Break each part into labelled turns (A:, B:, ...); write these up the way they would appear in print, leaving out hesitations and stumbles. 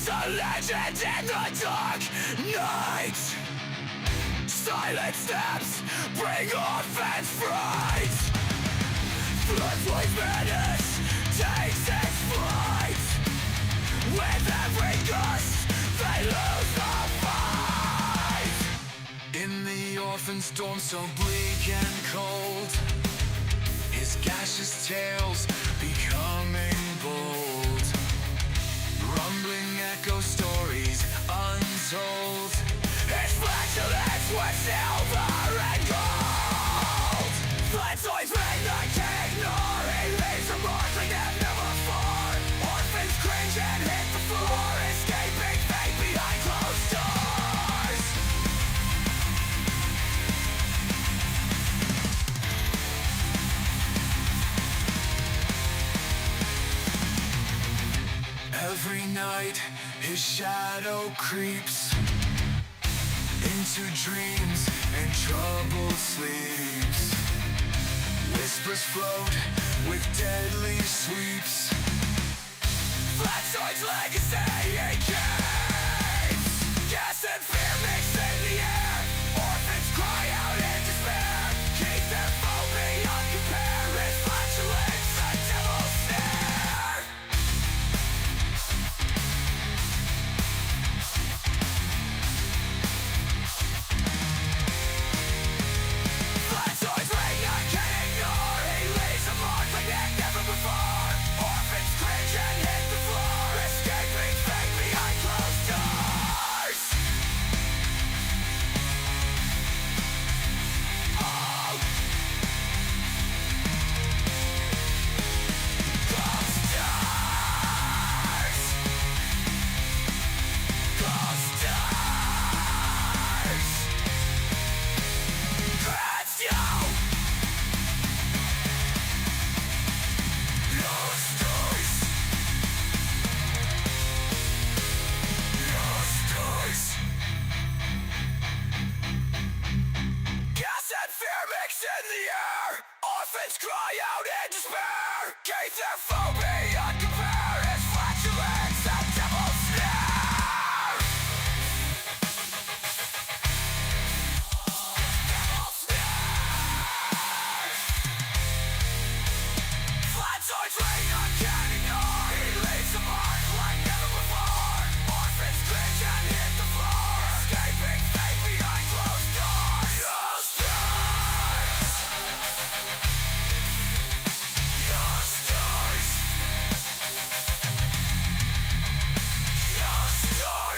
A: a legend in the dark night. Silent steps bring offense fright. Bloodvoid madness takes its flight. With every gust they lose the fight. In the orphan storm so bleak and cold, his gaseous tales becoming bold. Rumbling echo stories untold. His flatulence was silver and gold. Fkatzoid made the king ignore. He leaves a mark like never before. Orphans cringe and hit the floor, escaping fate behind closed doors. Every night his shadow creeps into dreams and troubled sleeps. Whispers float with deadly sweeps. Fkatzoid's legacy he keeps. Gas and fear mix in the air. Orphans cry out in despair. Keep their foe beyond compare. His flatulence a devil's snare. Fkatzoid's reign I can't ignore. He leaves a mark like never before. Orphans cringe and hit the floor, escaping fate behind closed doors. Oh. Closed doors. Closed doors. Closed doors. Lost doors. Lost doors. Gas and fear mix in the air. Orphans cry out in despair. Keep their foe beyond compare. His flatulence a devil's snare. Devil's snare. Fkatzoid's reign I can't ignore. He leaves a mark like never before. Orphans cringe and hit the floor, escaping fate behind closed doors. Closed doors. Closed doors. Closed doors.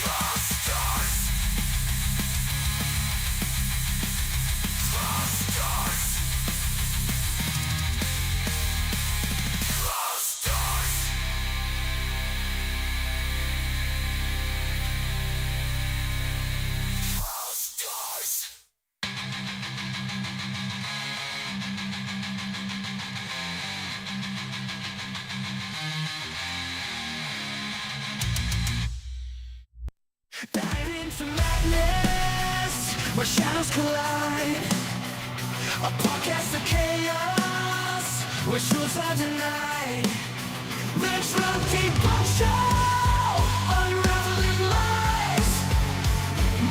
A: Closed doors. Closed doors. Closed doors. Closed doors. Closed doors. Dive into madness, where shadows collide. A podcast of chaos, where truths are denied. Let's run Debunk show, unraveling lies.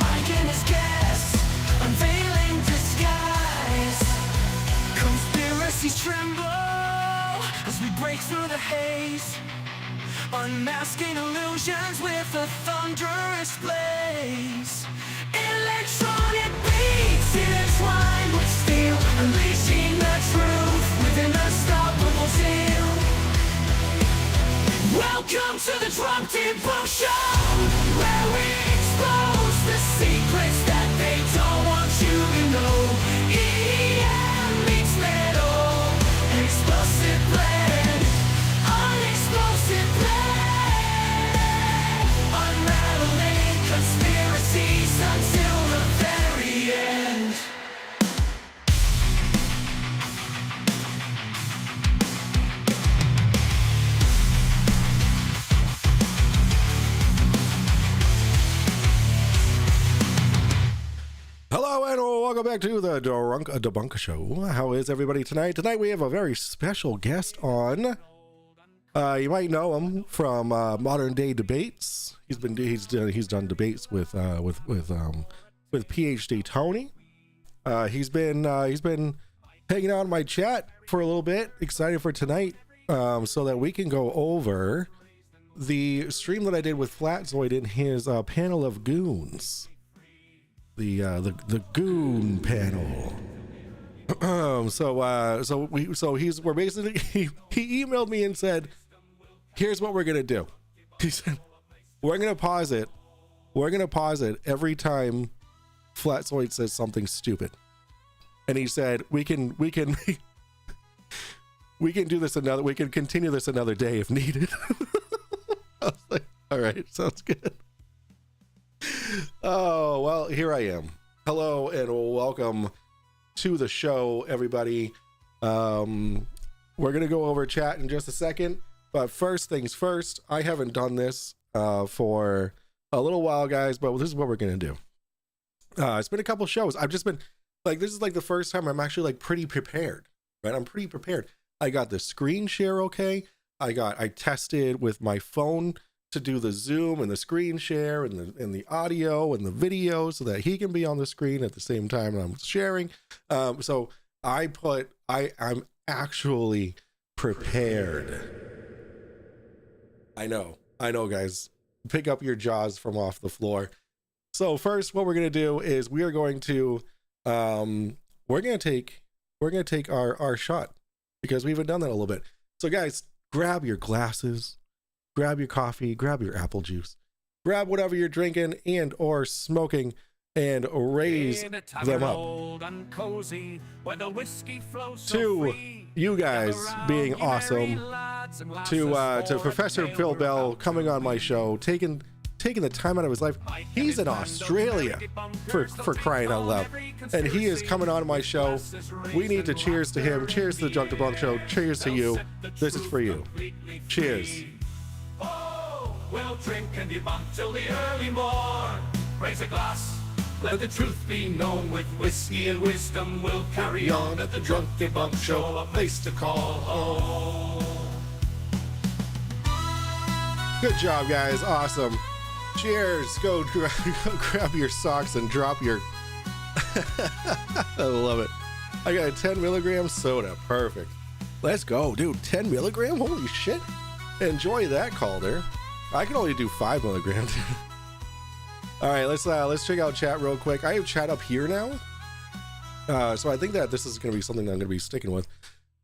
A: Mike and his guests, unveiling disguise. Conspiracies tremble as we break through the haze. Unmasking illusions with a thunderous blaze. Electronic beats intertwined with steel, unleashing the truth with an unstoppable zeal. Welcome to the Debunk show, where we expose the secrets that they don't want you to know. EM meets metal, an explosive blend, unexplosive blend, unraveling conspiracies until the very end.
B: welcome back to the Debunk Show. How is everybody tonight? Tonight we have a very special guest on. You might know him from Modern Day Debates. He's done debates with PhD Tony. He's been hanging out in my chat for a little bit. Excited for tonight, so that we can go over the stream that I did with Fkatzoid in his panel of goons. The goon panel. We're basically he emailed me and said, here's what we're gonna do. He said, we're gonna pause it every time Fkatzoid says something stupid. And he said, we can do this we can continue this another day if needed. I was like, all right, sounds good. Oh, well, here I am. Hello and welcome to the show, everybody. We're gonna go over chat in just a second, but first things first, I haven't done this for a little while, guys, but this is what we're gonna do. It's been a couple shows. I've just been like, this is like the first time I'm actually like pretty prepared, right? I'm pretty prepared. I got the screen share okay. I tested with my phone to do the zoom and the screen share and the audio and the video so that he can be on the screen at the same time I'm sharing. So I'm actually prepared. I know guys, pick up your jaws from off the floor. So first, what we're going to do is we're going to take our shot, because we haven't done that a little bit. So guys, grab your glasses, grab your coffee, grab your apple juice, grab whatever you're drinking and or smoking, and raise them up to you guys being awesome, to Professor Phil Bell coming on my show, taking the time out of his life. He's in Australia, for crying out loud, and he is coming on my show. We need to cheers to him. Cheers to the Drunk Debunk Show. Cheers to you. This is for you. Cheers.
A: We'll drink and debunk till the early morn. Raise a glass, let the truth be known. With whiskey and wisdom we'll carry on at the Drunk Debunk Show, a place to call home.
B: Good job, guys. Awesome. Cheers. Go grab your socks and drop your... I love it. I got a 10 milligram soda. Perfect. Let's go, dude. 10 milligram? Holy shit. Enjoy that, Calder. I can only do 5 milligrams. All right, let's check out chat real quick. I have chat up here now, so I think that this is going to be something that I'm going to be sticking with.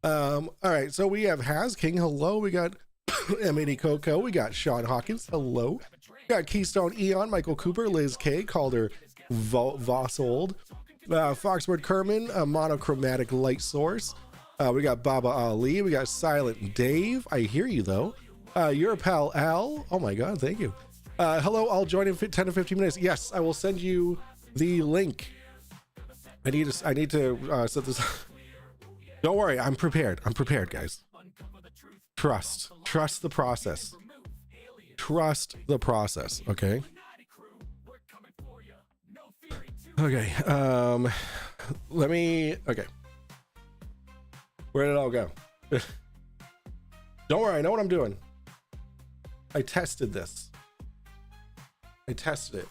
B: All right, so we have Haz King. Hello. We got M80 Coco. We got Sean Hawkins. Hello. We got Keystone Eon, Michael Cooper, Liz K, Calder Vossold, Foxword Kerman, a monochromatic light source. We got Baba Ali. We got Silent Dave. I hear you though. Your pal Al. Oh my god, thank you. Hello, I'll join in 10 to 15 minutes. Yes, I will send you the link. I need to set this. Don't worry, I'm prepared, guys. Trust the process. Trust the process, okay? Okay, okay. Where did it all go? Don't worry, I know what I'm doing. I tested this. I tested it.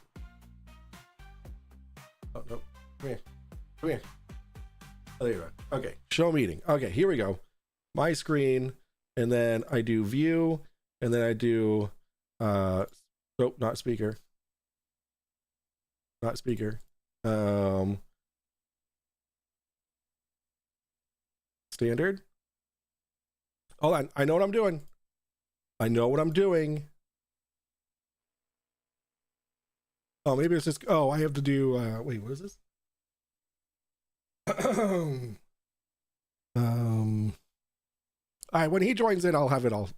B: Oh, no. Come here. Oh, there you are. Okay, show meeting. Okay, here we go. My screen, and then I do view, and then I do, not speaker. Not speaker. Standard. Hold on, I know what I'm doing. Oh, maybe it's just, I have to do, wait, what is this? All right, when he joins in, I'll have it all.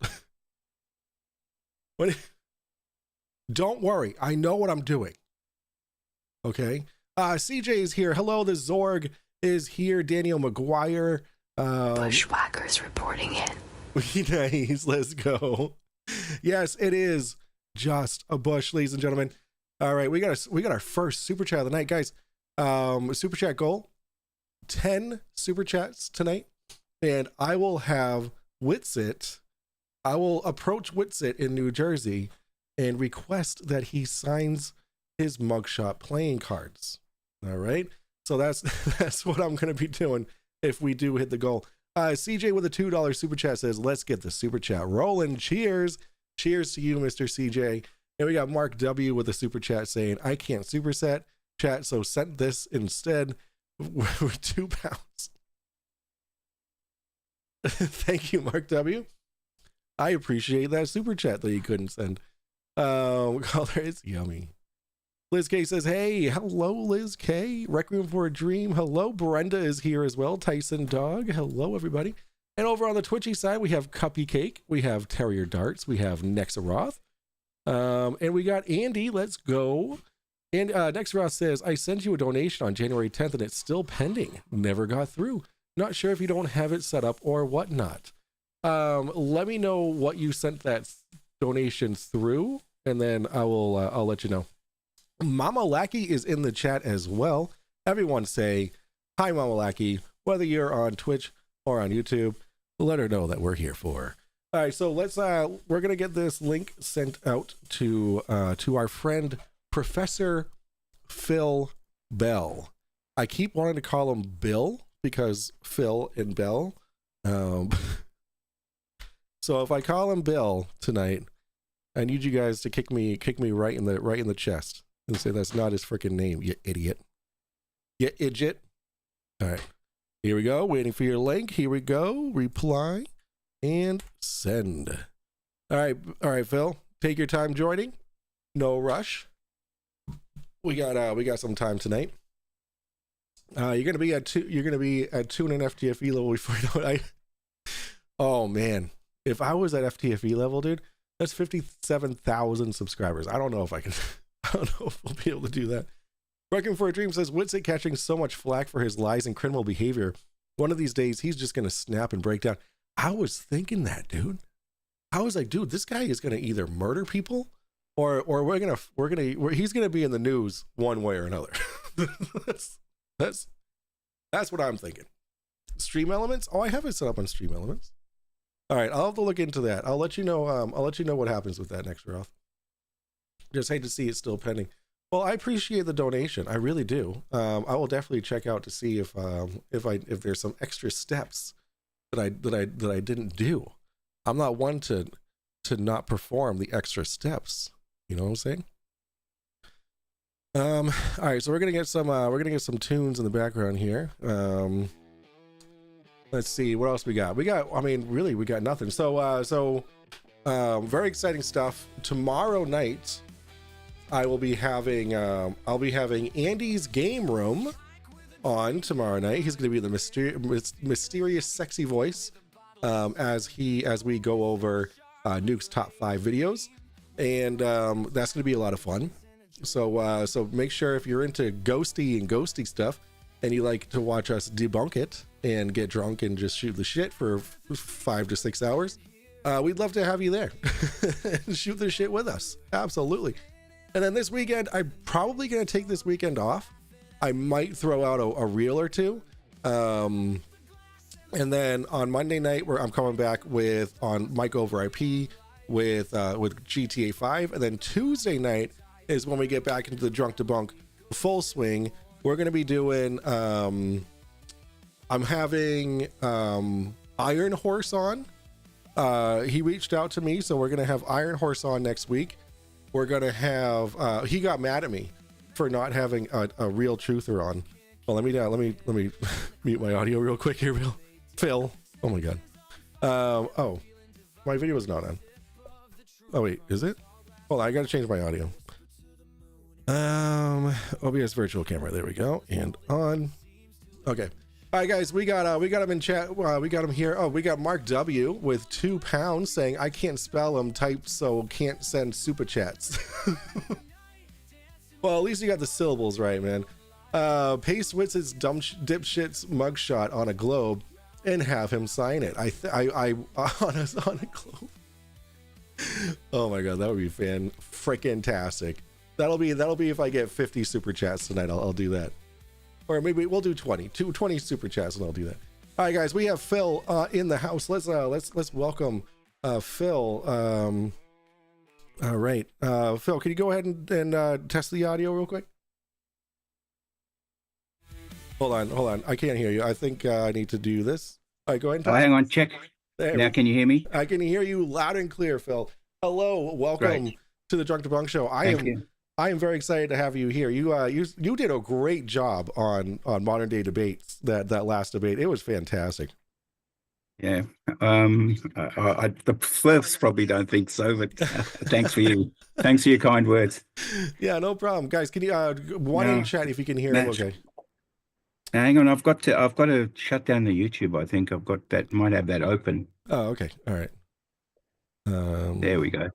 B: Don't worry, I know what I'm doing. Okay. CJ is here. Hello, the Zorg is here. Daniel McGuire.
C: Bushwhackers reporting in.
B: Nice, let's go. Yes, it is just a bush, ladies and gentlemen. All right, we got our first super chat of the night, guys. Super chat goal, 10 super chats tonight, and I will have Witsit. I will approach Witsit in New Jersey and request that he signs his mugshot playing cards. All right, so that's what I'm going to be doing if we do hit the goal. CJ with a $2 super chat says, let's get the super chat rolling. Cheers to you, Mr. CJ. And we got Mark W with a super chat saying, I can't superset chat, so send this instead with £2. Thank you, Mark W. I appreciate that super chat that you couldn't send. Color is yummy. Liz K says, hey, hello, Liz K. Requiem for a Dream. Hello, Brenda is here as well. Tyson Dog. Hello, everybody. And over on the Twitchy side, we have Cuppy Cake. We have Terrier Darts. We have Nexaroth. And we got Andy. Let's go. And Nexaroth says, I sent you a donation on January 10th and it's still pending. Never got through. Not sure if you don't have it set up or whatnot. Let me know what you sent that donation through, and then I'll let you know. Mama Lackey is in the chat as well. Everyone say hi, Mama Lackey, whether you're on Twitch or on YouTube. Let her know that we're here for her. All right, so let's we're gonna get this link sent out to our friend Professor Phil Bell. I keep wanting to call him Bill because Phil and Bell. So if I call him Bill tonight, I need you guys to kick me right in the chest and say that's not his freaking name, you idiot. You idiot. All right. Here we go. Waiting for your link. Here we go. Reply and send. All right, Phil. Take your time joining. No rush. We got some time tonight. You're gonna be at 2 and an FTFE level before you know it. Oh man. If I was at FTFE level, dude, that's 57,000 subscribers. I don't know if we'll be able to do that. Requiem for a Dream says, Witsit catching so much flack for his lies and criminal behavior. One of these days, he's just going to snap and break down. I was thinking that, dude. I was like, dude, this guy is going to either murder people or he's going to be in the news one way or another. that's what I'm thinking. Stream Elements? Oh, I have it set up on Stream Elements. All right, I'll have to look into that. I'll let you know what happens with that next Roth. Just hate to see it still pending. Well, I appreciate the donation. I really do. I will definitely check out to see if there's some extra steps that I didn't do. I'm not one to not perform the extra steps. You know what I'm saying? All right, so we're gonna get some tunes in the background here. Let's see what else we got. We got nothing. So very exciting stuff. Tomorrow night, I'll be having Andy's Game Room on tomorrow night. He's going to be the mysterious, sexy voice as we go over Nuke's top 5 videos, and that's going to be a lot of fun. So make sure if you're into ghosty stuff and you like to watch us debunk it and get drunk and just shoot the shit for 5 to 6 hours, we'd love to have you there and shoot the shit with us. Absolutely. And then this weekend, I'm probably going to take this weekend off. I might throw out a reel or two. And then on Monday night, I'm coming back on Mike Over IP with GTA 5. And then Tuesday night is when we get back into the Drunk Debunk full swing. We're going to be doing, I'm having Iron Horse on. He reached out to me, so we're going to have Iron Horse on next week. We're going to have, he got mad at me for not having a real truther on. Well, let me mute my audio real quick here, Phil. Oh my God. Oh, my video is not on. Oh wait, is it? Hold on, I got to change my audio. OBS virtual camera. There we go. And on. Okay. All right, guys, we got him in chat. We got him here. Oh, we got Mark W with £2 saying, I can't spell him, type, so can't send super chats. Well, at least you got the syllables right, man. Paste Witz's dumb dipshit's mugshot on a globe and have him sign it. I on a globe. Oh my God, that would be freaking-tastic. That'll be if I get 50 super chats tonight. I'll do that. or maybe we'll do 20 super chats, and I'll do that. All right, guys, we have Phil in the house. Let's welcome Phil. All right, Phil, can you go ahead and test the audio real quick? Hold on. I can't hear you. I think I need to do this. All right, go ahead.
D: Oh, hang on, check.
B: There
D: Now, can you hear me?
B: I can hear you loud and clear, Phil. Hello, welcome to the Drunk Debunk Show. I am very excited to have you here. You did a great job on modern day debates. That last debate, it was fantastic.
D: Yeah. The first probably don't think so, but thanks for you. Thanks for your kind words.
B: Yeah, no problem, guys. Can you one in chat if you can hear him? Okay.
D: Now, hang on, I've got to shut down the YouTube. I think I've got that. Might have that open.
B: Oh, okay. All right.
D: There we go.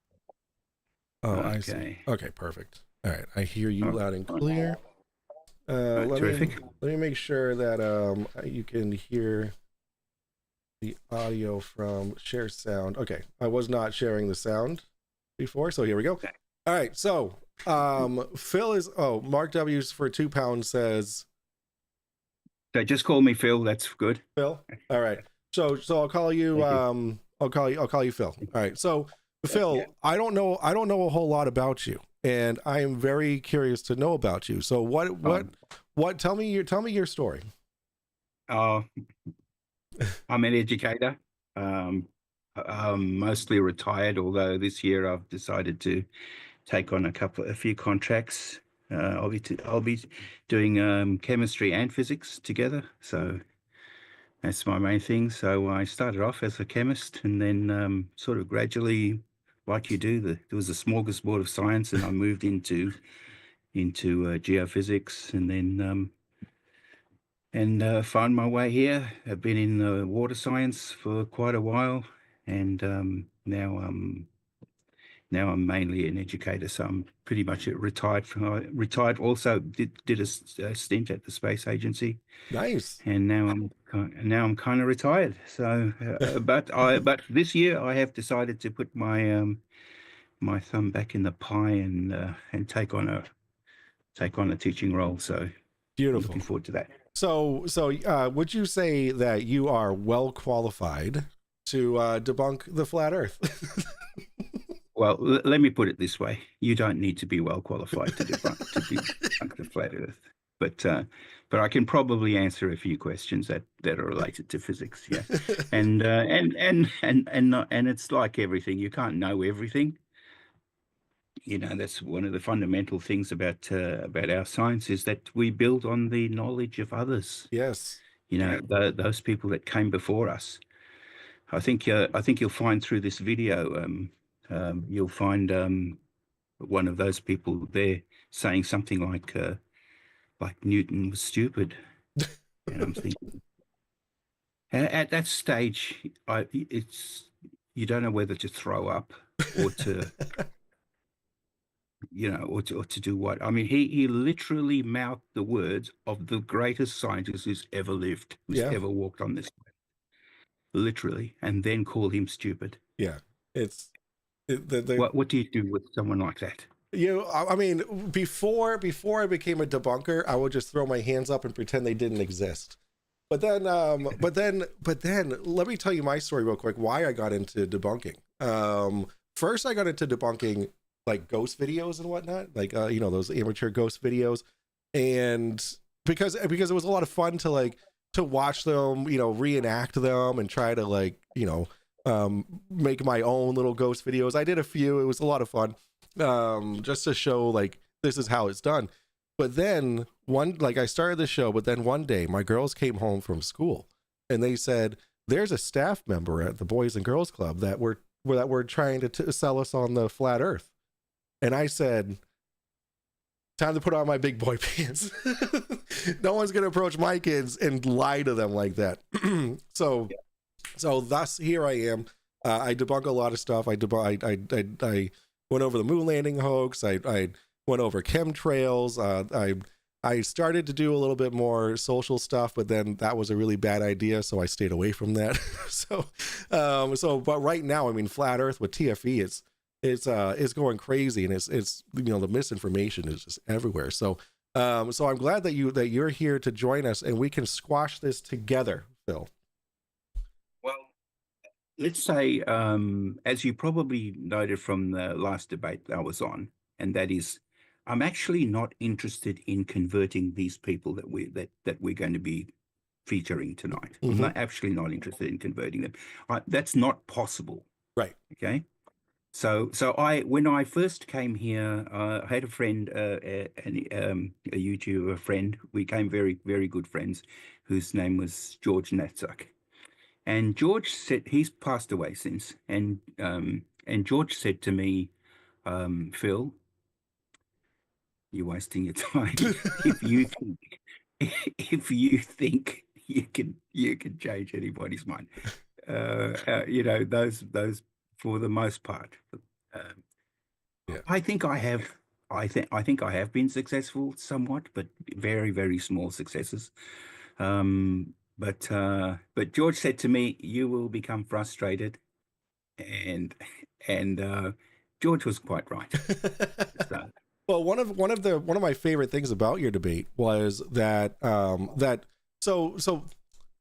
B: Oh, okay. I see. Okay, perfect. All right, I hear you loud and clear.
D: Terrific.
B: Let me make sure that you can hear the audio from share sound. Okay, I was not sharing the sound before, so here we go. Okay. All right, so Phil is Mark W's for £2 says.
D: So just call me Phil. That's good.
B: Phil. All right. So I'll call you. I'll call you Phil. All right. So Phil, I don't know a whole lot about you, and I am very curious to know about you. So what? Tell me your story.
D: I'm an educator. Mostly retired, although this year I've decided to take on a few contracts. I'll be doing chemistry and physics together, so that's my main thing. So I started off as a chemist, and then sort of gradually, like you do, there was a smorgasbord of science, and I moved into geophysics, and then found my way here. I've been in water science for quite a while, and now I'm mainly an educator, so I'm pretty much retired. Also did a stint at the space agency.
B: Nice.
D: And now I'm kind of retired. So, but this year I have decided to put my my thumb back in the pie and take on a teaching role. So
B: beautiful.
D: I'm looking forward to that.
B: So would you say that you are well qualified to debunk the flat Earth?
D: Well, let me put it this way: you don't need to be well qualified to debunk the flat Earth, but I can probably answer a few questions that are related to physics. Yeah, and it's like everything; you can't know everything. You know, that's one of the fundamental things about our science, is that we build on the knowledge of others.
B: Yes.
D: You know, those people that came before us. I think you'll find through this video. You'll find one of those people there saying something like Newton was stupid, and I'm thinking, at that stage, you don't know whether to throw up or to, or to do what. I mean, he literally mouthed the words of the greatest scientist who's ever lived, who's ever walked on this planet, literally, and then called him stupid.
B: Yeah,
D: what do you do with someone like that?
B: I mean, before I became a debunker, I would just throw my hands up and pretend they didn't exist. But then, let me tell you my story real quick. Why I got into debunking. First, I got into debunking like ghost videos and whatnot, like those amateur ghost videos, and because it was a lot of fun to watch them, reenact them and try to make my own little ghost videos. I did a few. It was a lot of fun, just to show this is how it's done. But then I started the show, but then one day my girls came home from school and they said, there's a staff member at the Boys and Girls Club that were trying to sell us on the flat Earth. And I said, time to put on my big boy pants. No one's going to approach my kids and lie to them like that. So thus here I am. I debunk a lot of stuff. I went over the moon landing hoax. I went over chemtrails. I started to do a little bit more social stuff, but then that was a really bad idea, so I stayed away from that. But right now, I mean, flat Earth with TFE, it's going crazy, and it's the misinformation is just everywhere. So So I'm glad that you're here to join us, and we can squash this together, Phil.
D: Well, let's say, as you probably noted from the last debate that I was on, and that is, I'm actually not interested in converting these people that we're going to be featuring tonight. I'm actually not interested in converting them. That's not possible.
B: Right.
D: Okay. So when I first came here, I had a friend, a YouTuber friend. We became very, very good friends, whose name was George Natzak. And George said, he's passed away since, and George said to me, Phil, you're wasting your time. if you think if you think you can change anybody's mind, those for the most part. Um,
B: Yeah.
D: I think I have. I think I have been successful somewhat, but very, very small successes. But George said to me, "You will become frustrated," and George was quite right. So,
B: Well, one of my favorite things about your debate was that so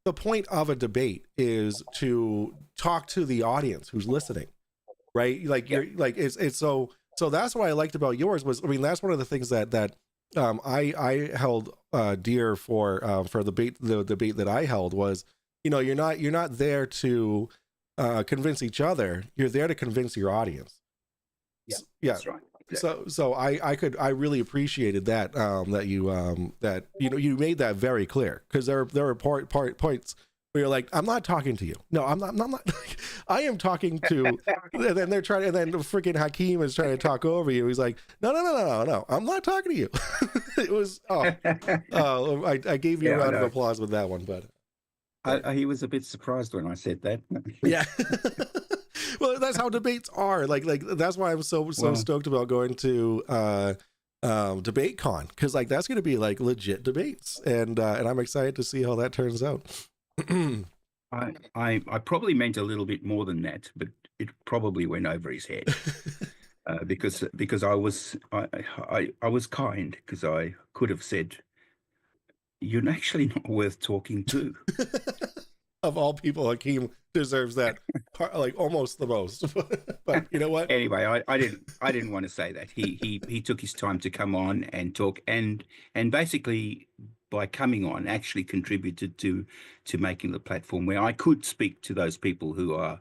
B: the point of a debate is to talk to the audience who's listening, right? Like you're like it's so that's what I liked about yours was, I mean, that's one of the things that I held dear for the debate that I held was, you're not there to convince each other, you're there to convince your audience. Yeah.
D: that's right. Exactly.
B: So I really appreciated that that you made that very clear, because there were points where you're like, I'm not talking to you. No, I'm not. I am talking to. And then they're trying, and then freaking Hakeem is trying to talk over you. He's like, no, I'm not talking to you. It was I gave you a round of applause with that one, but
D: he was a bit surprised when I said that.
B: yeah. Well, that's how debates are. Like that's why I'm so stoked about going to DebateCon, because like that's going to be like legit debates, and I'm excited to see how that turns out.
D: I probably meant a little bit more than that, but it probably went over his head because I was kind, because I could have said, "You're actually not worth talking to."
B: Of all people, Hakeem deserves that like almost the most. But you know what?
D: Anyway, I didn't want to say that. He took his time to come on and talk, and basically by coming on actually contributed to making the platform where I could speak to those people who are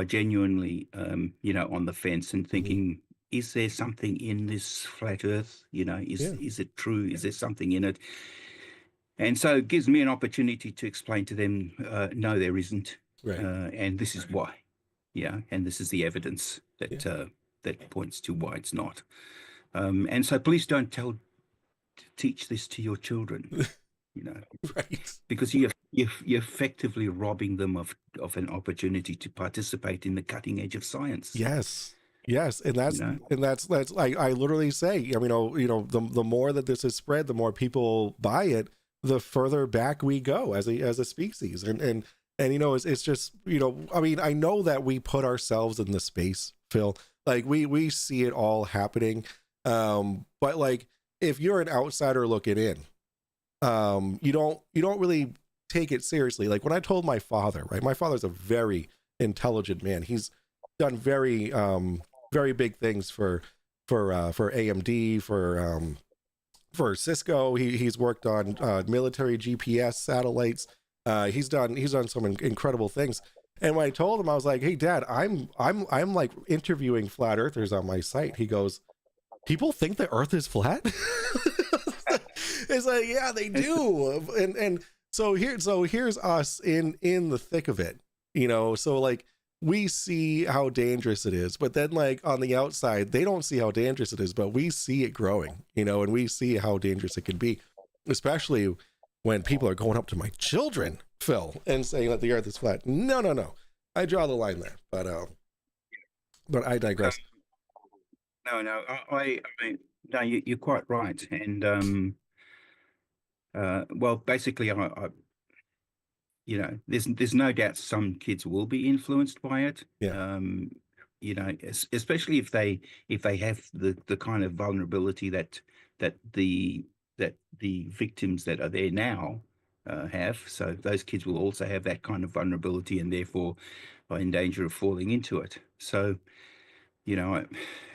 D: genuinely on the fence and thinking, is there something in this flat earth? Is it true? Is there something in it? And so it gives me an opportunity to explain to them, no, there isn't.
B: Right.
D: And this is why. Yeah. And this is the evidence that points to why it's not. And so please don't teach this to your children,
B: Right.
D: because you're effectively robbing them of an opportunity to participate in the cutting edge of science.
B: Yes. And that's like I literally say, the more that this is spread, the more people buy it, the further back we go as a species. And it's just, I mean, I know that we put ourselves in the space, Phil, like we see it all happening. But like, if you're an outsider looking in, you don't really take it seriously. Like when I told my father, right, my father's a very intelligent man. He's done very big things for AMD, for Cisco. He's worked on military GPS satellites. He's done some incredible things. And when I told him, I was like, "Hey, Dad, I'm like interviewing flat earthers on my site." He goes, "People think the Earth is flat?" It's like, yeah, they do. And so here's us in the thick of it, So like we see how dangerous it is, but then like on the outside, they don't see how dangerous it is, but we see it growing, and we see how dangerous it can be, especially when people are going up to my children, Phil, and saying that the Earth is flat. No. I draw the line there, but I digress.
D: No, no, you're quite right. And well, basically, there's no doubt some kids will be influenced by it.
B: Yeah.
D: Especially if they have the kind of vulnerability that the that the victims that are there now have. So those kids will also have that kind of vulnerability, and therefore are in danger of falling into it. So, you know,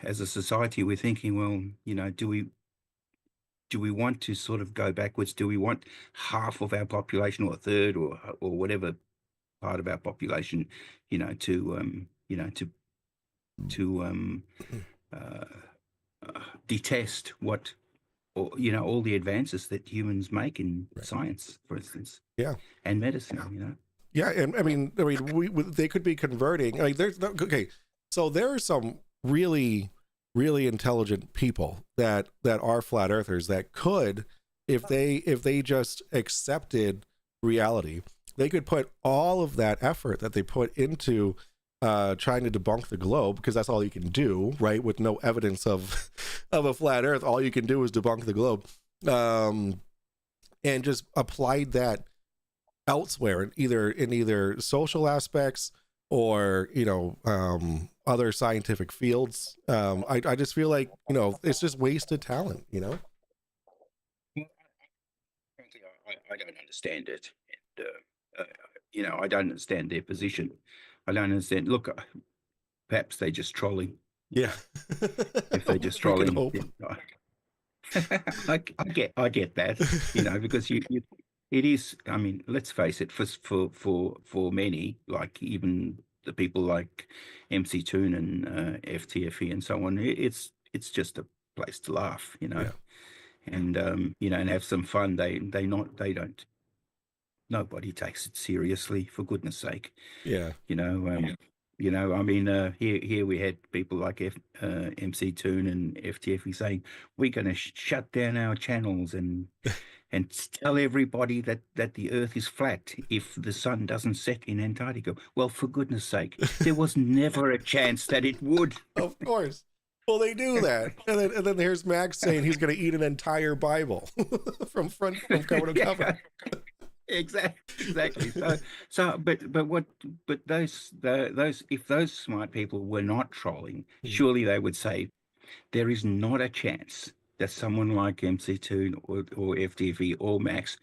D: as a society, we're thinking, well, you know, do we want to sort of go backwards? Do we want half of our population, or a third, or whatever part of our population, you know, to uh, detest what, or you know, all the advances that humans make in science, for instance,
B: Yeah.
D: and medicine, you know?
B: Yeah, and I mean, they could be converting. Like, okay, so there are some really, really intelligent people that are flat earthers that could, if they just accepted reality, they could put all of that effort that they put into trying to debunk the globe, because that's all you can do, right? With no evidence of a flat Earth, all you can do is debunk the globe, and just applied that elsewhere in either social aspects or, you know, other scientific fields. I just feel like, you know, it's just wasted talent, you know.
D: Frankly, I don't understand it. And, you know, I don't understand their position. I don't understand. Look, perhaps they're just trolling.
B: Yeah.
D: If they're just
B: We can
D: trolling,
B: hope.
D: I get that, you know, because it is. I mean, let's face it. For many, like even the people like MC Toon and FTFE and so on, it's just a place to laugh, you know,
B: Yeah.
D: and you know, and have some fun. They don't. Nobody takes it seriously, for goodness sake.
B: Yeah.
D: You know, you know, I mean, here we had people like MC Toon and FTF saying we're going to shut down our channels and tell everybody that the Earth is flat if the sun doesn't set in Antarctica. Well, for goodness sake, there was never a chance that it would.
B: Of course. Well, they do that, and then there's Max saying he's going to eat an entire Bible from cover to cover.
D: Exactly. But those if those smart people were not trolling, surely they would say there is not a chance that someone like MC2 or FTV or Max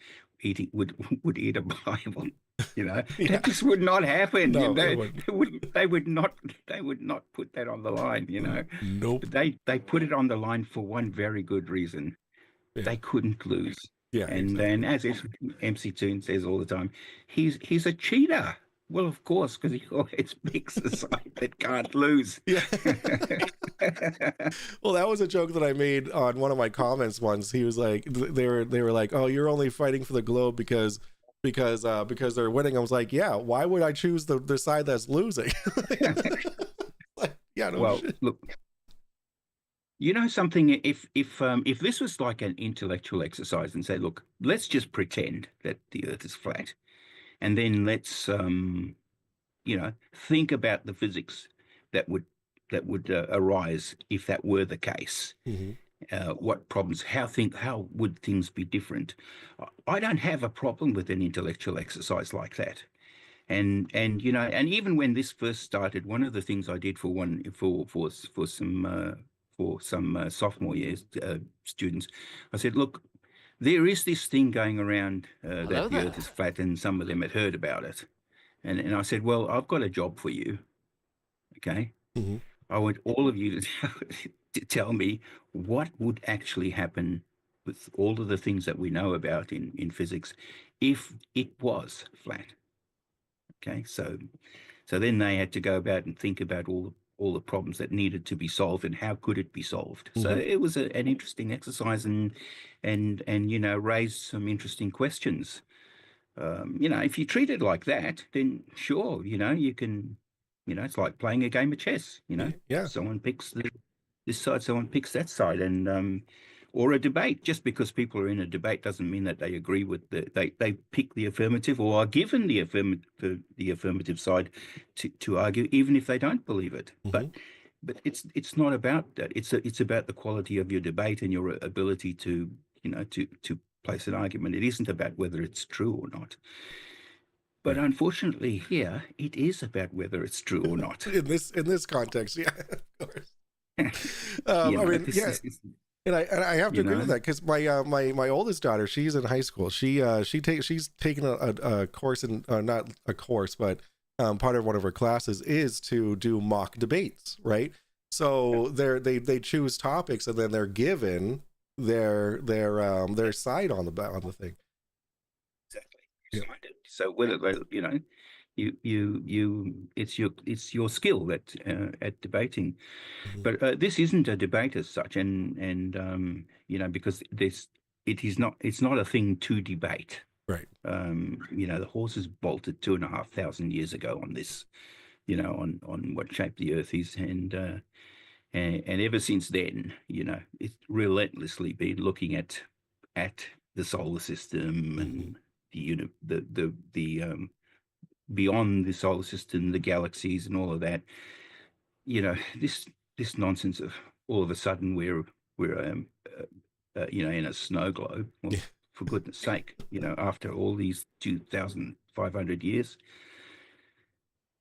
D: would eat a Bible. You know,
B: Yeah.
D: that just would not happen.
B: No,
D: You know?
B: it wouldn't.
D: They would not put that on the line. You know,
B: Nope.
D: But they put it on the line for one very good reason.
B: Yeah.
D: They couldn't lose.
B: Yeah,
D: And
B: exactly.
D: then, as MC Toon says all the time, he's a cheater. Well, of course, because he always picks a side that can't lose.
B: Yeah. Well, that was a joke that I made on one of my comments once. He was like, they were like, "Oh, you're only fighting for the globe because they're winning." I was like, "Yeah, why would I choose the side that's losing?" Like, yeah, no
D: Well,
B: shit.
D: look, you know something. If this was like an intellectual exercise and say, look, let's just pretend that the Earth is flat, and then let's you know, think about the physics that would arise if that were the case. What problems? How would things be different? I don't have a problem with an intellectual exercise like that. And you know, and even when this first started, one of the things I did for some sophomore years students, I said, look, there is this thing going around that the Earth is flat, and some of them had heard about it. And I said, well, I've got a job for you. Okay. I want all of you to tell me what would actually happen with all of the things that we know about in physics if it was flat. Okay. So then they had to go about and think about all the problems that needed to be solved and how could it be solved. So it was an interesting exercise and you know, raised some interesting questions. You know, if you treat it like that, then sure, you know, you can, you know, it's like playing a game of chess, you know.
B: Yeah.
D: Someone picks this side, someone picks that side, and or a debate. Just because people are in a debate doesn't mean that they agree with they pick the affirmative or are given the affirmative side to argue, even if they don't believe it. But it's not about that. It's about the quality of your debate and your ability to, you know, to place an argument. It isn't about whether it's true or not. But unfortunately, here it is about whether it's true or not.
B: In this context, yeah, of course.
D: You
B: I
D: know,
B: mean,
D: this
B: yeah,
D: is-
B: And I have to
D: You
B: agree
D: know?
B: with that because my oldest daughter, she's in high school. She's taken a course in not a course, but part of one of her classes is to do mock debates, right? So they choose topics and then they're given their side on the thing.
D: Exactly.
B: Yeah.
D: Signed it. So whether they, you know, it's your skill that at debating.
B: Mhm.
D: But this isn't a debate as such, and you know, because it's not a thing to debate.
B: Right.
D: You know, the horses bolted 2,500 years ago on this, you know, on what shape the Earth is, and ever since then, you know, it's relentlessly been looking at the solar system and the beyond the solar system, the galaxies, and all of that. You know, this nonsense of all of a sudden we're you know, in a snow globe. Well,
B: Yeah.
D: for goodness sake, you know, after all these 2,500 years.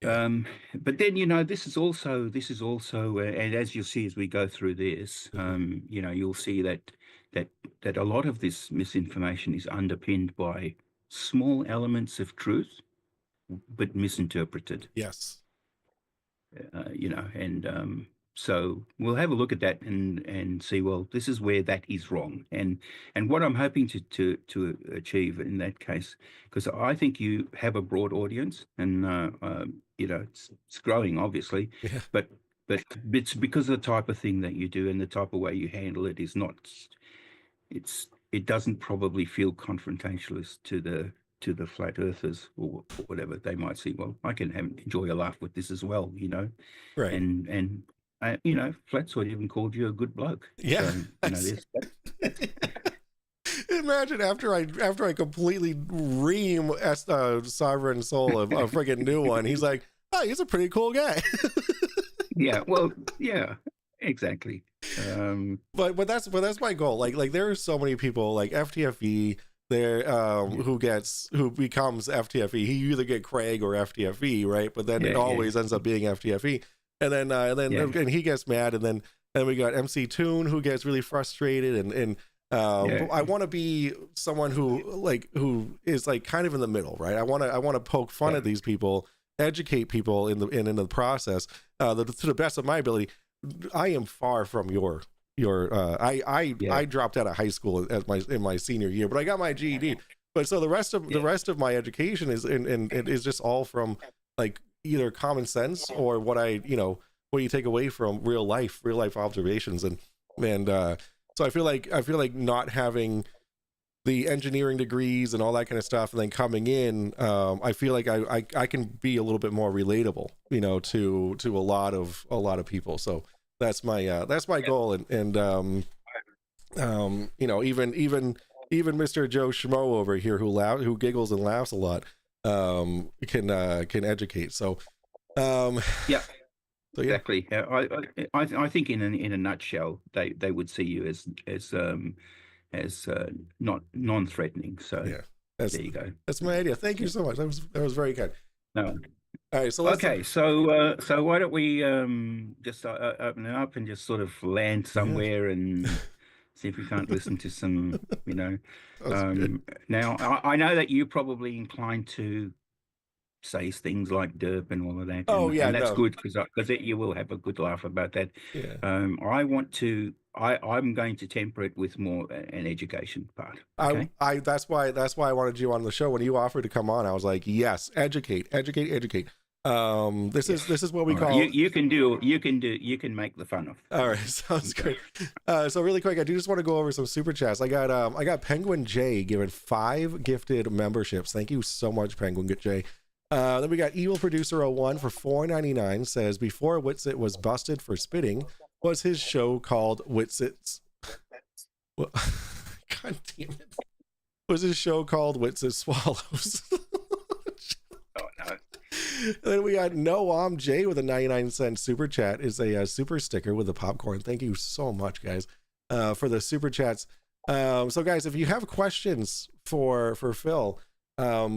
B: Yeah.
D: But then, you know, this is also, and as you'll see as we go through this,
B: Mhm.
D: you know, you'll see that a lot of this misinformation is underpinned by small elements of truth, but misinterpreted.
B: Yes.
D: You know, and so we'll have a look at that and see, well, this is where that is wrong, and what I'm hoping to achieve in that case, because I think you have a broad audience, and you know, it's growing obviously,
B: Yeah.
D: but it's because of the type of thing that you do and the type of way you handle it is not, it doesn't probably feel confrontationalist to the flat earthers or whatever. They might see, well, I can enjoy a laugh with this as well, you know,
B: Right.
D: and you know, Flatsoid even called you a good bloke.
B: Yeah.
D: So you know, that's
B: Imagine after I completely ream Sovereign Soul a friggin' new one, he's like, oh, he's a pretty cool guy.
D: yeah, well, yeah, exactly.
B: but that's my goal. Like there are so many people like FTFE there who becomes FTFE. He either get Craig or FTFE, right? But then it always ends up being FTFE. And then and he gets mad, and then we got MC Toon who gets really frustrated, and I want to be someone who is like kind of in the middle, right? I want to poke fun at these people, educate people in the process to the best of my ability. I am far from your I dropped out of high school in my senior year, but I got my GED. But so the rest of my education is and it is just all from like either common sense or what you take away from real life observations, and so I feel like not having the engineering degrees and all that kind of stuff, and then coming in, I feel like I can be a little bit more relatable, you know, to a lot of people. So that's my goal, and you know, even Mr. Joe Schmo over here who giggles and laughs a lot can educate. So
D: yeah.
B: So yeah.
D: Exactly. I think in a nutshell, they would see you as not non-threatening. So
B: Yeah,
D: there you go.
B: That's my idea. Thank you so much. That was very kind.
D: No.
B: All right, so let's
D: So why don't we just open it up and just sort of land somewhere and see if we can't listen to some, you know. Now I know that you're probably inclined to say things like derp and all of that. And that's good because you will have a good laugh about that.
B: Yeah.
D: I'm going to temper it with more an education part. Okay?
B: That's why I wanted you on the show. When you offered to come on, I was like, yes, educate. This is what we call.
D: You can make the fun of.
B: All right, sounds good. So really quick, I do just want to go over some super chats. I got Penguin J given 5 gifted memberships. Thank you so much, Penguin J. Then we got Evil Producer 01 for $4.99, says before Witsit was busted for spitting, was his show called Witsits? Well, God damn it! Was his show called Witsit Swallows?
D: Oh no!
B: Then we got Noam J with a 99-cent super chat. Is a super sticker with the popcorn. Thank you so much, guys, for the super chats. So guys, if you have questions for Phil,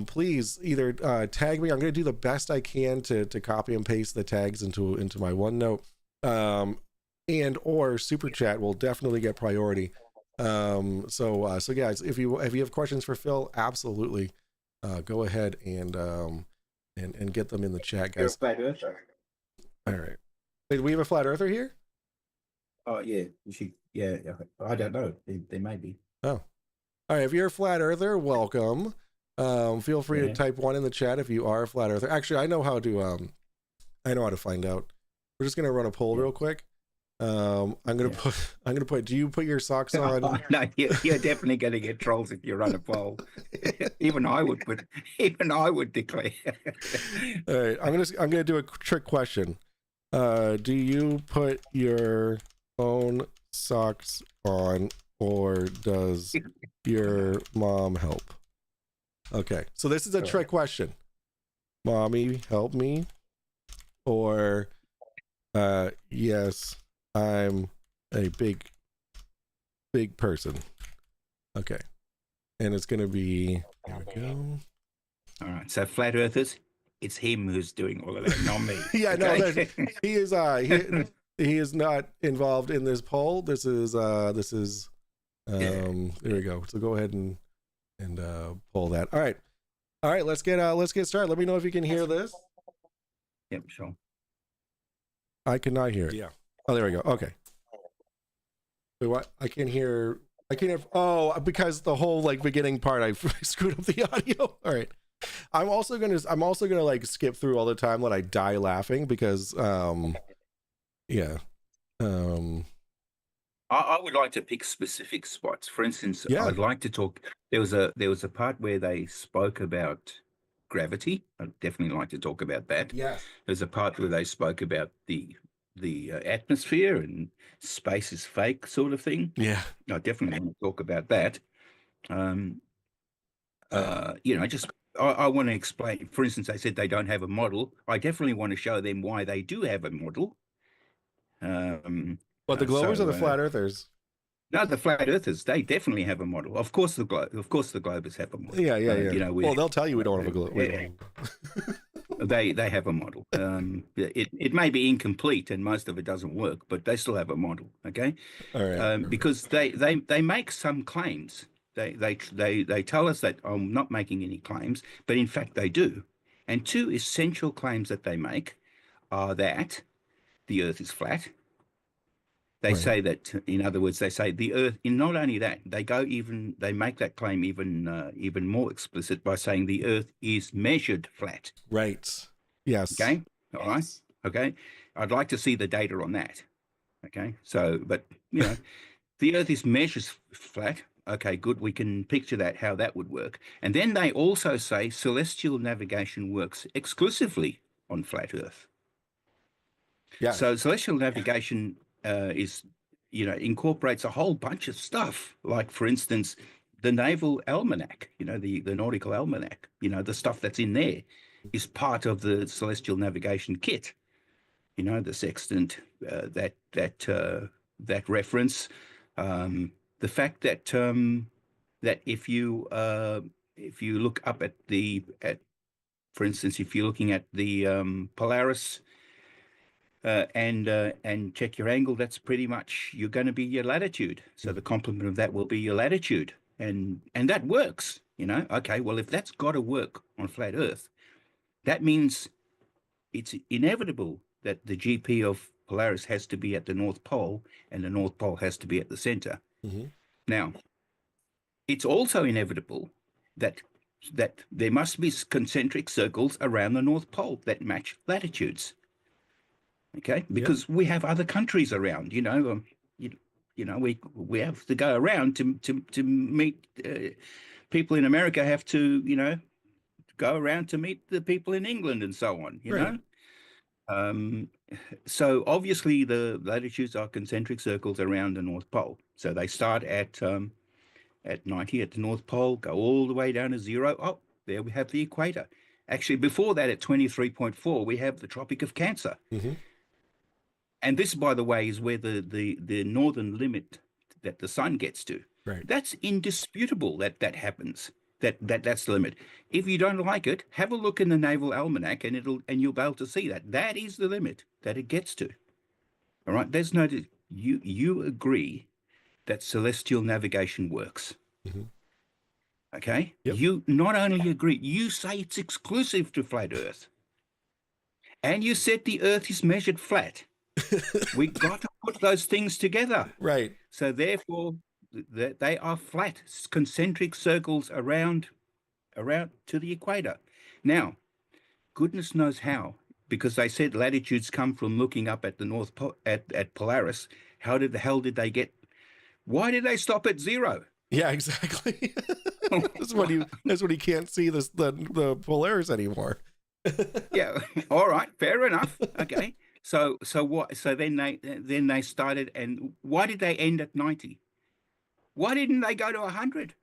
B: please either tag me. I'm going to do the best I can to copy and paste the tags into my OneNote. and or super chat will definitely get priority. So guys, if you have questions for Phil, absolutely go ahead and get them in the chat,
D: You're a
B: guys.
D: flat earther.
B: All right. Wait, do we have a flat earther here?
D: Oh yeah, yeah. I don't know. There may be.
B: Oh, all right. If you're a flat earther, welcome. Feel free to
D: Yeah.
B: type 1 in the chat if you are a flat earther. Actually, I know how to find out. We're just gonna run a poll real quick. I'm gonna put. Do you put your socks on?
D: No, you're definitely going to get trolls if you run a poll. Even I would declare.
B: All right, I'm gonna do a trick question. Do you put your own socks on, or does your mom help? Okay, so this is a trick question. Mommy, help me, or yes, I'm a big person. Okay, and it's gonna be, here we go.
D: All right, so flat earthers, it's him who's doing all of that, not me.
B: Yeah,
D: okay?
B: no, he is he is not involved in this poll. This is there we go. So go ahead and pull that. All right, let's get started. Let me know if you can hear this.
D: Yep, sure.
B: I cannot hear it. Yeah. Oh, there we go. Okay. Wait, what? I can't hear. Oh, because the whole like beginning part, I screwed up the audio. All right. I'm also gonna like skip through all the time that I die laughing because yeah.
D: I would like to pick specific spots. For instance,
B: Yeah.
D: I'd like to talk. There was a part where they spoke about gravity. I'd definitely like to talk about that.
B: Yes.
D: There's a part where they spoke about the atmosphere and space is fake sort of thing.
B: Yeah.
D: I definitely want to talk about that. I want to explain. For instance, they said they don't have a model. I definitely want to show them why they do have a model.
B: But the globers or the flat earthers?
D: No, the flat earthers, they definitely have a model. Of course, the globers have a model.
B: Yeah. Well, they'll tell you we don't have a globe.
D: They have a model. It may be incomplete and most of it doesn't work, but they still have a model. Okay.
B: All right.
D: Because they make some claims. They tell us that I'm not making any claims, but in fact they do. And two essential claims that they make are that the Earth is flat. They say that, in other words, they say the Earth. And not only that, they make that claim even more explicit by saying the Earth is measured flat.
B: Right. Yes.
D: Okay. All right. Okay. I'd like to see the data on that. Okay. So, but the Earth is measured flat. Okay, good. We can picture that, how that would work. And then they also say celestial navigation works exclusively on flat Earth.
B: Yeah.
D: So celestial navigation incorporates a whole bunch of stuff, like, for instance, the naval almanac, the nautical almanac, the stuff that's in there is part of the celestial navigation kit. The sextant, that reference, the fact that if you look up for instance, if you're looking at the Polaris and check your angle, that's pretty much you're going to be your latitude. So the complement of that will be your latitude, and that works. Okay, well, if that's got to work on flat Earth, that means it's inevitable that the GP of Polaris has to be at the North Pole, and the North Pole has to be at the center.
B: Mm-hmm.
D: Now, it's also inevitable that there must be concentric circles around the North Pole that match latitudes. Okay, because we have other countries around. We have to go around to meet people in America. Have to go around to meet the people in England and so on. So obviously the latitudes are concentric circles around the North Pole. So they start at 90 at the North Pole, go all the way down to 0. Oh, there we have the equator. Actually, before that, at 23.4, we have the Tropic of Cancer.
B: Mm-hmm.
D: And this, by the way, is where the northern limit that the sun gets to.
B: Right.
D: That's indisputable that happens. That's the limit. If you don't like it, have a look in the Naval Almanac, and you'll be able to see that is the limit that it gets to. All right. There's no you agree that celestial navigation works.
B: Mhm.
D: Okay?
B: Yep.
D: You not only agree, you say it's exclusive to flat Earth. And you said the Earth is measured flat. We got to put those things together.
B: Right.
D: So therefore, they are flat, concentric circles around to the equator. Now, goodness knows how, because they said latitudes come from looking up at the North Pole, at Polaris. How did the hell did they get? Why did they stop at zero?
B: Yeah, exactly. That's when you can't see the Polaris anymore.
D: Yeah, all right, fair enough. Okay, so what? So then they started, and why did they end at 90? Why didn't they go to 100?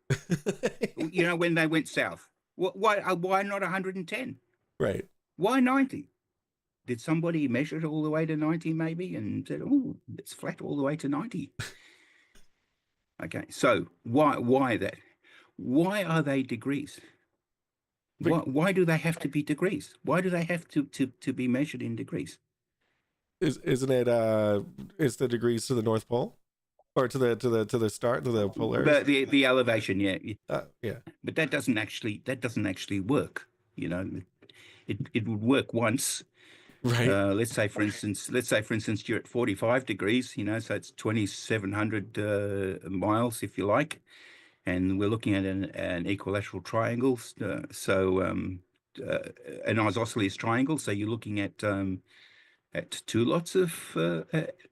D: You know, when they went south, why not 110?
B: Right.
D: Why 90? Did somebody measure it all the way to 90 maybe and said, oh, it's flat all the way to 90? Okay, so why that? Why are they degrees? Why do they have to be degrees? Why do they have to be measured in degrees?
B: Isn't it it's the degrees to the North Pole? Or to the start to the Polaris?
D: The elevation, yeah.
B: Yeah.
D: But that doesn't actually work. You know, it would work once.
B: Right.
D: Let's say for instance you're at 45 degrees, you know, so it's 2,700 miles if you like, and we're looking at an equilateral triangle, an isosceles triangle. So you're looking at two lots of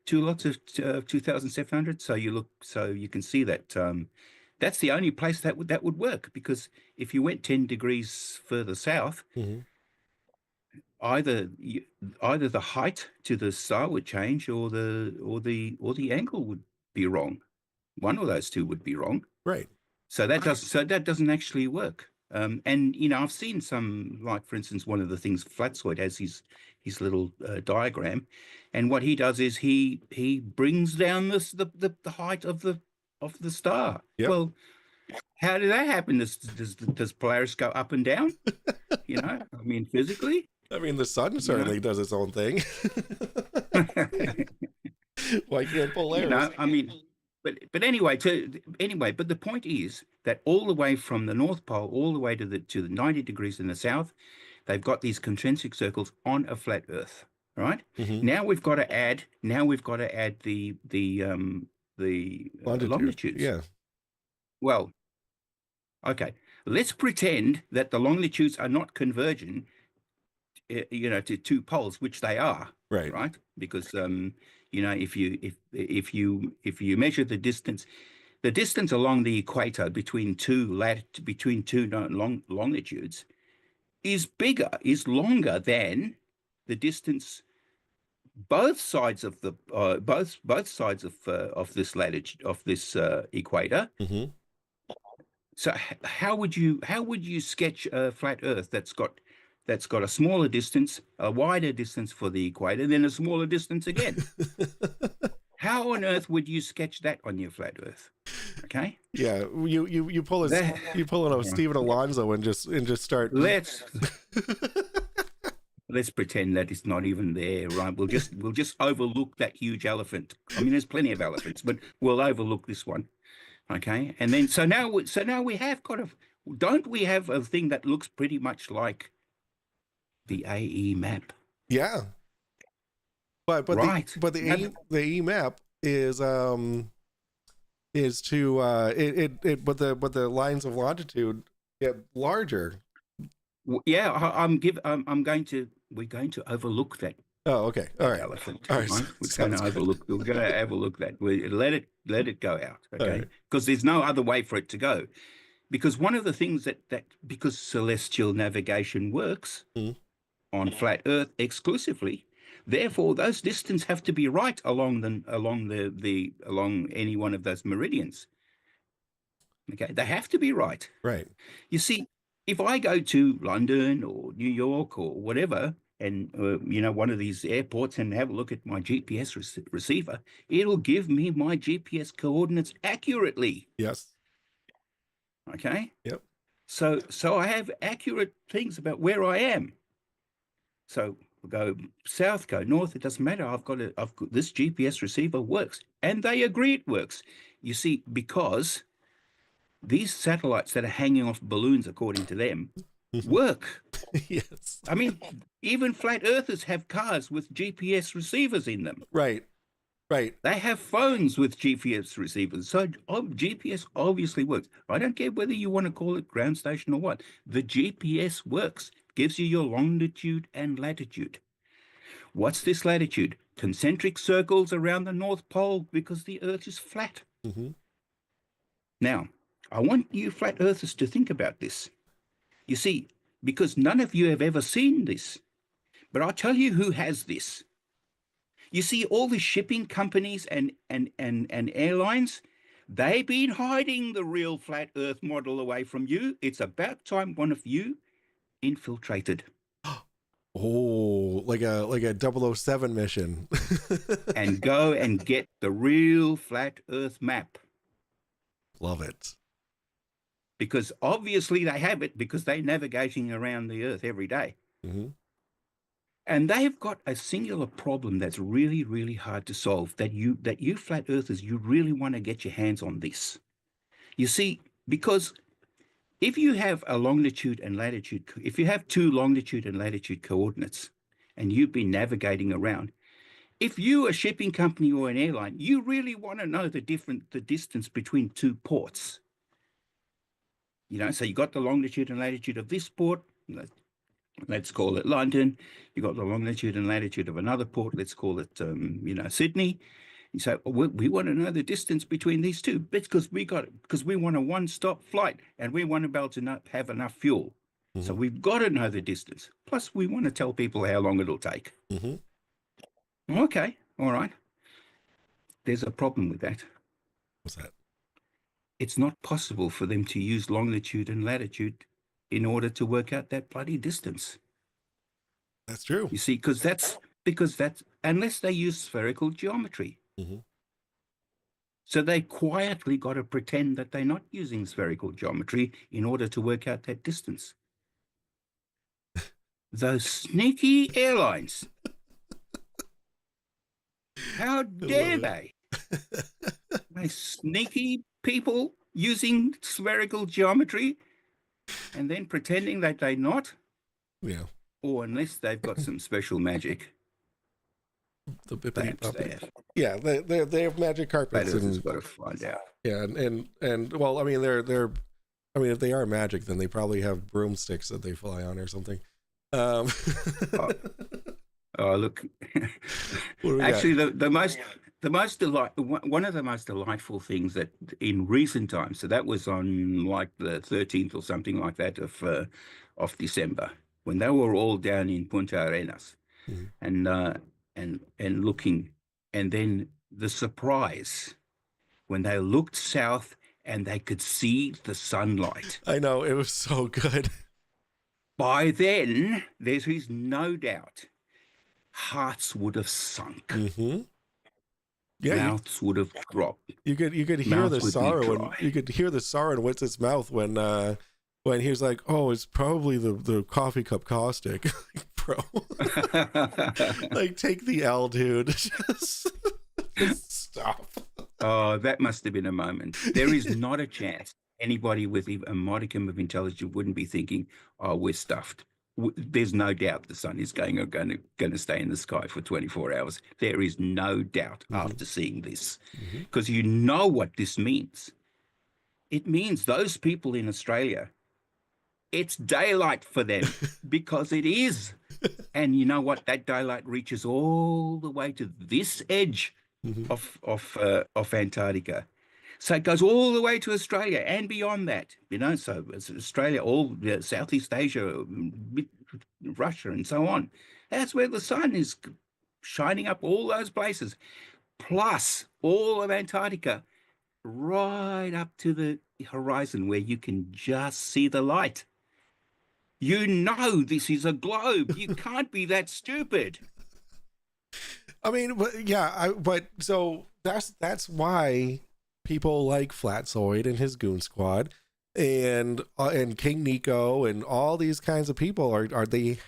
D: 2,700. So you can see that that's the only place that would work, because if you went 10 degrees further south,
B: Mm-hmm.
D: either the height to the star would change, or the angle would be wrong. One of those two would be wrong.
B: Right.
D: So that doesn't actually work. And you know, I've seen some, like for instance, one of the things Fkatzoid has his little diagram, and what he does is he brings down the height of the star.
B: Yep.
D: Well, how did that happen? Does Polaris go up and down? You know, I mean, physically.
B: I mean, the sun certainly does its own thing. Why can't Polaris?
D: You know, I mean, but anyway, but the point is that all the way from the North Pole all the way to the 90 degrees in the south, they've got these concentric circles on a flat Earth, right?
B: Mm-hmm.
D: Now we've got to add the longitudes.
B: Yeah.
D: Well, okay, let's pretend that the longitudes are not convergent, you know, to two poles, which they are,
B: Right.
D: Because you know, if you measure the distance along the equator between two longitudes is longer than the distance both sides of the both sides of this latitude, of this equator.
B: Mm-hmm.
D: So how would you sketch a flat Earth that's got a smaller distance, a wider distance for the equator, then a smaller distance again? How on earth would you sketch that on your flat Earth? Okay.
B: Yeah, you pull an Stephen Alonso and just start.
D: Let's pretend that it's not even there, right? We'll just overlook that huge elephant. I mean, there's plenty of elephants, but we'll overlook this one. Okay, and then so now we have don't we have a thing that looks pretty much like the AE map?
B: Yeah, but
D: right.
B: The E map is to but the lines of longitude get larger.
D: Yeah, we're going to overlook that.
B: Oh, okay. All right.
D: Elephant.
B: All right.
D: We're going to overlook that. We let it go out. Okay.
B: Right.
D: Because there's no other way for it to go. Because one of the things that because celestial navigation works on flat Earth exclusively, therefore those distances have to be right along any one of those meridians. Okay, they have to be right.
B: Right.
D: You see, if I go to London or New York or whatever, and you know, one of these airports, and have a look at my GPS receiver, it'll give me my GPS coordinates accurately.
B: Yes.
D: Okay.
B: Yep.
D: So I have accurate things about where I am. So go south, go north, it doesn't matter. I've got this GPS receiver works, and they agree it works. You see, because these satellites that are hanging off balloons, according to them, work.
B: Yes.
D: I mean, even flat earthers have cars with GPS receivers in them.
B: Right. Right.
D: They have phones with GPS receivers. So GPS obviously works. I don't care whether you want to call it ground station or what. The GPS works, gives you your longitude and latitude. What's this latitude? Concentric circles around the North Pole because the Earth is flat.
B: Mm-hmm.
D: Now, I want you flat earthers to think about this. You see, because none of you have ever seen this, but I'll tell you who has this. You see, all the shipping companies and airlines, they've been hiding the real flat earth model away from you. It's about time one of you infiltrated.
B: Oh, like a 007 mission.
D: And go and get the real flat earth map.
B: Love it.
D: Because obviously they have it because they're navigating around the earth every day.
B: Mm-hmm.
D: And they've got a singular problem that's really, really hard to solve, that you flat earthers, you really want to get your hands on this. You see, because if you have a longitude and latitude, if you have two longitude and latitude coordinates and you've been navigating around, if you're a shipping company or an airline, you really want to know the distance between two ports. You know, so you got the longitude and latitude of this port, let's call it London. You got the longitude and latitude of another port, let's call it, Sydney. You say, we want to know the distance between these two because we want a one-stop flight and we want to be able to have enough fuel. Mm-hmm. So we've got to know the distance. Plus, we want to tell people how long it'll take.
B: Mm-hmm.
D: Okay, all right. There's a problem with that.
B: What's that?
D: It's not possible for them to use longitude and latitude in order to work out that bloody distance.
B: That's true.
D: You see, because that's unless they use spherical geometry.
B: Mm-hmm.
D: So they quietly got to pretend that they're not using spherical geometry in order to work out that distance. Those sneaky airlines. How dare they? My sneaky people using spherical geometry and then pretending that they're not.
B: Yeah.
D: Or unless they've got some special magic.
B: The
D: Perhaps they have.
B: Yeah, they have magic carpets.
D: That's got to find out.
B: Yeah, and well, I mean, if they are magic, then they probably have broomsticks that they fly on or something.
D: Oh, look. Actually, one of the most delightful things that in recent times, so that was on like the 13th or something like that of December, when they were all down in Punta Arenas, mm-hmm. and looking, and then the surprise when they looked south and they could see the sunlight.
B: I know, it was so good.
D: By then, there is no doubt hearts would have sunk.
B: Mm-hmm. Yeah,
D: mouths would have dropped.
B: You could hear the sorrow, and you could hear the sorrow in Winston's mouth when he was like, "Oh, it's probably the coffee cup caustic." Bro, like, take the L, dude. Just stop.
D: Oh, that must have been a moment. There is not a chance anybody with a modicum of intelligence wouldn't be thinking, "Oh, we're stuffed." There's no doubt the sun is going to stay in the sky for 24 hours. There is no doubt after seeing this, because you know what this means. It means those people in Australia, it's daylight for them because it is. And you know what? That daylight reaches all the way to this edge of Antarctica. So it goes all the way to Australia and beyond that, so it's Australia, all Southeast Asia, Russia, and so on. That's where the sun is shining up all those places, plus all of Antarctica, right up to the horizon where you can just see the light. You know this is a globe. You can't be that stupid.
B: I mean, so that's why people like Fkatzoid and his goon squad, and King Nico and all these kinds of people are it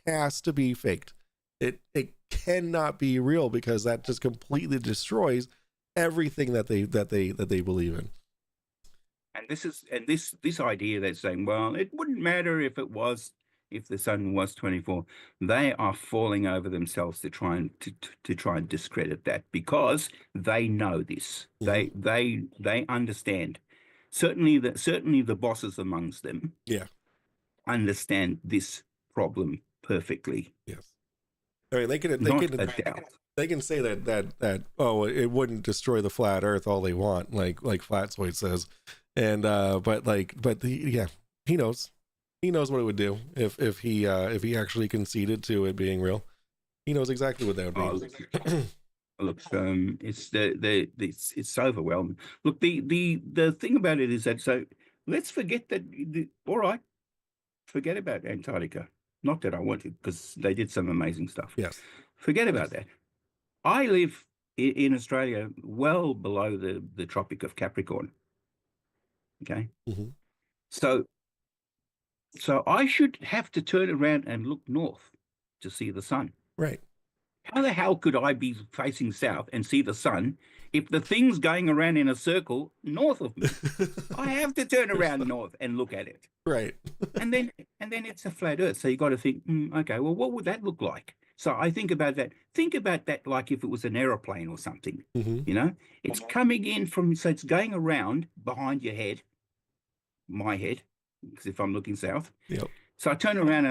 B: has to be faked. It cannot be real, because that just completely destroys everything that they believe in.
D: And this idea that's saying, well, it wouldn't matter if the sun was 24. They are falling over themselves to try and discredit that, because they know this.
B: Mm-hmm.
D: They understand. Certainly the bosses amongst them,
B: Yeah.
D: understand this problem perfectly.
B: Yes. I mean,
D: Not a doubt.
B: they can say that oh, it wouldn't destroy the flat Earth all they want, like Fkatzoid says, and he knows what it would do if he actually conceded to it being real. He knows exactly what that would be.
D: Look, it's overwhelming. Look, the thing about it is that, so let's forget that. All right, forget about Antarctica. Not that I want to, because they did some amazing stuff.
B: Yes.
D: Forget about that. I live in Australia, well below the Tropic of Capricorn. Okay,
B: Mm-hmm.
D: so I should have to turn around and look north to see the sun.
B: Right.
D: How the hell could I be facing south and see the sun if the thing's going around in a circle north of me? I have to turn around north and look at it.
B: Right.
D: And then it's a flat Earth. So you got to think, okay, well, what would that look like? So I think about that. Think about that like if it was an aeroplane or something.
B: Mm-hmm.
D: You know, it's coming in so it's going around behind your head, my head, because if I'm looking south.
B: Yep.
D: So I turn around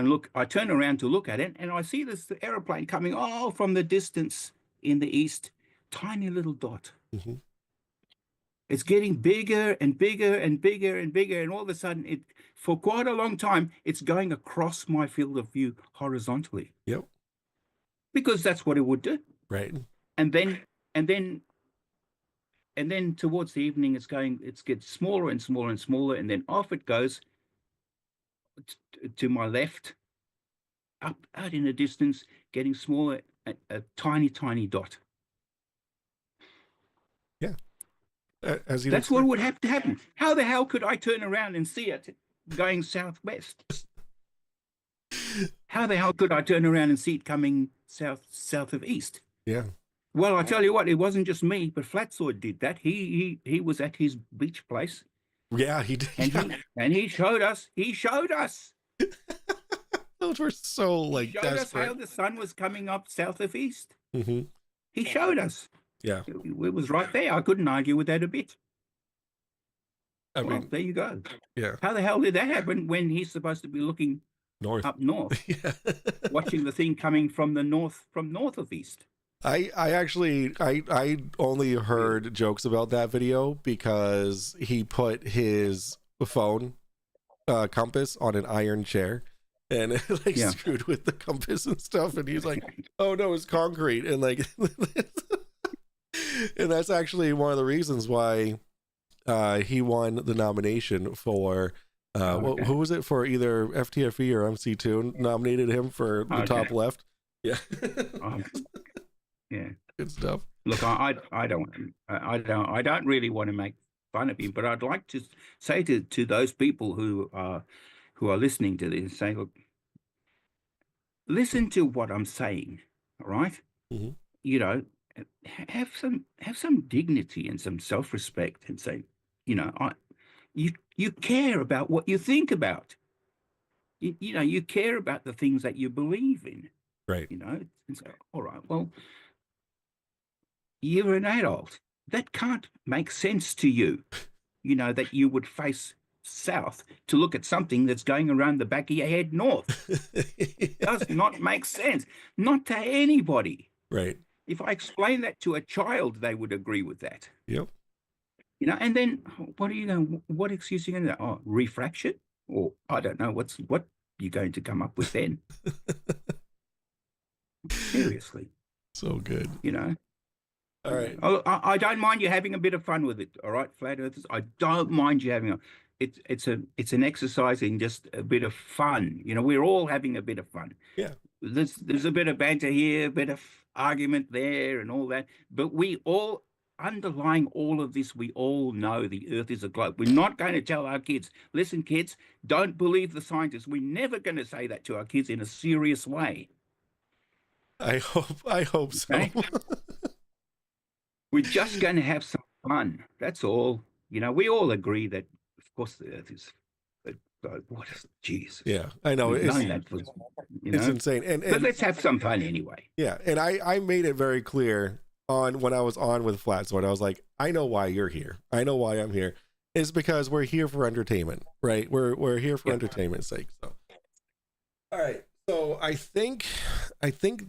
D: to look at it, and I see this aeroplane coming from the distance in the east, tiny little dot.
B: Mm-hmm.
D: It's getting bigger and bigger and bigger and bigger, and all of a sudden, for quite a long time, it's going across my field of view horizontally.
B: Yep.
D: Because that's what it would do.
B: Right.
D: And then towards the evening, it gets smaller and smaller and smaller, and then off it goes to my left, up out in the distance, getting smaller, a tiny dot.
B: Yeah.
D: That's what would have to happen. How the hell could I turn around and see it going southwest? How the hell could I turn around and see it coming south of east?
B: Yeah.
D: Well, I tell you what, it wasn't just me, but Fkatzoid did that. He was at his beach place.
B: Yeah, he did.
D: And he showed us. He showed us.
B: Those were so
D: He showed
B: desperate.
D: us how the sun was coming up south of east.
B: Mm-hmm.
D: He showed us.
B: Yeah.
D: It was right there. I couldn't argue with that a bit.
B: I
D: Well,
B: mean,
D: there you go.
B: yeah.
D: How the hell did that happen when he's supposed to be looking
B: North.
D: up north,
B: Yeah.
D: watching the thing coming from north of east?
B: I actually I only heard jokes about that video because he put his phone compass on an iron chair and it
D: Yeah.
B: screwed with the compass and stuff, and he's like, oh no, it's concrete, and and that's actually one of the reasons why he won the nomination for
D: Okay.
B: who was it, for either FTFE or MC2 nominated him for the top left. Yeah.
D: Yeah.
B: Good stuff.
D: Look, I don't really want to make fun of him, but I'd like to say to those people who are listening to this, say, look, listen to what I'm saying, all right?
B: Mhm.
D: You know, have some dignity and some self-respect, and say, you know, you care about what you think about. You know, you care about the things that you believe in.
B: Right.
D: You know, and so, all right, well, you're an adult. That can't make sense to you. You know, that you would face south to look at something that's going around the back of your head north. Does not make sense. Not to anybody.
B: Right.
D: If I explain that to a child, they would agree with that.
B: Yep.
D: You know, and then what excuse are you going to, oh, refraction? Or I don't know, what you're going to come up with then. Seriously.
B: So good.
D: You know.
B: All right.
D: I don't mind you having a bit of fun with it. All right, flat earthers. I don't mind you having it's an exercise in just a bit of fun. You know, we're all having a bit of fun.
B: Yeah.
D: There's a bit of banter here, a bit of argument there, and all that. But we all underlying all of this, we all know the Earth is a globe. We're not going to tell our kids, listen, kids, don't believe the scientists. We're never going to say that to our kids in a serious way.
B: I hope so.
D: Okay? We're just going to have some fun. That's all. You know, we all agree that, of course, the Earth is. What is Jesus?
B: Yeah, I know.
D: We've
B: It's,
D: known that for, you
B: it's
D: know?
B: insane.
D: But
B: And
D: let's have some fun anyway.
B: yeah, and I made it very clear on when I was on with Fkatzoid. I was like, I know why you're here. I know why I'm here. It's because we're here for entertainment, right? We're here for entertainment's sake. So, all right. So I think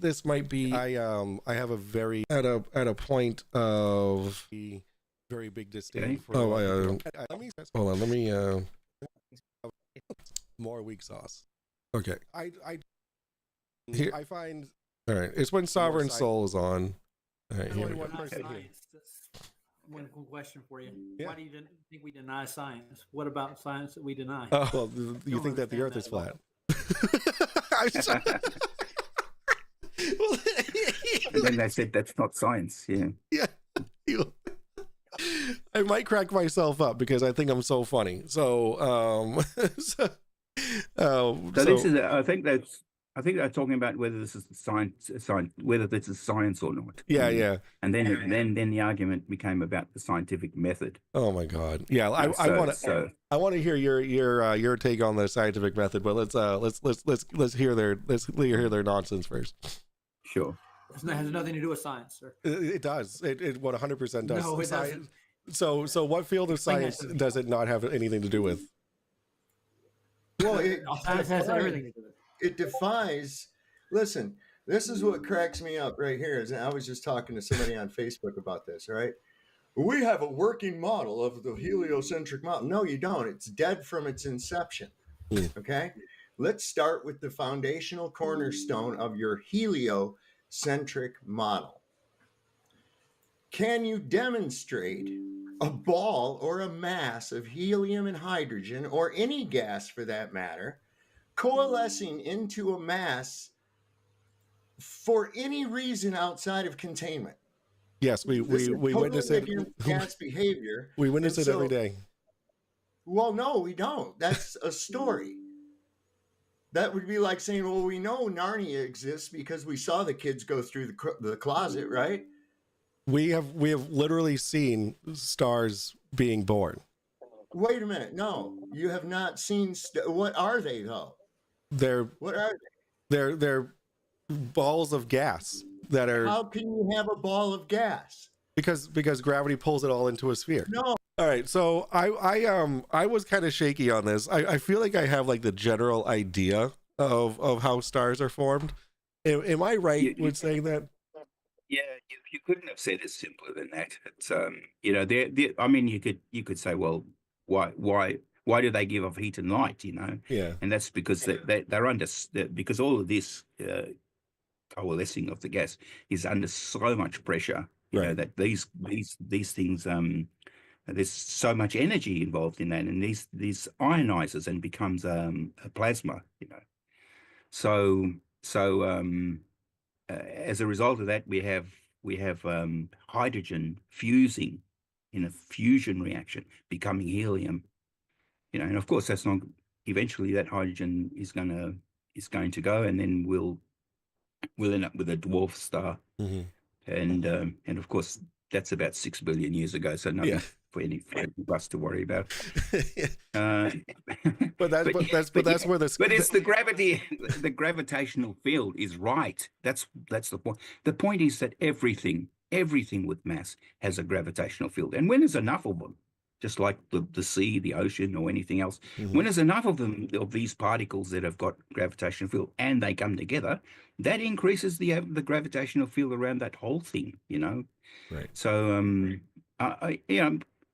B: this might be. I have a very at a point of very big disdain for. Oh, let me hold on. Let me more weak sauce. Okay. I find. All right. It's when Sovereign Soul is on. All right. Here we go.
E: One question for you.
B: Yeah.
E: Why do you think we deny science? What about science that we deny?
B: Oh, well, you think that the Earth is flat?
D: And then they said that's not science. Yeah.
B: Yeah. I might crack myself up because I think I'm so funny. So, so
D: this is. I think they're talking about whether this is science, whether this is science or not.
B: Yeah, yeah.
D: And then the argument became about the scientific method.
B: Oh my God. Yeah, I want to hear your take on the scientific method, but let's hear their nonsense first.
E: It
D: Sure.
E: has nothing to do with science, sir.
B: It does. It 100% does.
E: No, it doesn't.
B: So what field of science does it not have anything to do with?
F: Well,
E: Science has everything to do with it.
F: it defies. Listen, this is what cracks me up right here. Is I was just talking to somebody on Facebook about this. Right? We have a working model of the heliocentric model. No, you don't. It's dead from its inception. Okay. Let's start with the foundational cornerstone of your heliocentric model. Can you demonstrate a ball or a mass of helium and hydrogen, or any gas for that matter, coalescing into a mass for any reason outside of containment?
B: Yes, we witness it.
F: Gas behavior.
B: We witness it every day.
F: Well, no, we don't. That's a story. That would be like saying, well, we know Narnia exists because we saw the kids go through the closet, right?
B: We have literally seen stars being born.
F: Wait a minute. No, you have not seen. What are they though?
B: What are they? They're balls of gas that are.
F: How can you have a ball of gas?
B: Because gravity pulls it all into a sphere.
F: No.
B: All right, so I was kind of shaky on this. I feel like I have like the general idea of how stars are formed. Am I right with saying that?
D: Yeah, you couldn't have said it simpler than that. It's you know, I mean, you could say, well, why do they give off heat and light? You know,
B: Yeah,
D: and that's because they're under because all of this coalescing of the gas is under so much pressure. You know, that these things there's so much energy involved in that, and these ionizes and becomes a plasma. You know, so as a result of that, we have hydrogen fusing in a fusion reaction, becoming helium. You know, and of course that's not. Eventually, that hydrogen is going to go, and then we'll end up with a dwarf star.
B: mm-hmm.
D: And of course that's about 6 billion years ago. So nothing for any of us to worry about.
B: But that's where the.
D: But it's the gravity. The gravitational field is right. That's the point. The point is that everything with mass has a gravitational field, and when there's enough of them, just like the sea, the ocean, or anything else, when there's enough of them, of these particles that have got gravitational field, and they come together, that increases the gravitational field around that whole thing. You know,
B: Right.
D: So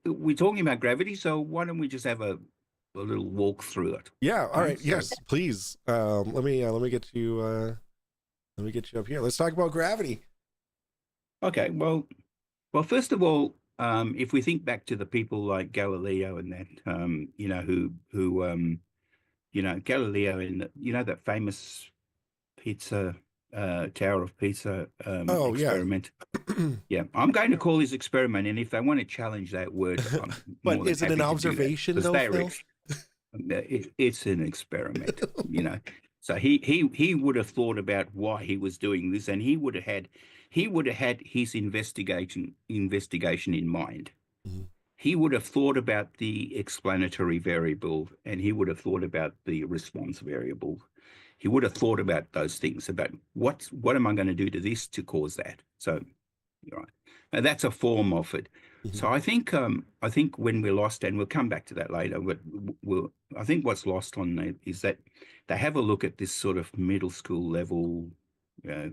D: we're talking about gravity, so why don't we just have a little walk through it?
B: Yeah. All right. Yes, please. Let me get you. Let me get you up here. Let's talk about gravity.
D: Okay. Well, first of all, if we think back to the people like Galileo and that, who Galileo and that famous pizza Tower of Pisa
B: Oh, yeah.
D: experiment. Yeah, I'm going to call this experiment, and if they want to challenge that word, I'm more
B: But
D: than
B: is it an
D: happy to do that,
B: observation,
D: 'cause
B: though,
D: they're
B: Phil?
D: it's an experiment, you know. So he would have thought about why he was doing this, and he would have had his investigation in mind.
B: Mhm.
D: He would have thought about the explanatory variable, and he would have thought about the response variable. He would have thought about those things, about what am I going to do to this to cause that. So, right, and that's a form of it. So I think when we're lost, and we'll come back to that later, but I think what's lost on that is that they have a look at this sort of middle school level uh,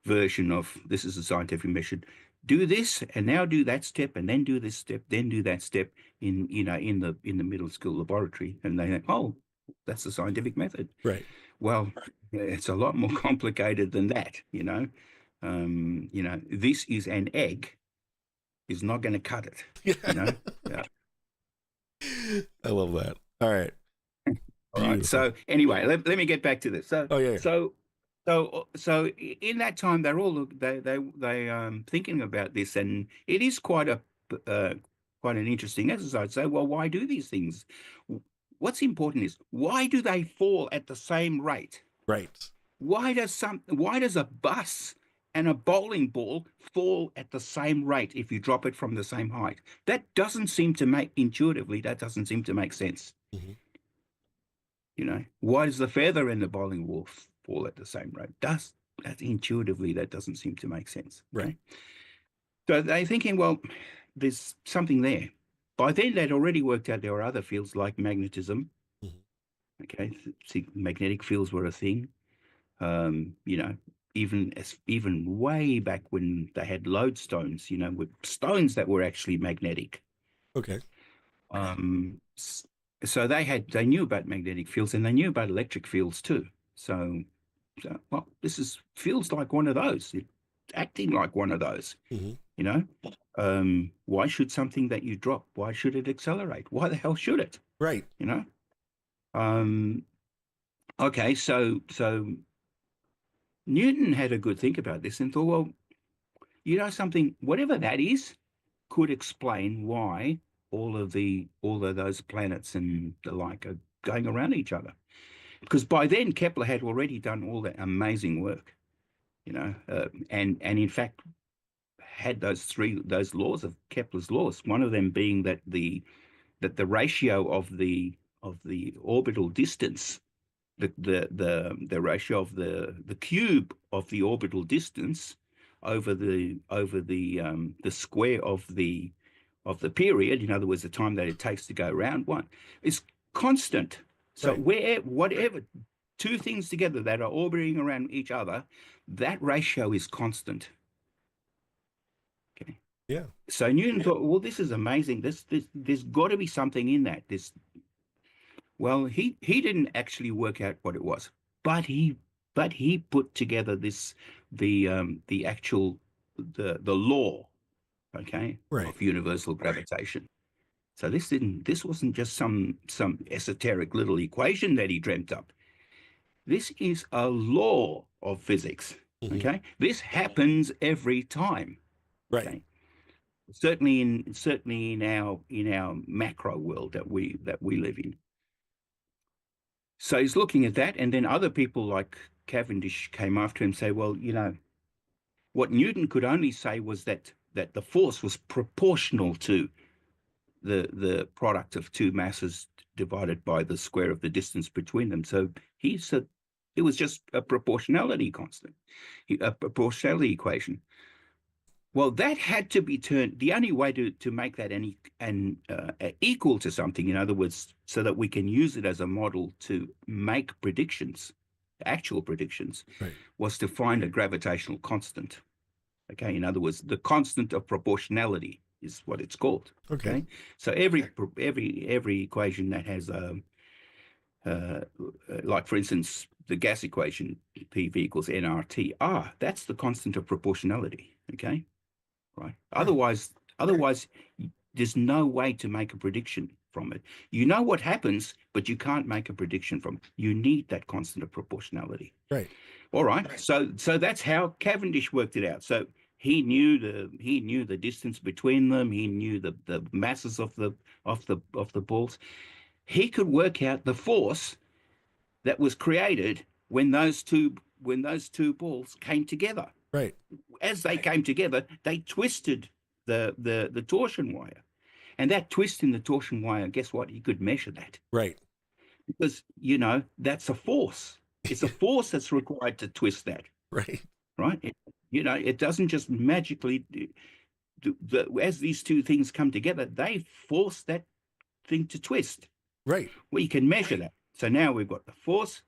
D: version of this is a scientific method. Do this and now do that step and then do this step, then do that step in the middle school laboratory, and they think, oh, that's the scientific method.
B: Right.
D: Well, it's a lot more complicated than that, you know. This is an egg is not going to cut it, you know. Yeah.
B: I love that. All right.
D: All right. So anyway, let me get back to this. So
B: Oh, yeah.
D: so in that time they're all thinking about this, and it is quite an interesting exercise. So, well, why do these things? What's important is, why do they fall at the same rate?
B: Right.
D: Why does a bus and a bowling ball fall at the same rate if you drop it from the same height? That doesn't seem to make sense.
B: Mhm.
D: You know, why does the feather and the bowling ball fall at the same rate? That intuitively, that doesn't seem to make sense. Okay?
B: Right.
D: So they're thinking, well, there's something there. By then, they'd already worked out there were other fields like magnetism.
B: Mhm.
D: Okay, see, magnetic fields were a thing. You know, even way back when they had lodestones, you know, with stones that were actually magnetic.
B: Okay.
D: So they knew about magnetic fields, and they knew about electric fields too. So well, feels like one of those. It's acting like one of those.
B: Mhm.
D: You know, why should something that you drop? Why should it accelerate? Why the hell should it?
B: Right.
D: You know. Okay, so Newton had a good think about this and thought, well, you know something, whatever that is, could explain why all of those planets and the like are going around each other. Because by then Kepler had already done all that amazing work, you know, and in fact had those laws of Kepler's laws. One of them being that the ratio of the orbital distance, the ratio of the cube of the orbital distance over the square of the period, in other words, the time that it takes to go around one, is constant. So
B: Right.
D: whatever two things together that are orbiting around each other, that ratio is constant. Okay.
B: Yeah.
D: So Newton thought, well, this is amazing. There's got to be something in that. Well, he didn't actually work out what it was, but he put together the actual law, okay,
B: Right.
D: of universal gravitation. So this wasn't just some esoteric little equation that he dreamt up. This is a law of physics.
B: Mhm.
D: Okay, this happens every time.
B: Right.
D: Okay, certainly in our macro world that we live in. So he's looking at that, and then other people like Cavendish came after him and say, well, you know, what Newton could only say was that the force was proportional to the product of two masses divided by the square of the distance between them. So he said it was just a proportionality constant, a proportionality equation. Well, that had to be turned. The only way to make that equal to something, in other words, so that we can use it as a model to make predictions, actual predictions,
B: Right.
D: was to find a gravitational constant. Okay, in other words, the constant of proportionality is what it's called.
B: Okay.
D: So every equation that has like for instance, the gas equation PV equals nRT. That's the constant of proportionality. Okay, right. Otherwise, there's no way to make a prediction from it. You know what happens, but you can't make a prediction from it. You need that constant of proportionality.
B: Right.
D: All right. So that's how Cavendish worked it out. So he knew the distance between them. He knew the masses of the balls. He could work out the force that was created when those two balls came together.
B: Right.
D: As they came together, they twisted the torsion wire. And that twist in the torsion wire, guess what? You could measure that.
B: Right.
D: Because, that's a force. It's a force that's required to twist that.
B: Right.
D: Right? It doesn't just magically, as these two things come together, they force that thing to twist.
B: Right.
D: We can measure that. So now we've got the force,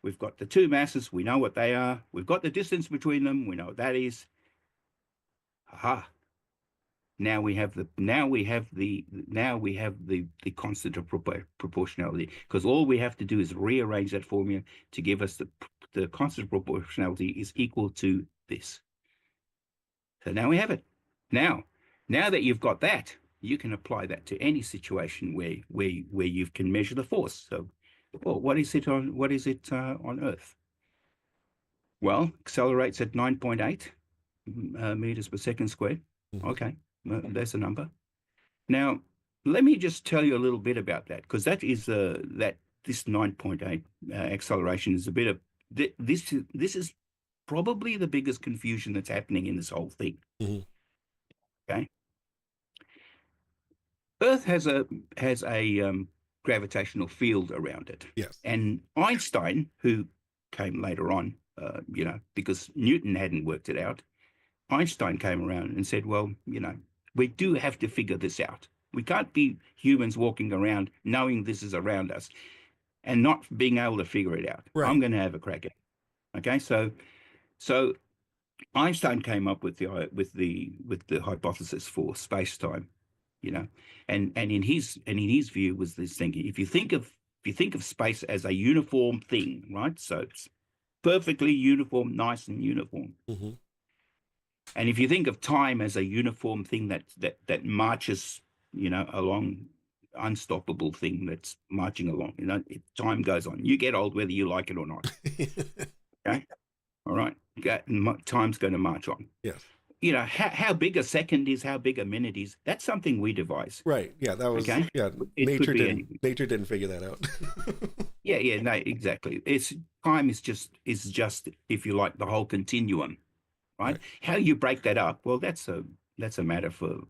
D: we've got the two masses, we know what they are, we've got the distance between them, we know what that is. Aha. Now we have the constant of proportionality, because all we have to do is rearrange that formula to give us the constant of proportionality is equal to this. So now we have it. Now that you've got that, you can apply that to any situation where you can measure the force. So, well, what is it on Earth? Well, accelerates at 9.8 meters per second squared.
B: Mhm.
D: Okay, there's a number. Now, let me just tell you a little bit about that, because that is this 9.8 acceleration is a bit of this is probably the biggest confusion that's happening in this whole thing.
B: Mhm.
D: Okay, Earth has a gravitational field around it.
B: Yes.
D: And Einstein, who came later on, because Newton hadn't worked it out, Einstein came around and said, well, we do have to figure this out. We can't be humans walking around knowing this is around us and not being able to figure it out.
B: Right.
D: I'm going to have a crack at it. Okay, so Einstein came up with the hypothesis for space-time, and in his view was this thinking: if you think of space as a uniform thing, right? So it's perfectly uniform, nice and uniform.
B: Mm-hmm.
D: And if you think of time as a uniform thing that marches, along, unstoppable thing that's marching along, time goes on. You get old whether you like it or not. Okay, all right. Time's going to march on.
B: Yes.
D: How big a second is, how big a minute is. That's something we devise.
B: Right. Yeah. That was.
D: Okay?
B: Yeah.
D: It
B: Nature didn't figure that out.
D: Yeah. No, exactly. Time is just if you like the whole continuum. Right? How you break that up? Well, that's a matter for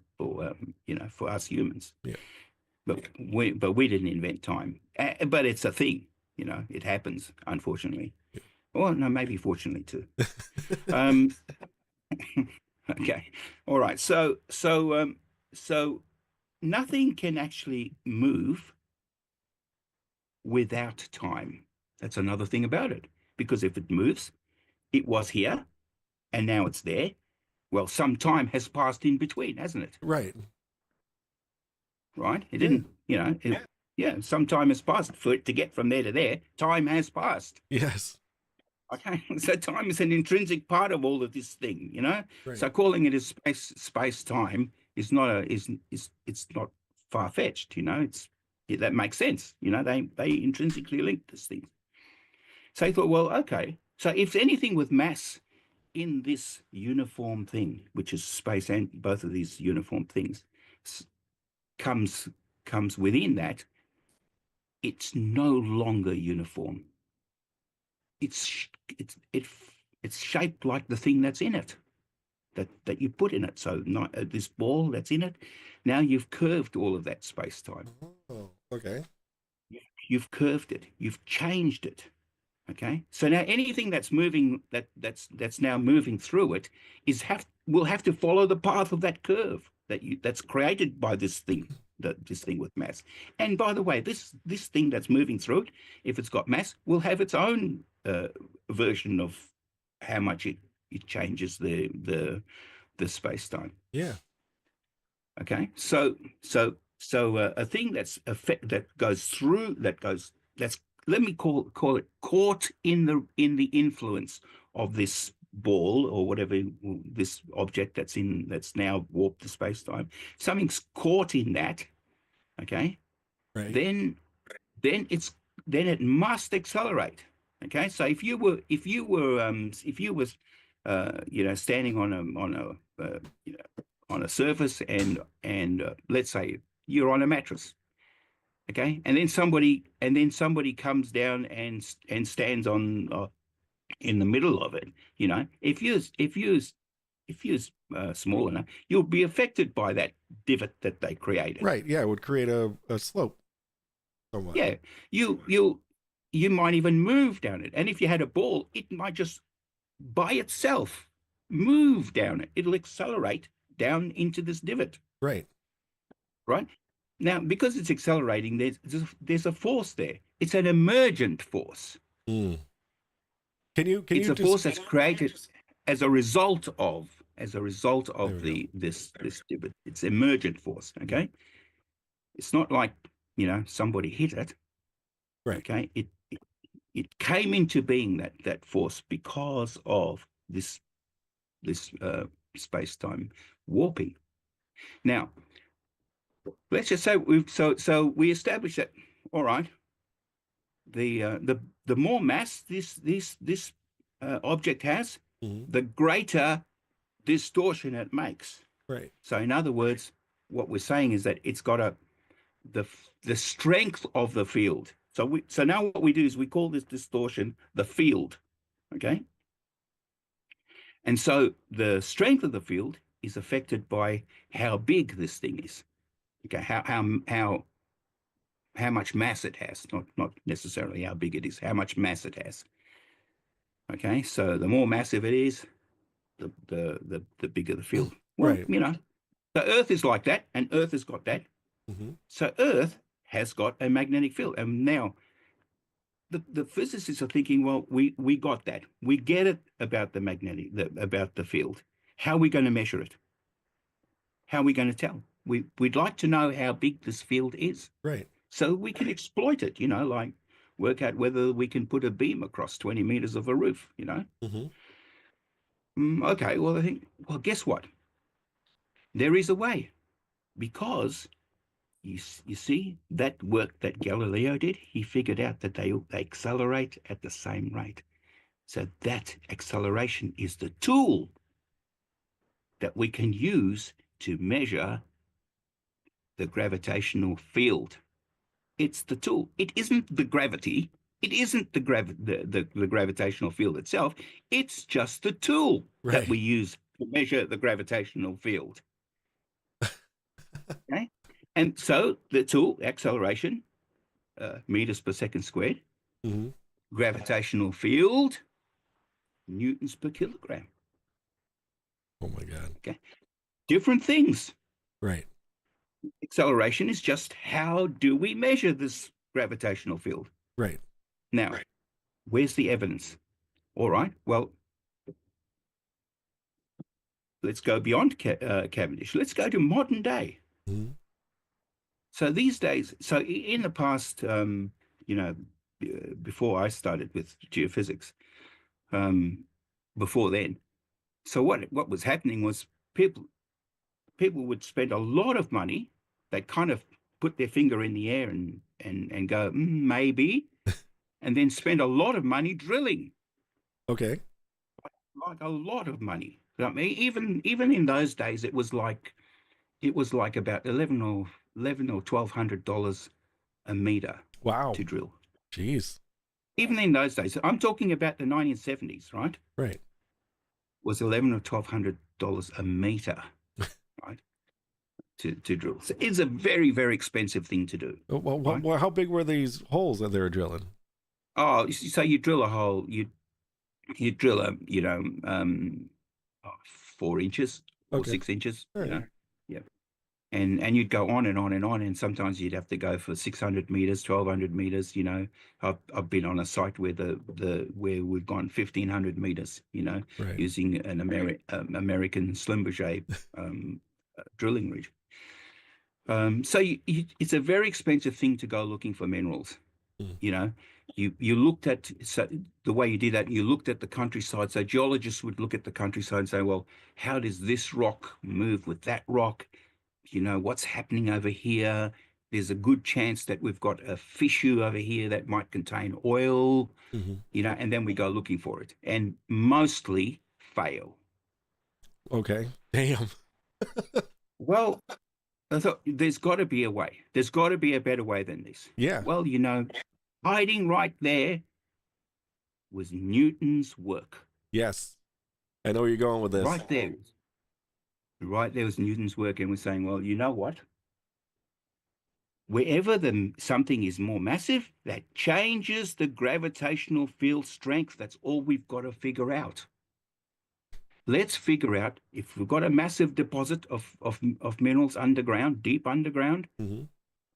D: us humans.
B: Yeah.
D: But we didn't invent time. But it's a thing. It happens, unfortunately.
B: Yeah.
D: Well, no, maybe fortunately too. Okay. All right. So nothing can actually move without time. That's another thing about it. Because if it moves, it was here, and now it's there. Well, some time has passed in between, hasn't it?
B: Right.
D: Right? It didn't, some time has passed. For it to get from there to there, time has passed.
B: Yes.
D: Okay. So time is an intrinsic part of all of this thing,
B: Right.
D: So calling it as space time is not it's not far-fetched, that makes sense. They intrinsically link this thing. So he thought, well, okay. So if anything with mass in this uniform thing, which is space and both of these uniform things, comes within that, it's no longer uniform. It's shaped like the thing that's in it, that you put in it. So this ball that's in it, now you've curved all of that space-time.
B: Oh, okay.
D: You've curved it. You've changed it. Okay, so now anything that's moving, that's now moving through it, will have to follow the path of that curve that's created by this thing with mass. And by the way, this thing that's moving through it, if it's got mass, will have its own version of how much it changes the space-time.
B: Yeah.
D: Okay, so a thing that's let me call it caught in the influence of this ball or whatever, this object that's now warped the space-time. Something's caught in that, okay?
B: Right.
D: then it must accelerate. Okay, so if you were standing on a surface and let's say you're on a mattress, okay, and then somebody comes down and stands on in the middle of it, if you're small enough, you'll be affected by that divot that they created.
B: Right. Yeah, it would create a slope somewhat.
D: Yeah, you might even move down it, and if you had a ball, it might just by itself move down it. It'll accelerate down into this divot.
B: Right.
D: Right now, because it's accelerating, there's a force there. It's an emergent force.
B: Mm. Can you
D: It's a
B: just...
D: force that's created as a result of
B: There we
D: this divot. It's emergent force. Okay, it's not like somebody hit it.
B: Right.
D: Okay, it came into being, that force, because of this space-time warping. Now, let's just say we established that. All right, the more mass this object has,
B: Mhm.
D: the greater distortion it makes.
B: Right.
D: So, in other words, what we're saying is that it's got the strength of the field. So now what we do is we call this distortion the field. Okay. And so the strength of the field is affected by how big this thing is. Okay, how much mass it has, not necessarily how big it is, how much mass it has. Okay, so the more massive it is, the bigger the field. Well,
B: Right.
D: the Earth is like that, and Earth has got that.
B: Mm-hmm.
D: So Earth has got a magnetic field, and now the physicists are thinking, well, we got that. We get it about about the field. How are we going to measure it? How are we going to tell? We'd like to know how big this field is,
B: Right.
D: so we can exploit it. Like work out whether we can put a beam across 20 meters of a roof.
B: Mm-hmm.
D: Okay. Well, I think. Well, guess what? There is a way, because you see that work that Galileo did. He figured out that they accelerate at the same rate. So that acceleration is the tool that we can use to measure the gravitational field. It's the tool. It isn't the gravity. It isn't the gravitational field itself. It's just the tool
B: Right.
D: that we use to measure the gravitational field. Okay, and so the tool, acceleration, meters per second squared,
B: Mm-hmm.
D: gravitational field, newtons per kilogram.
B: Oh my God.
D: Okay, different things.
B: Right.
D: Acceleration is just how do we measure this gravitational field?
B: Right.
D: Now, where's the evidence? All right, well, let's go beyond Cavendish. Let's go to modern day.
B: Mm-hmm.
D: So these days, in the past, before I started with geophysics, before then, so what was happening was people would spend a lot of money. They kind of put their finger in the air and go, maybe, and then spend a lot of money drilling.
B: Okay.
D: Like a lot of money. I mean, even in those days, it was like about $11 or $1,200 a meter.
B: Wow.
D: To drill.
B: Jeez.
D: Even in those days, I'm talking about the 1970s, right?
B: Right.
D: Was $1,100 or $1,200 a meter, right? To drill. So it's a very, very expensive thing to do.
B: Well,
D: right?
B: how big were these holes that they were drilling?
D: Oh, so you drill a hole, you drill 4 inches or
B: Okay.
D: 6 inches,
B: All right.
D: yeah. And you'd go on and on and on, and sometimes you'd have to go for 600 meters, 1,200 meters. I've been on a site where where we've gone 1,500 meters.
B: Right.
D: Using an American Schlumberger drilling rig. So it's a very expensive thing to go looking for minerals.
B: Mm.
D: You looked at the way you did that. You looked at the countryside. So geologists would look at the countryside and say, well, how does this rock move with that rock? What's happening over here? there's a good chance that we've got a fissue over here that might contain oil,
B: Hmm.
D: and then we go looking for it and mostly fail.
B: Okay. Damn.
D: Well, I thought there's got to be a way. There's got to be a better way than this.
B: Yeah.
D: Well, hiding right there was Newton's work.
B: Yes. I know where you're going with this.
D: Right there. Right there was Newton's work, and we're saying, well, you know what? Wherever something is more massive, that changes the gravitational field strength. That's all we've got to figure out. Let's figure out if we've got a massive deposit of minerals underground, deep underground,
B: Hmm.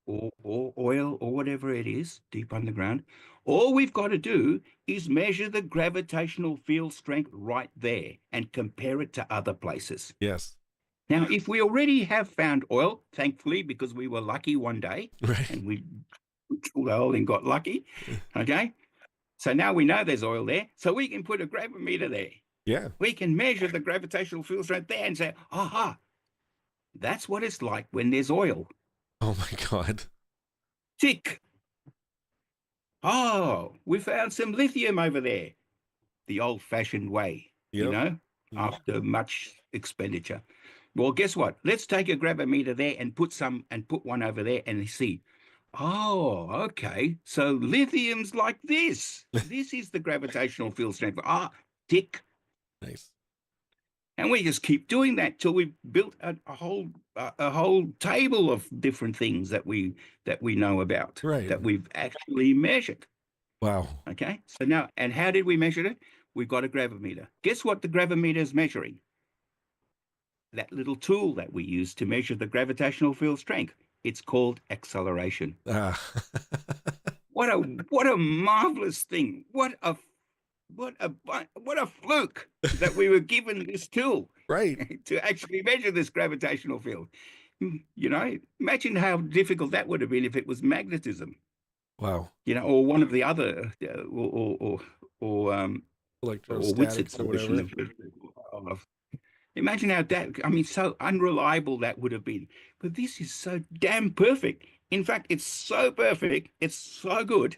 D: or oil or whatever it is, deep underground. All we've got to do is measure the gravitational field strength right there and compare it to other places.
B: Yes.
D: Now, if we already have found oil, thankfully, because we were lucky one day
B: Right.
D: and we drilled a hole and got lucky, okay? So now we know there's oil there, so we can put a gravimeter there.
B: Yeah.
D: We can measure the gravitational field strength there and say, aha, that's what it's like when there's oil.
B: Oh my God.
D: Tick. Oh, we found some lithium over there. The old-fashioned way,
B: Yep.
D: after much expenditure. Well, guess what? Let's take a gravimeter there and put one over there and see. Oh, okay. So lithium's like this. This is the gravitational field strength. Ah, tick.
B: Nice.
D: And we just keep doing that till we've built a whole table of different things that we know about,
B: Right.
D: that we've actually measured.
B: Wow.
D: Okay. So now, and how did we measure it? We've got a gravimeter. Guess what the gravimeter is measuring? That little tool that we use to measure the gravitational field strength. It's called acceleration.
B: Ah.
D: What a marvelous thing. What a fluke that we were given this tool
B: Right.
D: to actually measure this gravitational field. Imagine how difficult that would have been if it was magnetism,
B: Wow.
D: or one of the other, or
B: Electrostatics
D: Witzit's
B: or whatever.
D: version of. Imagine how so unreliable that would have been. But this is so damn perfect. In fact, it's so perfect. It's so good.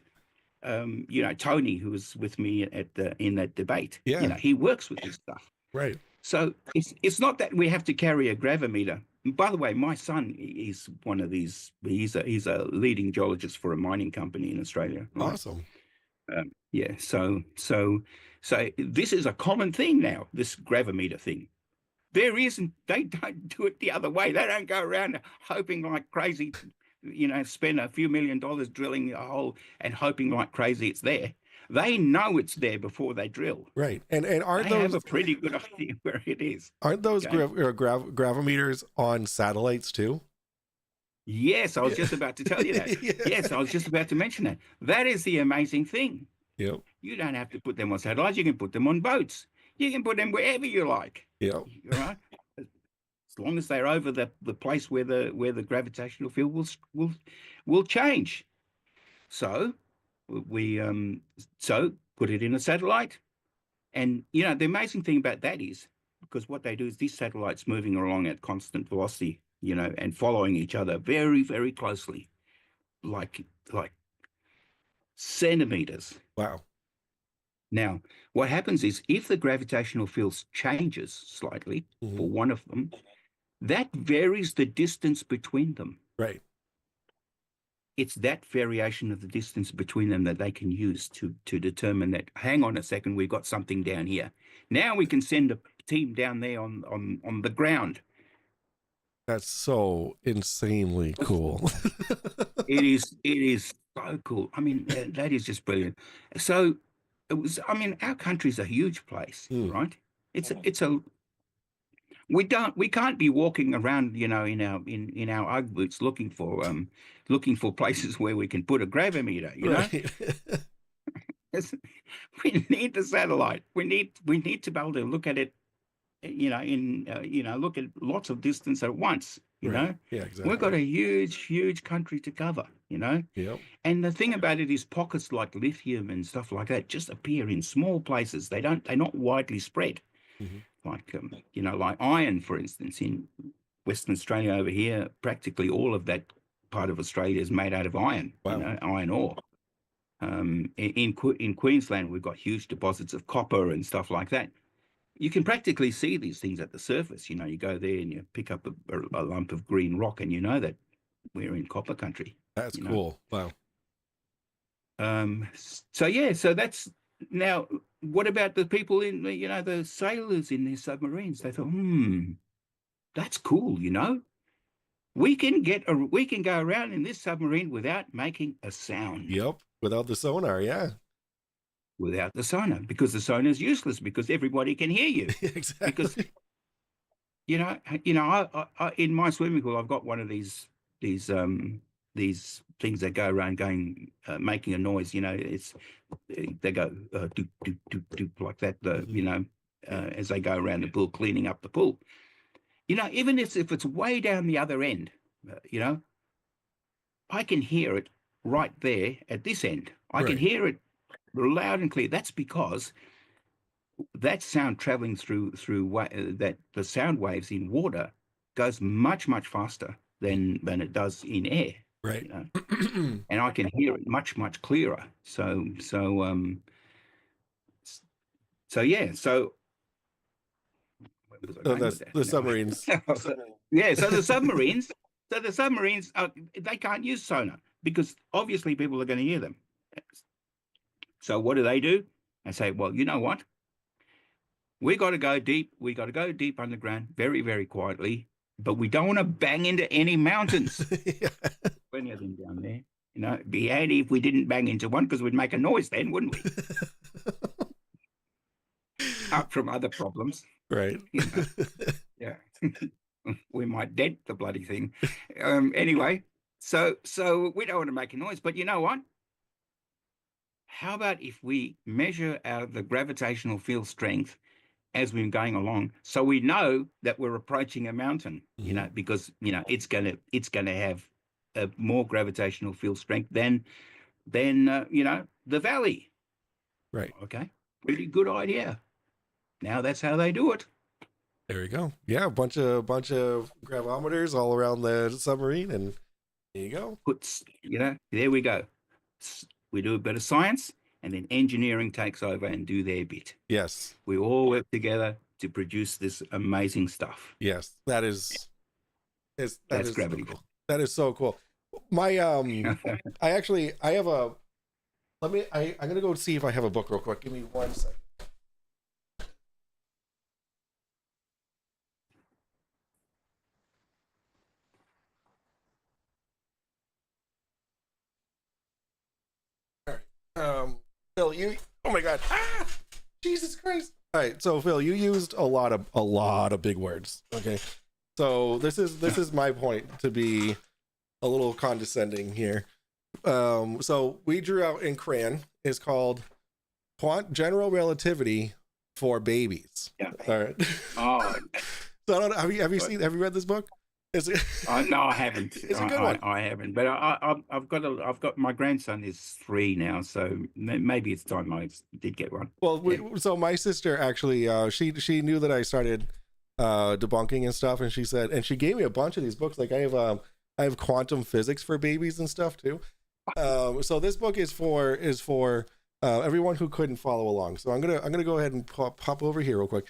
D: Tony, who was with me in that debate,
B: Yeah.
D: he works with this stuff.
B: Right.
D: So it's not that we have to carry a gravimeter. By the way, my son is one of these. He's a leading geologist for a mining company in Australia. Right?
B: Awesome.
D: Yeah. So this is a common thing now. This gravimeter thing. They don't do it the other way. They don't go around hoping like crazy, spend a few $1 million drilling a hole and hoping like crazy it's there. They know it's there before they drill.
B: Right. And aren't
D: They have
B: those
D: a pretty good idea where it is.
B: aren't those
D: Okay.
B: gravimeters on satellites too?
D: Yes, I was just about to tell you that.
B: Yeah.
D: Yes, I was just about to mention that. That is the amazing thing.
B: Yep.
D: You don't have to put them on satellites. You can put them on boats. You can put them wherever you like.
B: Yep.
D: Right? As long as they're over the place where the gravitational field will change. So we put it in a satellite, and the amazing thing about that is because what they do is these satellites moving along at constant velocity, and following each other very, very closely, like centimeters.
B: Wow.
D: Now, what happens is if the gravitational field changes slightly
B: Mhm.
D: for one of them, that varies the distance between them.
B: Right.
D: It's that variation of the distance between them that they can use to determine that, hang on a second, we've got something down here. Now we can send a team down there on the ground.
B: That's so insanely cool.
D: It is so cool. I mean, that is just brilliant. So our country's a huge place, right? We can't be walking around, in our Ugg boots looking for places where we can put a gravimeter,
B: Right.
D: We need the satellite. We need to be able to look at it, look at lots of distance at once,
B: Right. Yeah, exactly.
D: We've got a huge country to cover,
B: Yep.
D: And the thing about it is pockets like lithium and stuff like that just appear in small places. They're not widely spread.
B: Mhm.
D: Like, like iron, for instance, in Western Australia over here, practically all of that part of Australia is made out of iron,
B: Wow.
D: you know, iron ore. In Queensland, we've got huge deposits of copper and stuff like that. You can practically see these things at the surface. You know, you go there and you pick up a lump of green rock, and you know that we're in copper country.
B: That's
D: you know.
B: cool. Wow.
D: So yeah, so that's now. What about the people in, you know, the sailors in their submarines? They thought, that's cool. You know, we can go around in this submarine without making a sound.
B: Yep. Without the sonar, yeah.
D: Without the sonar, because the sonar is useless, because everybody can hear you.
B: Exactly.
D: Because you know, I in my swimming pool, I've got one of these things that go around making a noise. You know, they go doop doop doop doop like that. You know, as they go around the pool, cleaning up the pool. You know, even if it's way down the other end, you know, I can hear it right there at this end. I can hear it loud and clear. That's because that sound traveling through that the sound waves in water goes much faster than it does in air.
B: Right.
D: You know? And I can hear it much clearer. So yeah. So where was I going with that?
B: The submarines.
D: Yeah. So the submarines. They can't use sonar because obviously people are going to hear them. So what do? They say, well, you know what? We got to go deep. We got to go deep underground, very, very quietly. But we don't want to bang into any mountains.
B: Yeah.
D: Plenty of them down there. You know, it'd be handy if we didn't bang into one, because we'd make a noise then, wouldn't we? Up from other problems.
B: Right.
D: You know? Yeah. We might dent the bloody thing. Anyway, so we don't want to make a noise. But you know what? How about if we measure the gravitational field strength as we're going along, so we know that we're approaching a mountain, you know, because, you know, it's going to have a more gravitational field strength than you know, the valley.
B: Right.
D: Okay. Pretty good idea. Now that's how they do it.
B: There we go. Yeah, a bunch of gravimeters all around the submarine, and there you go.
D: You know, there we go. We do a bit of science, and then engineering takes over and do their bit.
B: Yes.
D: We all work together to produce this amazing stuff.
B: Yes, that's
D: gravity.
B: So cool. That is so cool. My I have a. I'm gonna go see if I have a book real quick. Give me 1 second. All right. Phil, oh my God. Jesus Christ. All right. So Phil, you used a lot of big words. Okay. So this is my point, to be a little condescending here. So we drew out in crayon. It's called General Relativity for Babies.
D: Yeah.
B: All right.
D: Oh.
B: So I don't know. Have you read this book?
D: No, I haven't.
B: It's a good one.
D: I haven't, but I've got my grandson is 3 now, so maybe it's time I did get one.
B: Well, so my sister actually, she knew that I started debunking and stuff, and she gave me a bunch of these books. Like I have quantum physics for babies and stuff too. So this book is for everyone who couldn't follow along. So I'm gonna go ahead and pop over here real quick.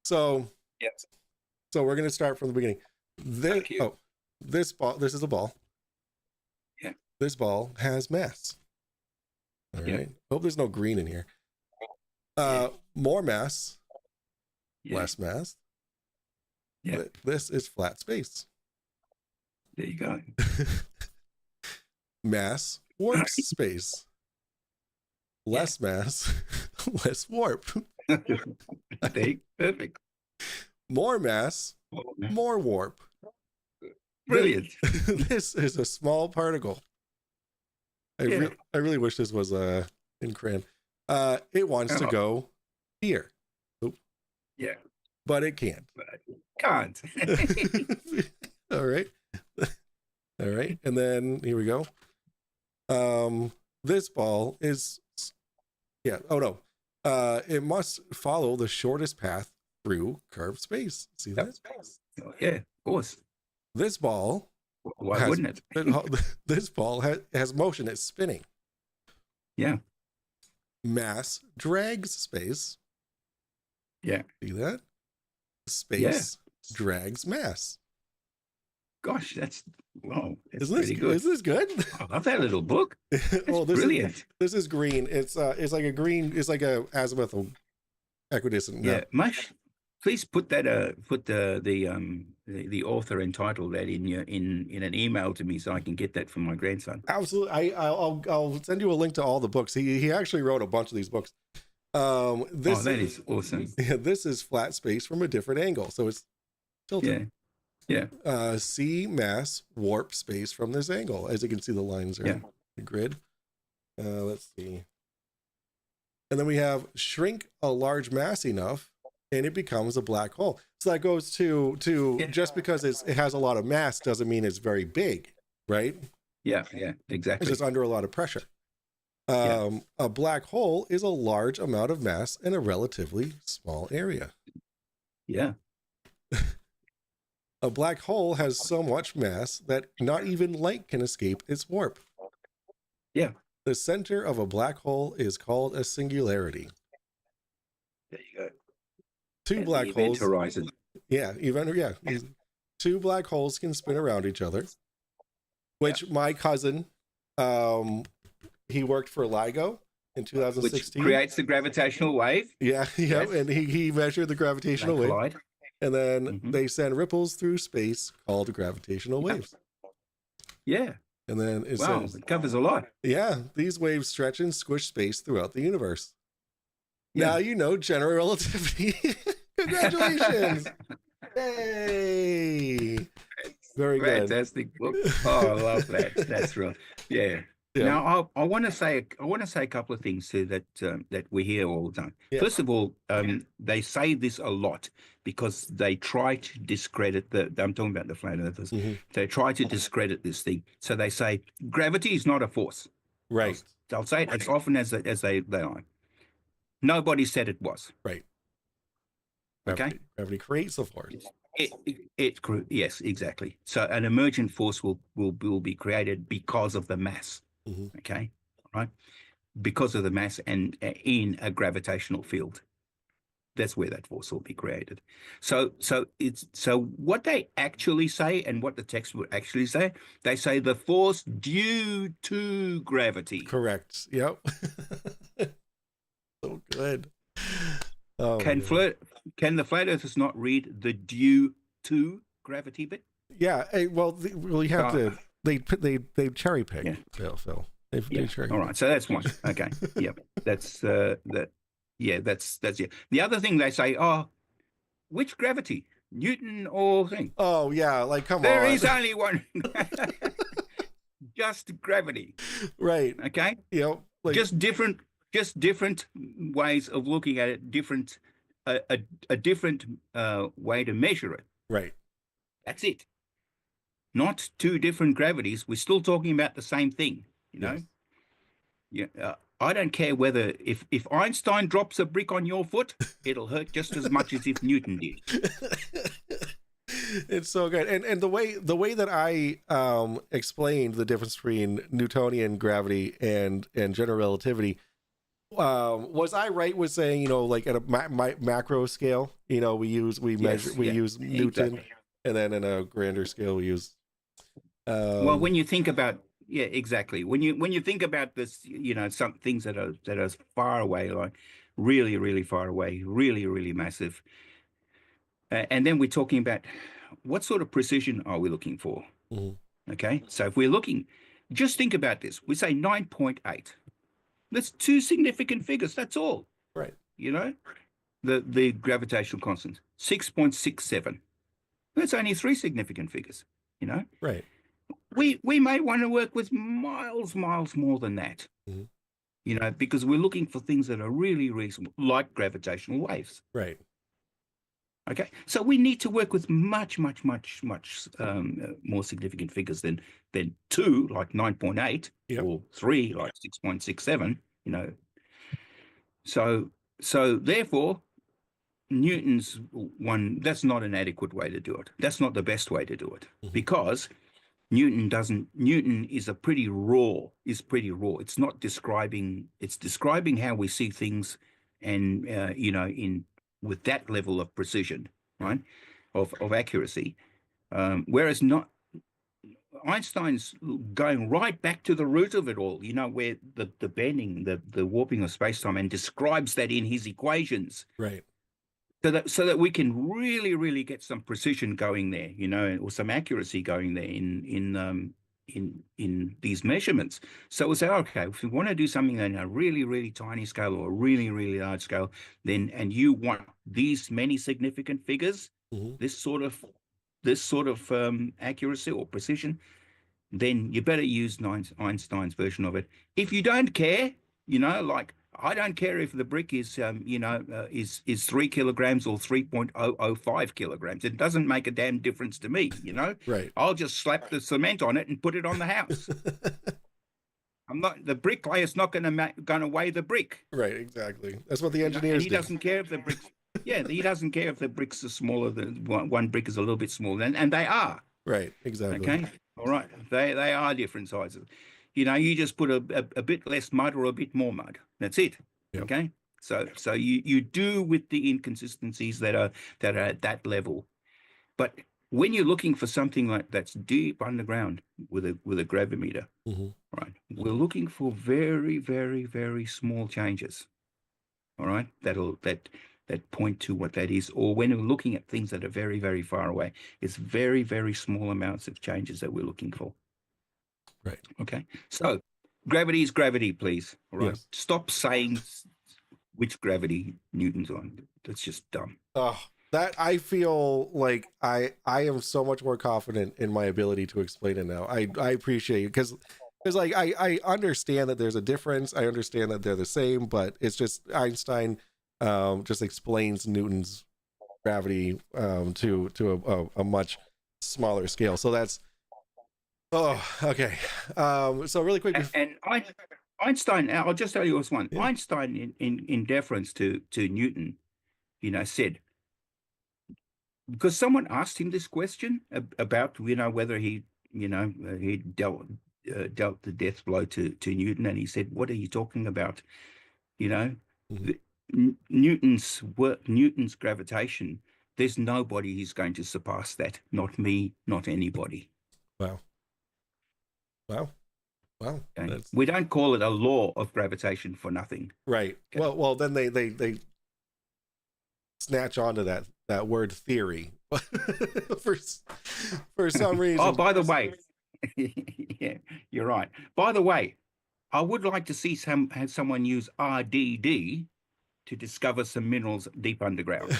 B: So
D: yes.
B: So we're gonna start from the beginning. This ball. This is a ball.
D: Yeah.
B: This ball has mass. All right. Hope there's no green in here. More mass.
D: Yeah.
B: Less mass.
D: Yeah.
B: This is flat space.
D: There you go.
B: Mass warp space. Less mass, less warp.
D: Perfect.
B: More mass, more warp.
D: Brilliant.
B: This is a small particle. I really wish this was in crayon. It wants to go here. Oop.
D: Yeah.
B: But it can't.
D: Can't.
B: All right. All right. And then here we go. This ball is, oh no. It must follow the shortest path through curved space. See that?
D: Yeah, of course.
B: This ball
D: Why
B: has,
D: wouldn't it?
B: this ball has motion. It's spinning.
D: Yeah.
B: Mass drags space.
D: Yeah.
B: See that? Space drags mass.
D: Gosh, that's
B: Isn't
D: pretty good.
B: Isn't this good?
D: I love that little book.
B: Oh,
D: Brilliant.
B: This is green. It's like a green. It's like a azimuthal equidistant.
D: Yeah, Mush, please put that put the author and title that in an email to me so I can get that from my grandson.
B: Absolutely. I'll send you a link to all the books. He actually wrote a bunch of these books. This
D: that is awesome.
B: Yeah, this is flat space from a different angle, so it's tilted.
D: Yeah.
B: See mass warp space from this angle. As you can see, the lines are the grid. Let's see. And then we have shrink a large mass enough and it becomes a black hole. So that goes to just because it has a lot of mass doesn't mean it's very big, right?
D: Yeah, exactly.
B: It's just under a lot of pressure. A black hole is a large amount of mass in a relatively small area.
D: Yeah.
B: A black hole has so much mass that not even light can escape its warp.
D: Yeah.
B: The center of a black hole is called a singularity.
D: There you go.
B: Two black holes.
D: Horizon.
B: Yeah, two black holes can spin around each other. Which my cousin, he worked for LIGO in 2016.
D: Which creates the gravitational wave.
B: Yeah,
D: Yes.
B: and he measured the gravitational wave.
D: Collide.
B: And then they send ripples through space called gravitational waves.
D: Yeah.
B: And then it says,
D: it covers a lot.
B: yeah, these waves stretch and squish space throughout the universe.
D: Yeah.
B: Now you know general relativity. Congratulations. Yay. Very good.
D: Fantastic book. Oh, I love that. That's real. Yeah. Now I want to say a couple of things too that we hear all the time.
B: Yeah.
D: First of all, they say this a lot because they try to discredit I'm talking about the flat earthers. They try to discredit this thing. So they say gravity is not a force.
B: Right.
D: They'll say it as often as they are. Nobody said it was.
B: Right.
D: Okay.
B: Gravity creates a force.
D: Yes, exactly. So an emergent force will be created because of the mass. Okay, right? Because of the mass and in a gravitational field, that's where that force will be created. So what they actually say and what the text would actually say, they say the force due to gravity.
B: Correct. Yep. So good. Oh,
D: Can the flat earthers not read the due to gravity bit?
B: Yeah. Well, you have to. They cherry pick.
D: Yeah.
B: Phil. They cherry.
D: All right. So that's one. Okay. Yep. That's that. Yeah. That's it. The other thing they say, which gravity, Newton or thing?
B: Oh yeah. Like come on.
D: There is only one. Just gravity.
B: Right.
D: Okay.
B: Like,
D: just different ways of looking at it. Different. A different way to measure it.
B: Right.
D: That's it. Not two different gravities. We're still talking about the same thing, you know? Yes. Yeah. I don't care whether if Einstein drops a brick on your foot, it'll hurt just as much as if Newton did.
B: It's so good. And the way that I explained the difference between Newtonian gravity and general relativity, was I right with saying, like at a macro scale, we use Newton, and then in a grander scale we use
D: well, when you think about exactly, when you think about this, some things that are far away, like really, really far away, really, really massive, and then we're talking about what sort of precision are we looking for? Okay, so if we're looking, just think about this. We say 9.8. That's two significant figures. That's all.
B: Right.
D: The gravitational constant, 6.67. That's only three significant figures.
B: Right.
D: We may want to work with miles more than that. Because we're looking for things that are really reasonable, like gravitational waves.
B: Right.
D: Okay. So we need to work with much more significant figures than 2, like 9.8, or 3, like 6.67. So therefore, Newton's one, that's not an adequate way to do it. That's not the best way to do it, because Newton is pretty raw. It's not describing, it's describing how we see things, and in with that level of precision, right? Of accuracy. Whereas not Einstein's going right back to the root of it all, where the bending, the warping of space-time, and describes that in his equations.
B: Right.
D: So that we can really, really get some precision going there, or some accuracy going there in these measurements. So we say, okay, if we want to do something on a really, really tiny scale or a really, really large scale, and you want these many significant figures, this sort of accuracy or precision, then you better use Einstein's version of it. If you don't care, like I don't care if the brick is, is 3 kilograms or 3.005 kilograms. It doesn't make a damn difference to me,
B: Right.
D: I'll just slap the cement on it and put it on the house. The bricklayer's not going to weigh the brick.
B: Right, exactly. That's what the engineers
D: and he
B: do.
D: doesn't care if the bricks. Yeah, he doesn't care if the bricks are smaller than one brick is a little bit smaller, and they are.
B: Right, exactly.
D: Okay, all right. They are different sizes. You just put a bit less mud or a bit more mud. That's it.
B: Yep.
D: Okay. So you do with the inconsistencies that are at that level, but when you're looking for something like that's deep underground with a gravimeter, right? We're looking for very, very, very small changes. All right, that point to what that is, or when we're looking at things that are very, very far away, it's very, very small amounts of changes that we're looking for.
B: Right.
D: Okay. So gravity is gravity, please. All right.
B: Yes.
D: Stop saying which gravity Newton's on. That's just dumb.
B: Oh, that I feel like I am so much more confident in my ability to explain it now. I appreciate it because like I understand that there's a difference. I understand that they're the same, but it's just Einstein just explains Newton's gravity to a much smaller scale. So that's okay. So really quick,
D: and Einstein, I'll just tell you what's one. Yeah. Einstein, in deference to Newton, said, because someone asked him this question about whether he dealt the death blow to Newton, and he said, "What are you talking about?" Newton's gravitation. There's nobody who's going to surpass that. Not me. Not anybody.
B: Wow.
D: Okay. We don't call it a law of gravitation for nothing.
B: Right. Okay. Well, then they snatch onto that word theory for some reason.
D: Oh, by the way, yeah, you're right. By the way, I would like to see have someone use RDD to discover some minerals deep underground.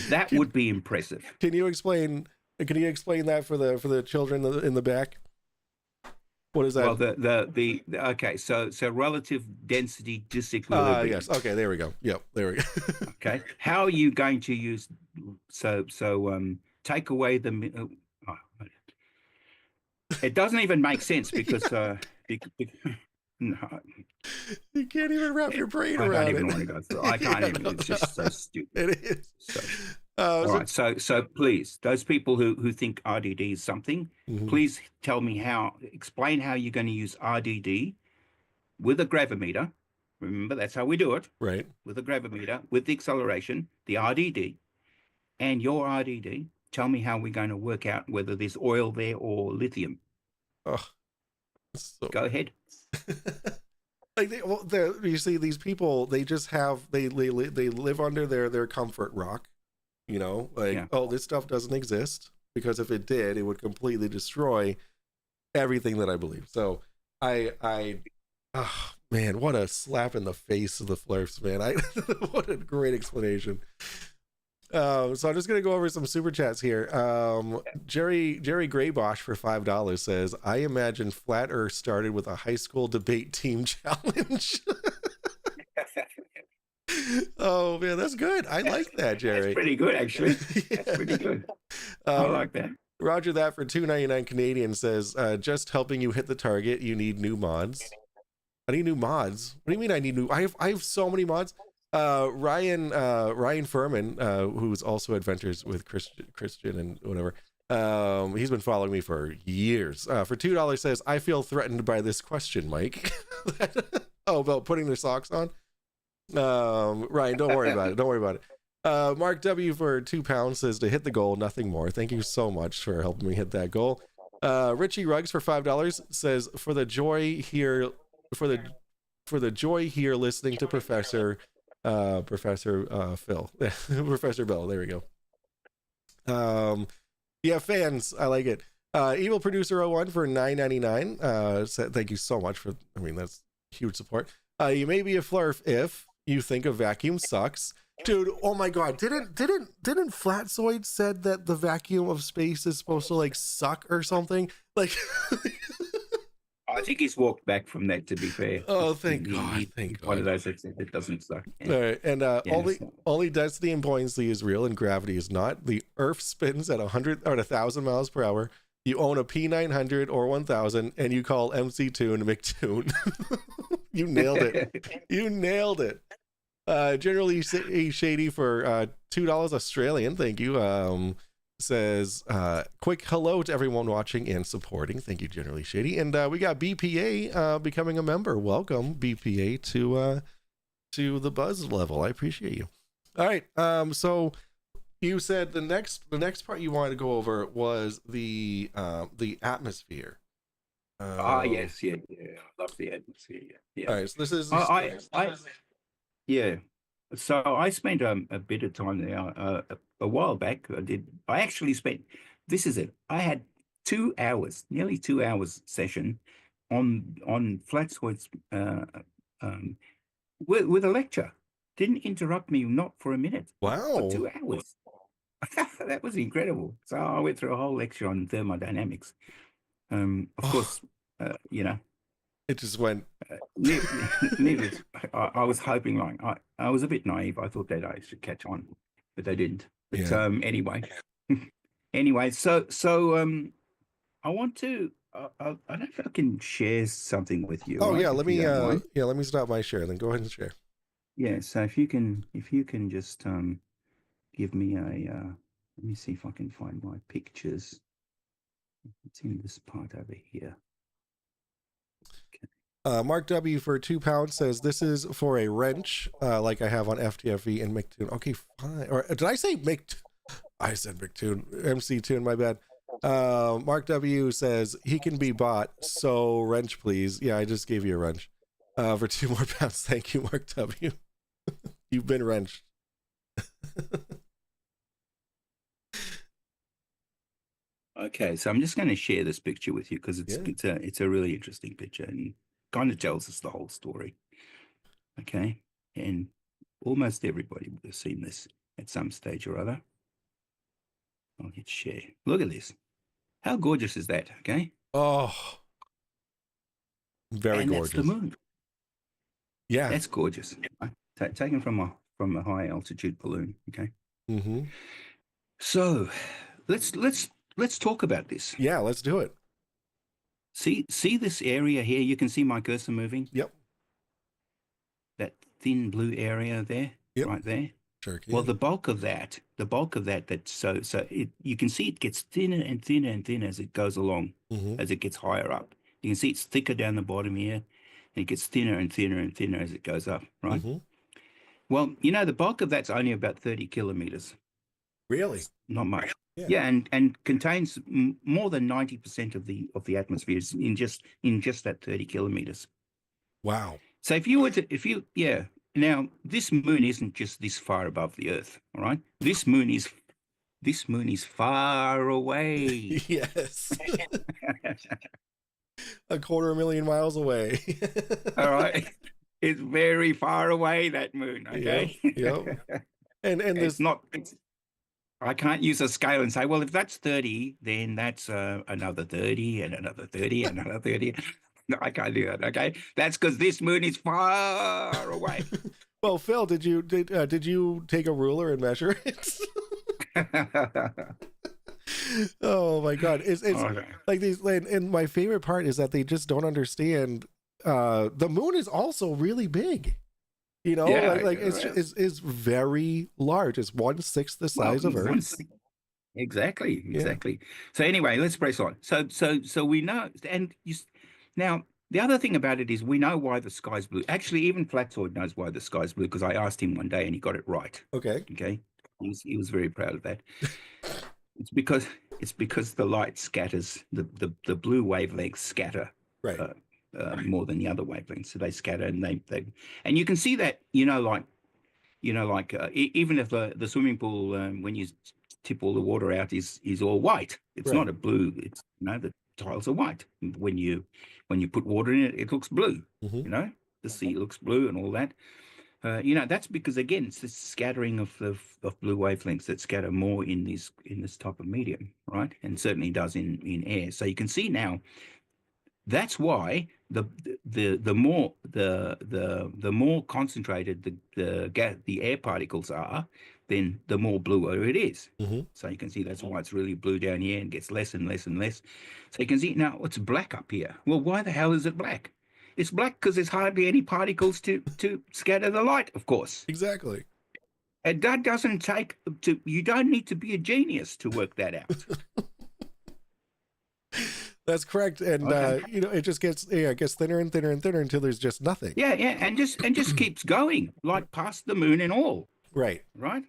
D: That would be impressive.
B: Can you explain that for the children in the back? What is that?
D: Well, okay. So relative density disequilibrium.
B: Yes. Okay. There we go. Yep. There we go.
D: Okay. How are you going to use? Take away the. It doesn't even make sense because no.
B: You can't even wrap your brain around it.
D: I don't even want to go through. I can't even. It's just so stupid.
B: It is.
D: So, all right. So please, those people who think RDD is something, please tell me explain how you're going to use RDD with a gravimeter. Remember, that's how we do it.
B: Right. With
D: a gravimeter, with the acceleration, the RDD, and your RDD. Tell me how we're going to work out whether there's oil there or lithium.
B: Oh,
D: go ahead.
B: Like you see these people, they just they live under their comfort rock, oh, this stuff doesn't exist, because if it did, it would completely destroy everything that I believe. So oh man, what a slap in the face of the Flurfs, man. What a great explanation. So I'm just gonna go over some super chats here. Jerry Graybosh for $5 says, "I imagine Flat Earth started with a high school debate team challenge." Oh man, that's good. I like that, Jerry.
D: That's pretty good, actually. Yeah. That's pretty good. I like that.
B: Roger that for $2.99 Canadian says, "Just helping you hit the target. You need new mods." I need new mods. What do you mean I need new? I have so many mods. Ryan Furman, who's also Adventures with Christian and whatever, He's been following me for years. For $2 says, I feel threatened by this question, Mike. Oh, about putting their socks on? Ryan, don't worry about it. Don't worry about it. Mark W for £2 says, to hit the goal, nothing more. Thank you so much for helping me hit that goal. Richie Ruggs for $5 says, for the joy here listening to Professor Phil. Professor Bell, there we go. Yeah, fans, I like it. Evil Producer 01 for $9.99. Thank you so much for, I mean, that's huge support. You may be a flurf if you think a vacuum sucks. Dude, oh my god, didn't Fkatzoid said that the vacuum of space is supposed to like suck or something? Like
D: I think he's walked back from that, to be fair.
B: Oh, thank God. Thank
D: One
B: God.
D: of those that doesn't suck. Yeah.
B: All right, and only density and buoyancy is real and gravity is not. The Earth spins at 100 or 1,000 miles per hour. You own a P900 or 1000 and you call MC Toon McToon. You nailed it. You nailed it. Generally Shady for $2 Australian. Thank you. Says quick hello to everyone watching and supporting. Thank you, Generally Shady. And we got BPA becoming a member. Welcome, BPA, to the buzz level. I appreciate you. All right. So you said the next part you wanted to go over was the atmosphere.
D: Yes, yeah, I love the atmosphere. Yeah.
B: All right, so this is
D: yeah. So I spent a bit of time there a while back. I actually spent. This is it. I had 2 hours, nearly 2 hours session on Fkatzoid's with a lecture. Didn't interrupt me, not for a minute.
B: wow.
D: For 2 hours. That was incredible. So I went through a whole lecture on thermodynamics. Of course, you know,
B: It just went.
D: needless. I was hoping, like, I was a bit naive. I thought that I should catch on, but they didn't. But
B: Yeah.
D: Anyway, so I want to. I don't know if I can share something with you.
B: Oh
D: right,
B: yeah,
D: if
B: let
D: you
B: me
D: don't mind.
B: let me stop my share. Then go ahead and share.
D: Yeah. So if you can just give me a. Let me see if I can find my pictures. It's in this part over here.
B: Mark W for £2 says this is for a wrench, like I have on FTFE and McToon. Okay, fine. Or did I say Mc? I said McToon. MC Toon. My bad. Mark W says he can be bought. So wrench, please. Yeah, I just gave you a wrench. For £2 more. Thank you, Mark W. You've been wrenched.
D: Okay, so I'm just going to share this picture with you because it's a really interesting picture and kind of tells us the whole story. Okay, and almost everybody would have seen this at some stage or other. I'll hit share. Look at this. How gorgeous is that? Okay.
B: Oh, very
D: and
B: gorgeous.
D: That's the moon.
B: Yeah.
D: That's gorgeous. Taken from a high altitude balloon. Okay.
B: Mm-hmm.
D: So let's talk about this.
B: Yeah, let's do it.
D: See this area here? You can see my cursor moving.
B: Yep.
D: That thin blue area there, right there.
B: Sure can.
D: Well, the bulk of that, you can see it gets thinner and thinner and thinner as it goes along, as it gets higher up. You can see it's thicker down the bottom here, and it gets thinner and thinner and thinner as it goes up, right? Well, you know, the bulk of that's only about 30 kilometers.
B: Really?
D: Not much. Yeah, and contains more than 90% of the atmosphere in just that 30 kilometers.
B: Wow.
D: So now this moon isn't just this far above the Earth, all right? This moon is far away.
B: Yes. 250,000 miles away.
D: All right. It's very far away, that moon, okay?
B: Yep. And
D: it's not. I can't use a scale and say, well, if that's 30, then that's another 30 and another 30 and another 30. No, I can't do that. Okay, that's because this moon is far away.
B: Well, Phil, did you take a ruler and measure it? Oh my God! It's like these. And my favorite part is that they just don't understand. The moon is also really big. You know, it's very large. It's 1/6 the size of Earth.
D: Exactly,
B: Yeah.
D: exactly. So anyway, let's press on. So we know, and now the other thing about it is we know why the sky's blue. Actually, even Fkatzoid knows why the sky's blue because I asked him one day and he got it right.
B: Okay.
D: Okay, he was very proud of that. It's because the light scatters, the blue wavelengths scatter
B: Right.
D: more than the other wavelengths. So they scatter, and and you can see that, even if the swimming pool, when you tip all the water out, is all white. It's
B: Right.
D: not a blue. It's, the tiles are white. When you put water in it, it looks blue.
B: Mhm.
D: The sea looks blue and all that. That's because, again, it's the scattering of blue wavelengths that scatter more in this type of medium, right? And certainly does in air. So you can see now that's why the more concentrated the air particles are, then the more bluer it is.
B: Mhm.
D: So you can see that's why it's really blue down here and gets less and less and less. So you can see now it's black up here. Well, why the hell is it black? It's black because there's hardly any particles to scatter the light, of course.
B: Exactly.
D: And that doesn't take you don't need to be a genius to work that out.
B: That's correct. And
D: Okay.
B: it just gets thinner and thinner and thinner until there's just nothing.
D: Yeah, and just keeps going, like past the moon and all,
B: Right.
D: right?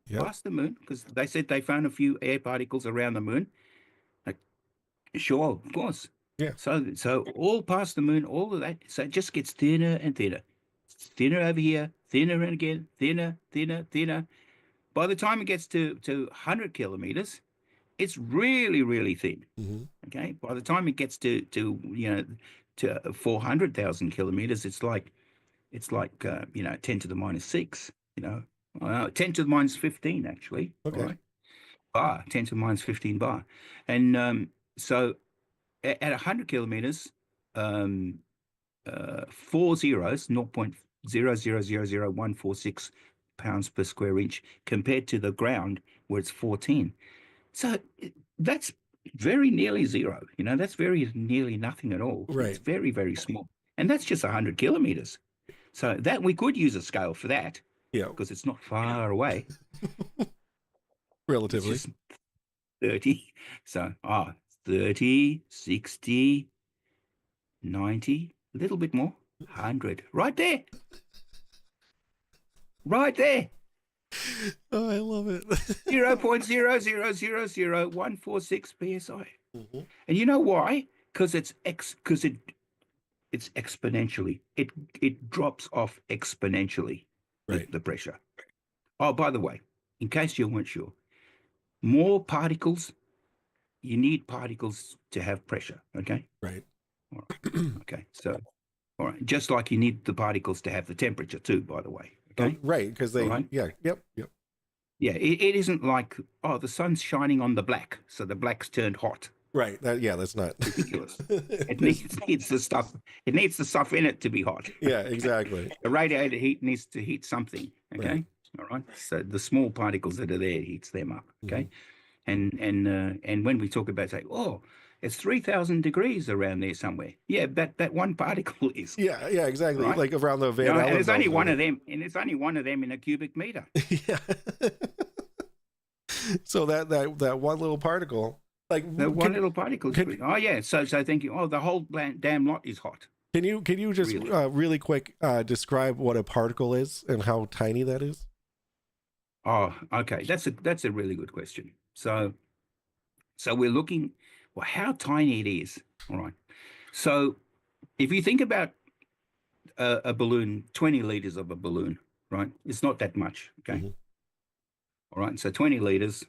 B: Yep.
D: Past the moon, because they said they found a few air particles around the moon. Like, sure, of course.
B: Yeah.
D: So all past the moon, all of that. So it just gets thinner and thinner. It's thinner over here, thinner and again, thinner, thinner, thinner. By the time it gets to 100 kilometers, it's really, really thin.
B: Mhm.
D: Okay. By the time it gets to 400,000 kilometers, it's like 10 to the minus 6. 10 to the minus 15 actually.
B: Okay.
D: All right. Bar 10 to the minus 15 bar, and so at 100 kilometers, 4 zeros, 0.0000146 pounds per square inch, compared to the ground where it's 14. So that's very nearly zero. That's very nearly nothing at all.
B: Right.
D: It's very, very small. And that's just 100 kilometers. So that we could use a scale for that
B: Yeah.
D: because it's not far away.
B: Relatively.
D: It's just 30. So 30, 60, 90, a little bit more, 100. Right there. Right there.
B: Oh, I love it.
D: 0.0000146 psi.
B: Mhm.
D: And you know why? Because it's exponentially. It drops off exponentially,
B: Right.
D: the pressure. Oh, by the way, in case you weren't sure, more particles, you need particles to have pressure. Okay.
B: Right.
D: All right. Okay. So, all right. Just like you need the particles to have the temperature too, by the way. Okay.
B: Right. Because they.
D: Right.
B: Yeah. Yep.
D: Yeah. It isn't like, the sun's shining on the black, so the black's turned hot.
B: Right. That's not
D: Ridiculous. It needs the stuff. It needs the stuff in it to be hot.
B: Yeah. Exactly.
D: The radiator heat needs to heat something. Okay.
B: Right.
D: All right. So the small particles that are there heats them up. Okay. And when we talk about, say, it's 3,000 degrees around there somewhere. Yeah, that one particle is.
B: Yeah. Yeah. Exactly.
D: Right.
B: Like around the Van
D: And
B: Allen
D: there's only
B: belt.
D: one of them, and it's only one of them in a cubic meter.
B: Yeah. So that one little particle, like
D: That one little particle.
B: can-
D: Oh yeah. So thinking, the whole damn lot is hot.
B: Can you just
D: Really?
B: really quick describe what a particle is and how tiny that is?
D: Oh, okay. That's a really good question. So we're looking, how tiny it is. All right. So if you think about a balloon, 20 liters of a balloon, right? It's not that much. Okay.
B: Mhm.
D: All right. So 20 liters,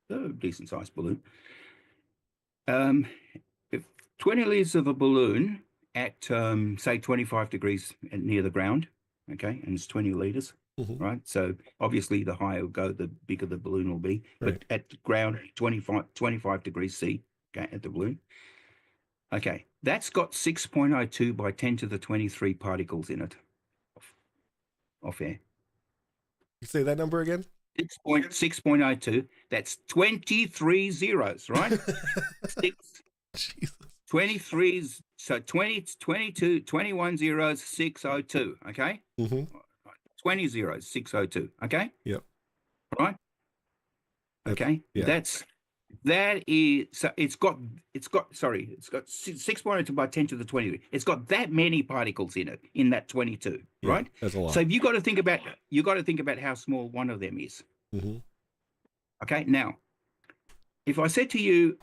D: a decent sized balloon. If 20 liters of a balloon at say 25 degrees near the ground, okay, and it's 20 liters.
B: Mhm.
D: Right. So obviously the higher we go, the bigger the balloon will be.
B: Right.
D: But at the ground, 25 degrees C, okay, at the balloon. Okay. That's got 6.02 by 10 to the 23 particles in it of air.
B: You say that number again?
D: 6.02. That's 23 zeros, right?
B: Jesus.
D: 23, so 20, 22, 21 zeros, 602. Okay.
B: Mm-hmm.
D: 20 zeros, 602. Okay.
B: Yep.
D: Right. Okay,
B: Yeah.
D: that is, so it's got 6.02 by 10 to the 20. It's got that many particles in it, in that 22,
B: Yeah,
D: right?
B: that's a lot.
D: So you got to think about how small one of them is.
B: Mm-hmm.
D: Okay, now if I said to you,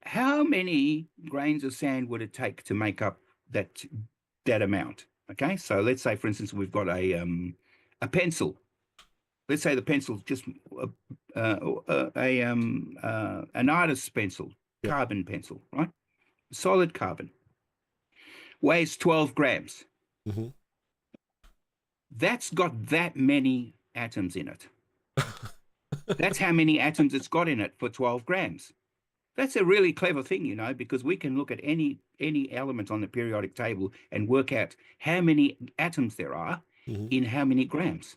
D: how many grains of sand would it take to make up that amount? Okay, so let's say, for instance, we've got a pencil. Let's say the pencil's just an artist's pencil,
B: Yep.
D: carbon pencil, right? Solid carbon, weighs 12 grams.
B: Mm-hmm.
D: That's got that many atoms in it. That's how many atoms it's got in it for 12 grams. That's a really clever thing, you know, because we can look at any element on the periodic table and work out how many atoms there are
B: Mm-hmm.
D: in how many grams.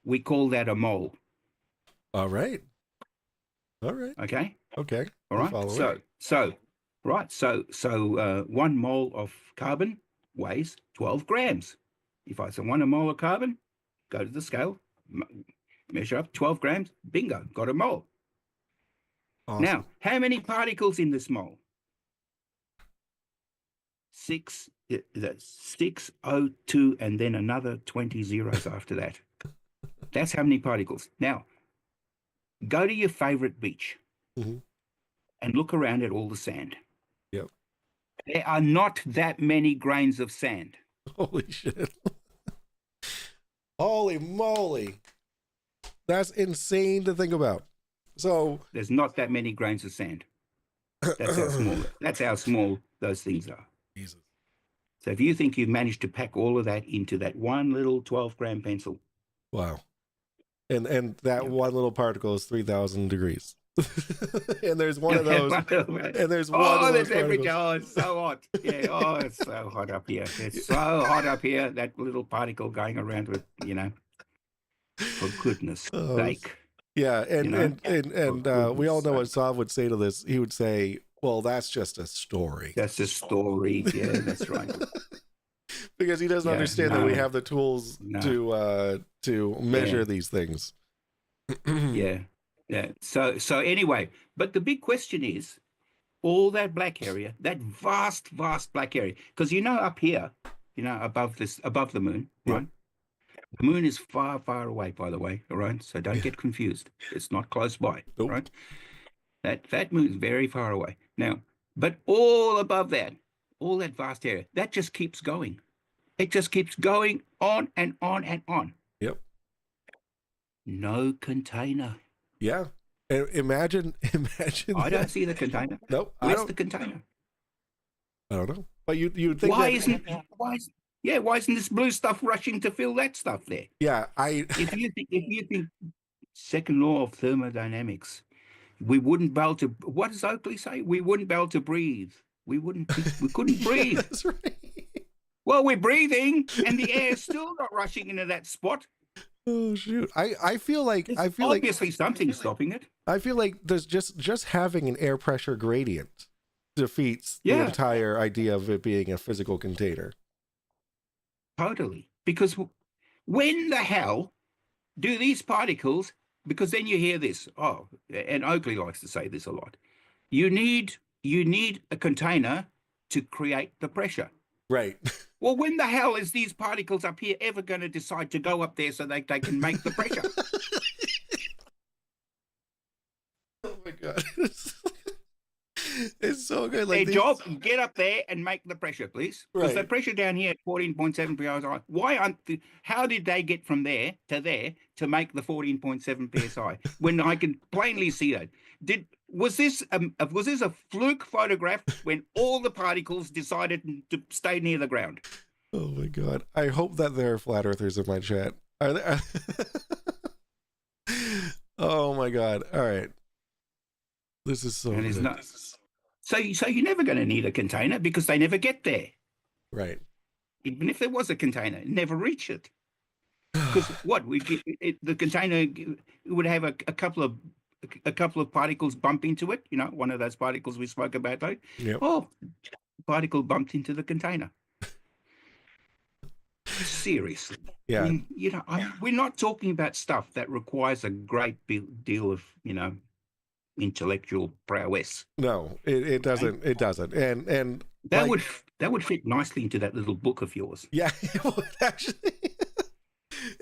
D: We call that a mole.
B: All right. All right.
D: Okay.
B: Okay.
D: All
B: I'm
D: right.
B: following.
D: So 1 mole of carbon weighs 12 grams. If I say 1 mole of carbon, go to the scale, measure up 12 grams, bingo, got a mole.
B: Awesome.
D: Now, how many particles in this mole? 6, that's 602, and then another 20 zeros after that. That's how many particles. Now, go to your favorite beach
B: Mm-hmm.
D: and look around at all the sand.
B: Yep.
D: There are not that many grains of sand.
B: Holy shit. Holy moly. That's insane to think about. So
D: There's not that many grains of sand. That's how small those things are.
B: Jesus.
D: So if you think you've managed to pack all of that into that one little 12-gram pencil.
B: Wow. And that one little particle is 3,000 degrees. And there's one of those. And there's one of those particles.
D: Oh, it's so hot. Yeah, oh, it's so hot up here. It's so hot up here, that little particle going around with, you know, for goodness sake.
B: Yeah, and
D: You know?
B: and we all know what
D: Goodness
B: Sav would say to this. He would say, well, that's just a story.
D: That's a story. Yeah, that's right.
B: Because he doesn't understand that we have the tools to measure these things.
D: Yeah. So anyway, but the big question is, all that black area, that vast black area, because you know up here, you know, above the moon, right? The moon is far away, by the way, all right? So don't get confused. It's not close by, right? That moon is very far away. Now, but all above that, all that vast area, that just keeps going. It just keeps going on and on and on.
B: Yep.
D: No container.
B: Yeah. And imagine.
D: I don't see the container.
B: Nope.
D: Where's the container?
B: I don't know. But you'd think
D: why isn't this blue stuff rushing to fill that stuff there?
B: Yeah,
D: if you think second law of thermodynamics, we wouldn't be able to. What does Oakley say? We wouldn't be able to breathe. We couldn't breathe.
B: That's right.
D: Well, we're breathing, and the air's still not rushing into that spot.
B: Oh shoot! I feel like
D: obviously something's stopping it.
B: I feel like there's just having an air pressure gradient defeats the entire idea of it being a physical container.
D: Totally, because when the hell do these particles? Because then you hear this. Oh, and Oakley likes to say this a lot. You need a container to create the pressure.
B: Right.
D: Well, when the hell is these particles up here ever going to decide to go up there so they can make the pressure?
B: Oh my god. It's so good.
D: Like their job, get up there and make the pressure, please. Because the
B: Right.
D: pressure down here at 14.7 psi, how did they get from there to make the 14.7 psi when I can plainly see that? Was this a fluke photograph when all the particles decided to stay near the ground?
B: Oh my god. I hope that there are flat earthers in my chat. Are there? Oh my god. All right. This is so good.
D: Not. So you're never going to need a container because they never get there.
B: Right.
D: Even if there was a container, it never reach it. Because the container would have a couple of particles bump into it. You know, one of those particles we spoke about, though.
B: Yep.
D: Oh, particle bumped into the container. seriously.
B: Yeah.
D: I mean, we're not talking about stuff that requires a great deal of, intellectual prowess.
B: No, it doesn't. It doesn't. And
D: That
B: like,
D: would fit nicely into that little book of yours.
B: yeah, it would actually.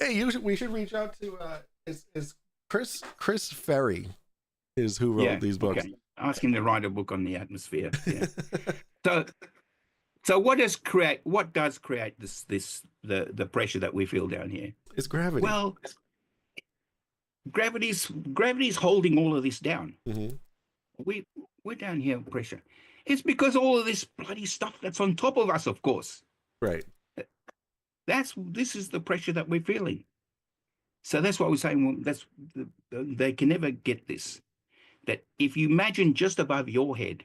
B: Hey, we should reach out to is Chris Ferry is who wrote these books.
D: Okay. Ask him to write a book on the atmosphere. Yeah. So what does create the pressure that we feel down here?
B: It's gravity.
D: Well, gravity's holding all of this down.
B: Mm-hmm.
D: We're down here pressure. It's because all of this bloody stuff that's on top of us, of course.
B: Right.
D: This is the pressure that we're feeling. So that's what we're saying. Well, they can never get this. That if you imagine just above your head,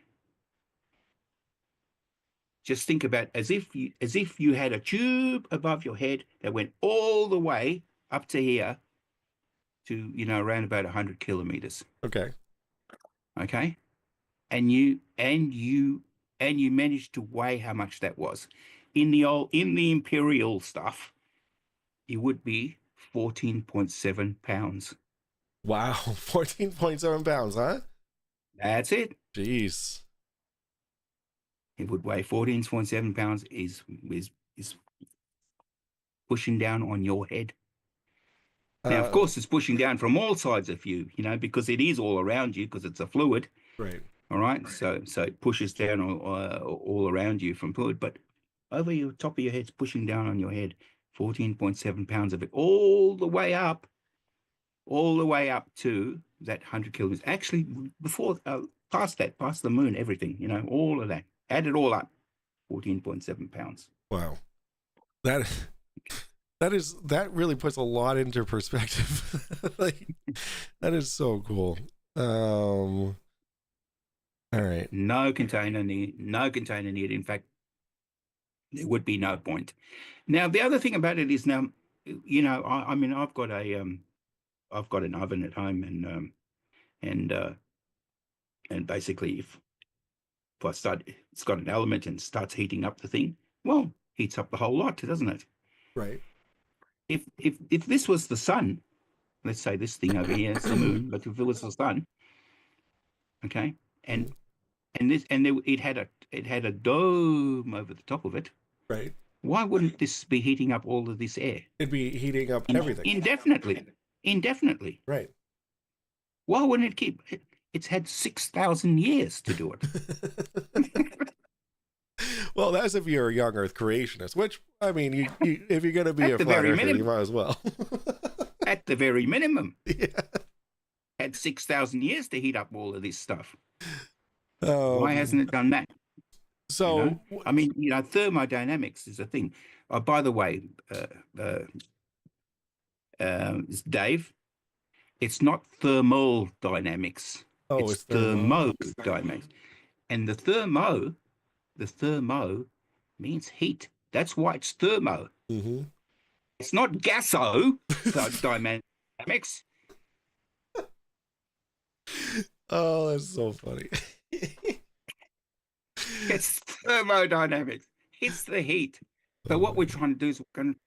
D: just think about as if you had a tube above your head that went all the way up to here, to around about 100 kilometers.
B: Okay.
D: Okay, and you managed to weigh how much that was. In the imperial stuff, it would be 14.7 pounds.
B: Wow, 14.7 pounds, huh?
D: That's it.
B: Jeez.
D: It would weigh 14.7 pounds. Is pushing down on your head. Now, of course, it's pushing down from all sides of you, because it is all around you, because it's a fluid.
B: Right.
D: All right. So it pushes down all around you from fluid, but over your top of your head's pushing down on your head, 14.7 pounds of it, all the way up to that 100 kilometers. Actually, before past the moon, everything, all of that, add it all up, 14.7 pounds.
B: Wow. That really puts a lot into perspective. Like, that is so cool. All right.
D: No container needed. In fact, there would be no point. Now, the other thing about it is now, I mean, I've got an oven at home, and basically, if I start, it's got an element and starts heating up the thing. Well, heats up the whole lot, doesn't it?
B: Right.
D: If this was the sun, let's say this thing over here is the moon, but if it was the sun, okay, and it had a dome over the top of it,
B: right?
D: Why wouldn't this be heating up all of this air?
B: It'd be heating up everything
D: indefinitely.
B: Right.
D: Why wouldn't it keep? It's had 6,000 years to do it.
B: Well, that's if you're a young Earth creationist, which, I mean, you if you're going to be a flat earther, you might as well.
D: At the very minimum.
B: Yeah.
D: Had 6,000 years to heat up all of this stuff. Why hasn't it done that?
B: So,
D: I mean, thermodynamics is a thing. By the way, Dave, it's not thermal dynamics. It's thermodynamics. And the thermo means heat. That's why it's thermo.
B: Mm-hmm.
D: It's not gaso dynamics.
B: Oh, that's so funny.
D: It's thermodynamics. It's the heat. So what we're trying to do is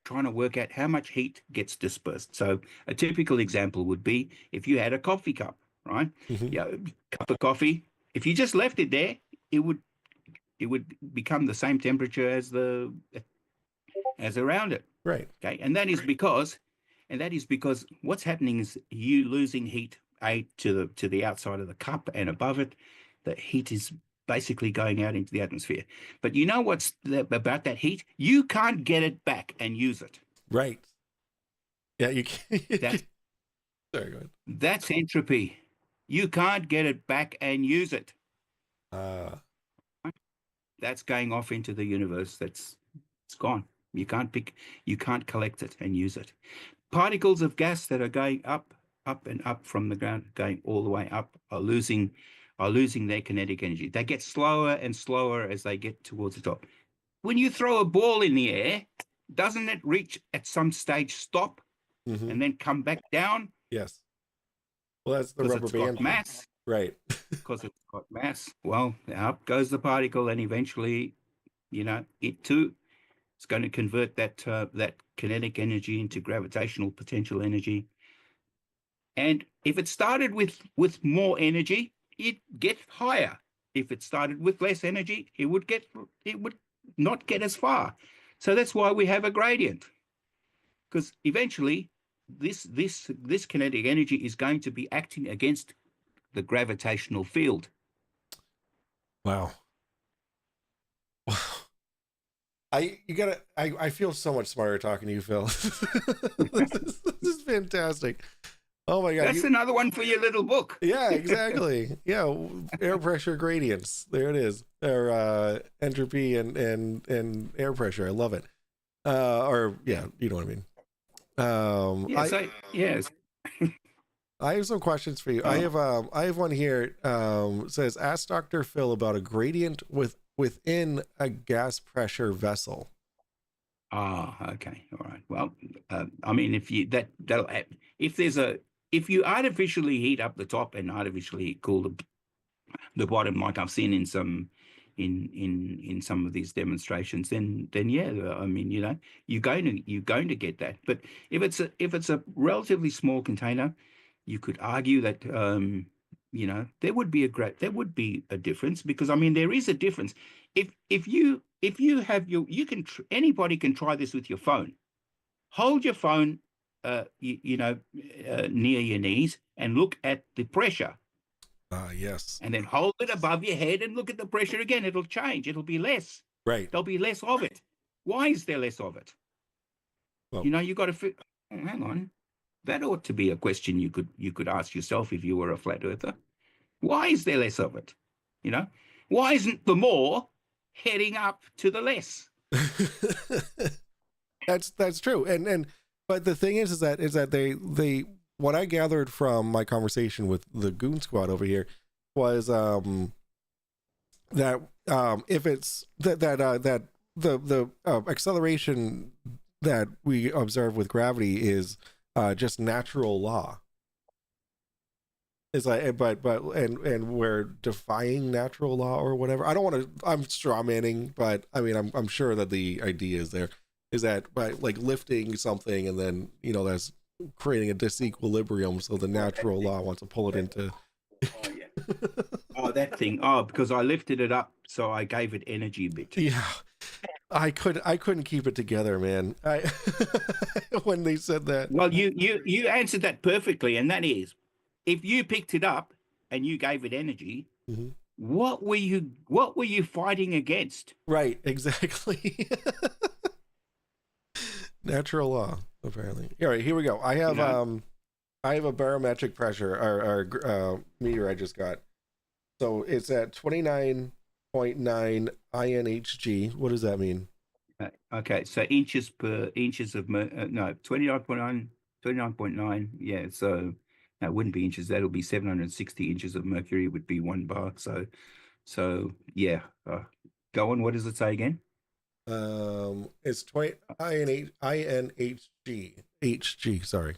D: trying to work out how much heat gets dispersed. So a typical example would be if you had a coffee cup, right?
B: Mm-hmm.
D: Cup of coffee. If you just left it there, it would become the same temperature as around it.
B: Right.
D: Okay. And that is because what's happening is you losing heat to the outside of the cup, and above it, the heat is basically going out into the atmosphere. But you know what's about that heat? You can't get it back and use it.
B: Right. Yeah, you can't. Sorry, go ahead.
D: That's entropy. You can't get it back and use it. That's going off into the universe. It's gone. You can't collect it and use it. Particles of gas that are going up and up from the ground, going all the way up, are losing their kinetic energy. They get slower and slower as they get towards the top. When you throw a ball in the air, doesn't it reach at some stage stop and then come back down?
B: Yes. Well, that's the rubber band
D: mass.
B: Right.
D: Because it's got mass. Well, up goes the particle, and eventually, it too It's going to convert that that kinetic energy into gravitational potential energy. And if it started with more energy, it'd get higher. If it started with less energy, it would not get as far. So that's why we have a gradient, because eventually this kinetic energy is going to be acting against the gravitational field.
B: Wow. I feel so much smarter talking to you, Phil. This is fantastic. Oh my God.
D: That's another one for your little book.
B: Yeah, exactly. Yeah. Air pressure gradients. There it is. Or entropy and air pressure. I love it. Or yeah, you know what I mean.
D: Yes.
B: I have some questions for you. I have one here. Says, ask Dr. Phil about a gradient within a gas pressure vessel.
D: Okay, all right. Well, I mean, if you artificially heat up the top and artificially cool the bottom, like I've seen in some some of these demonstrations, then yeah, I mean, you're going to get that. But if it's a relatively small container, you could argue that there would be a difference, because I mean there is a difference. If you have anybody can try this with your phone. Hold your phone near your knees and look at the pressure.
B: Yes.
D: And then hold it above your head and look at the pressure again. It'll change. It'll be less.
B: Right.
D: There'll be less of it. Why is there less of it?
B: Well,
D: You got to hang on. That ought to be a question you could ask yourself if you were a flat earther. Why is there less of it? Why isn't the more heading up to the less?
B: That's true. And but the thing is that they what I gathered from my conversation with the Goon Squad over here was that if it's that the acceleration that we observe with gravity is just natural law. It's like, but and we're defying natural law or whatever. I don't want to. I'm straw manning, but I mean, I'm sure that the idea is there. Is that by like lifting something and then that's creating a disequilibrium, so the natural law wants to pull it into.
D: That thing. Because I lifted it up, so I gave it energy a bit.
B: Yeah. I couldn't keep it together, man. When they said that.
D: Well, you answered that perfectly, and that is, if you picked it up and you gave it energy,
B: mm-hmm.
D: what were you fighting against?
B: Right, exactly. Natural law, apparently. All right, here we go. I have a barometric pressure or meter I just got. So it's at 29.9 INHG. What does that mean?
D: Okay, so inches of 29.9. Yeah, so that wouldn't be inches. That'll be 760 inches of mercury would be 1 bar. So yeah. Go on. What does it say again?
B: It's 20 INHG. HG, sorry.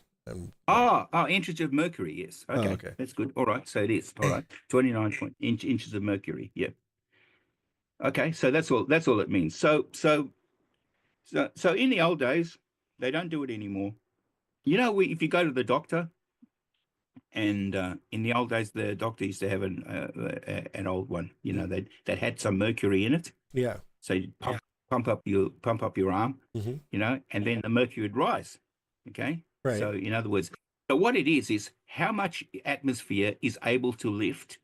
D: Inches of mercury. Yes. Okay.
B: Okay.
D: That's good. All right. So it is. All right. 29 inches of mercury. Yeah. Okay. So that's all it means. So in the old days, they don't do it anymore. If you go to the doctor, and in the old days, the doctor used to have an old one. That had some mercury in it.
B: Yeah.
D: So you pump up your arm,
B: mm-hmm.
D: And then the mercury would rise. Okay.
B: Right.
D: So in other words, so what it is how much atmosphere is able to lift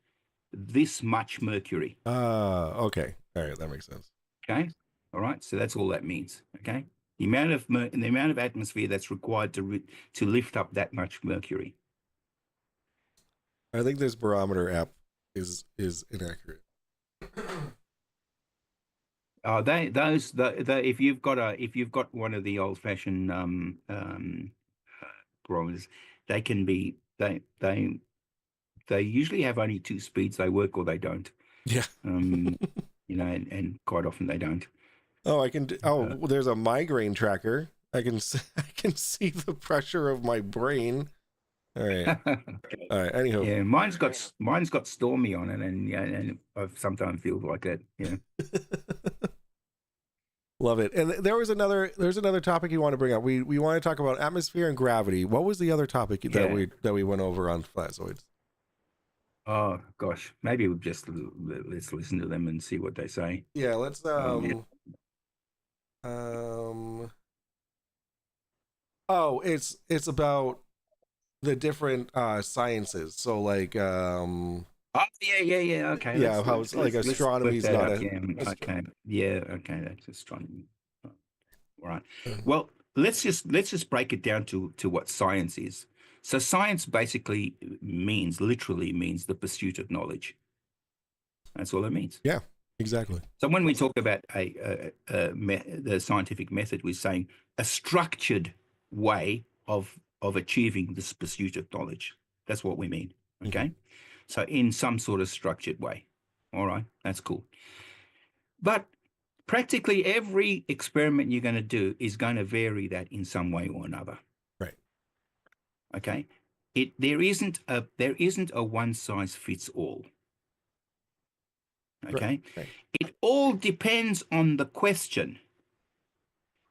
D: this much mercury.
B: Okay. All right, that makes sense.
D: Okay. All right. So that's all that means. Okay. The amount of atmosphere that's required to lift up that much mercury.
B: I think this barometer app is inaccurate.
D: If you've got one of the old fashioned barometers, they can be they usually have only 2 speeds. They work or they don't.
B: Yeah.
D: And quite often they don't.
B: Oh, I can. There's a migraine tracker. I can see the pressure of my brain. All right. All right. Anyhow.
D: Yeah, mine's got Stormy on it, and I sometimes feel like that. Yeah.
B: Love it. And there's another topic you want to bring up. We want to talk about atmosphere and gravity. What was the other topic that we went over on Fkatzoids?
D: Oh gosh, maybe we'll just let's listen to them and see what they say.
B: Yeah, let's oh, it's about the different sciences. So like
D: Oh yeah. Okay.
B: yeah, how it's like astronomy is not a
D: okay. Yeah. Okay. That's astronomy. All right. Well, let's just break it down to what science is. So science basically literally means the pursuit of knowledge. That's all it means.
B: yeah, exactly.
D: So when we talk about the scientific method, we're saying a structured way of achieving this pursuit of knowledge. That's what we mean. Okay. So in some sort of structured way. All right. That's cool. But practically every experiment you're going to do is going to vary that in some way or another.
B: Right.
D: Okay. There isn't a one size fits all. Okay.
B: Right.
D: It all depends on the question.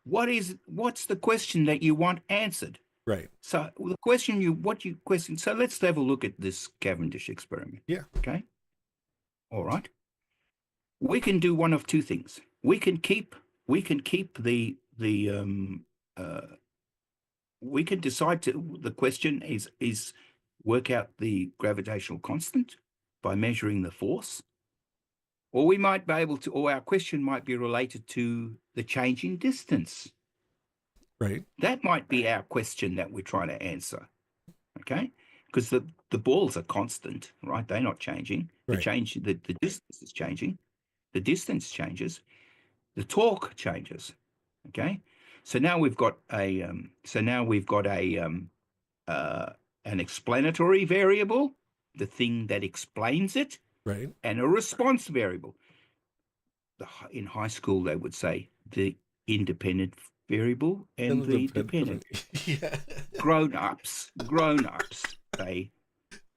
D: What's the question that you want answered?
B: Right.
D: So the question question. So let's have a look at this Cavendish experiment.
B: Yeah.
D: Okay. All right. We can do one of two things. We can keep we can decide to, the question is work out the gravitational constant by measuring the force, or we might be able to, or our question might be related to the change in distance.
B: Right.
D: That might be our question that we're trying to answer. Okay. Because the balls are constant, right? They're not changing.
B: Right.
D: The distance is changing. The distance changes. The torque changes. Okay. So now we've got an explanatory variable, the thing that explains it,
B: Right.
D: and a response variable. In high school, they would say the independent variable and the dependent.
B: Yeah.
D: Grown-ups, they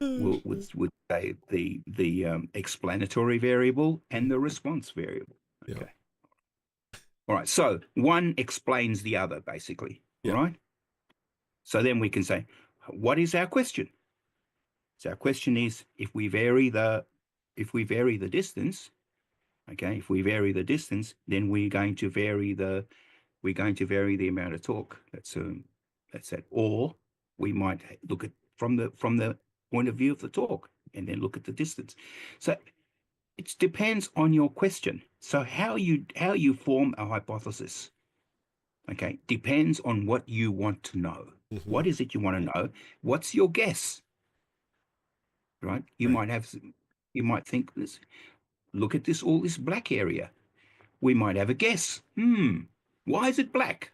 D: would say the explanatory variable and the response variable. Okay.
B: Yeah.
D: All right. So one explains the other, basically.
B: Yeah.
D: All right. So then we can say, what is our question? So our question is, if we vary the distance, okay, if we vary the distance, then we're going to vary the amount of torque. That's that. Or we might look at from the point of view of the torque and then look at the distance. So it depends on your question. So how you form a hypothesis, okay, depends on what you want to know.
B: Mm-hmm.
D: What is it you want to know? What's your guess? Right? You might think this. Look at this, all this black area. We might have a guess. Why is it black?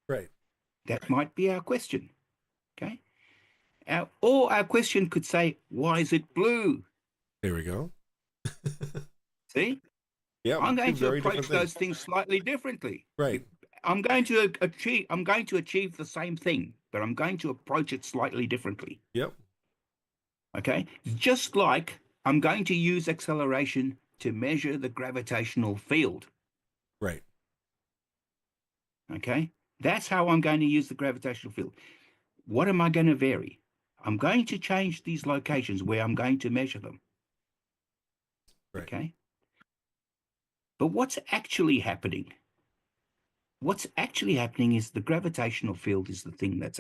B: Right.
D: That might be our question. Okay. Or our question could say, why is it blue?
B: There we go.
D: See?
B: Yeah.
D: I'm going to approach those things slightly differently.
B: Right.
D: I'm going to achieve the same thing, but I'm going to approach it slightly differently.
B: Yep.
D: Okay. Just like I'm going to use acceleration to measure the gravitational field.
B: Right.
D: Okay. That's how I'm going to use the gravitational field. What am I going to vary? I'm going to change these locations where I'm going to measure them.
B: Right.
D: Okay. But what's actually happening? What's actually happening is the gravitational field is the thing that's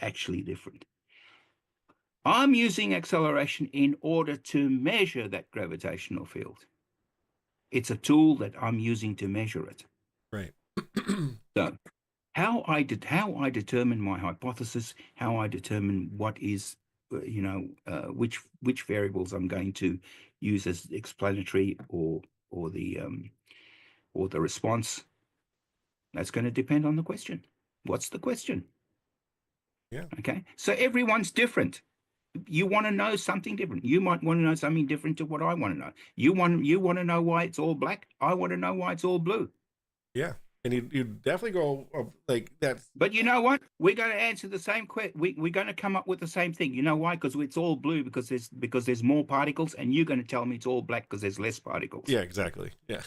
D: actually different. I'm using acceleration in order to measure that gravitational field. It's a tool that I'm using to measure it.
B: Right.
D: So how I determine my hypothesis, how I determine what is, which variables I'm going to use as explanatory or the response, that's going to depend on the question. What's the question?
B: Yeah.
D: Okay. So everyone's different. You want to know something different. You might want to know something different to what I want to know. You want to know why it's all black. I want to know why it's all blue.
B: Yeah. And you definitely go like that.
D: But you know what? We're going to answer the same question. We're going to come up with the same thing. You know why? Because it's all blue because there's more particles, and you're going to tell me it's all black because there's less particles.
B: Yeah, exactly. Yeah.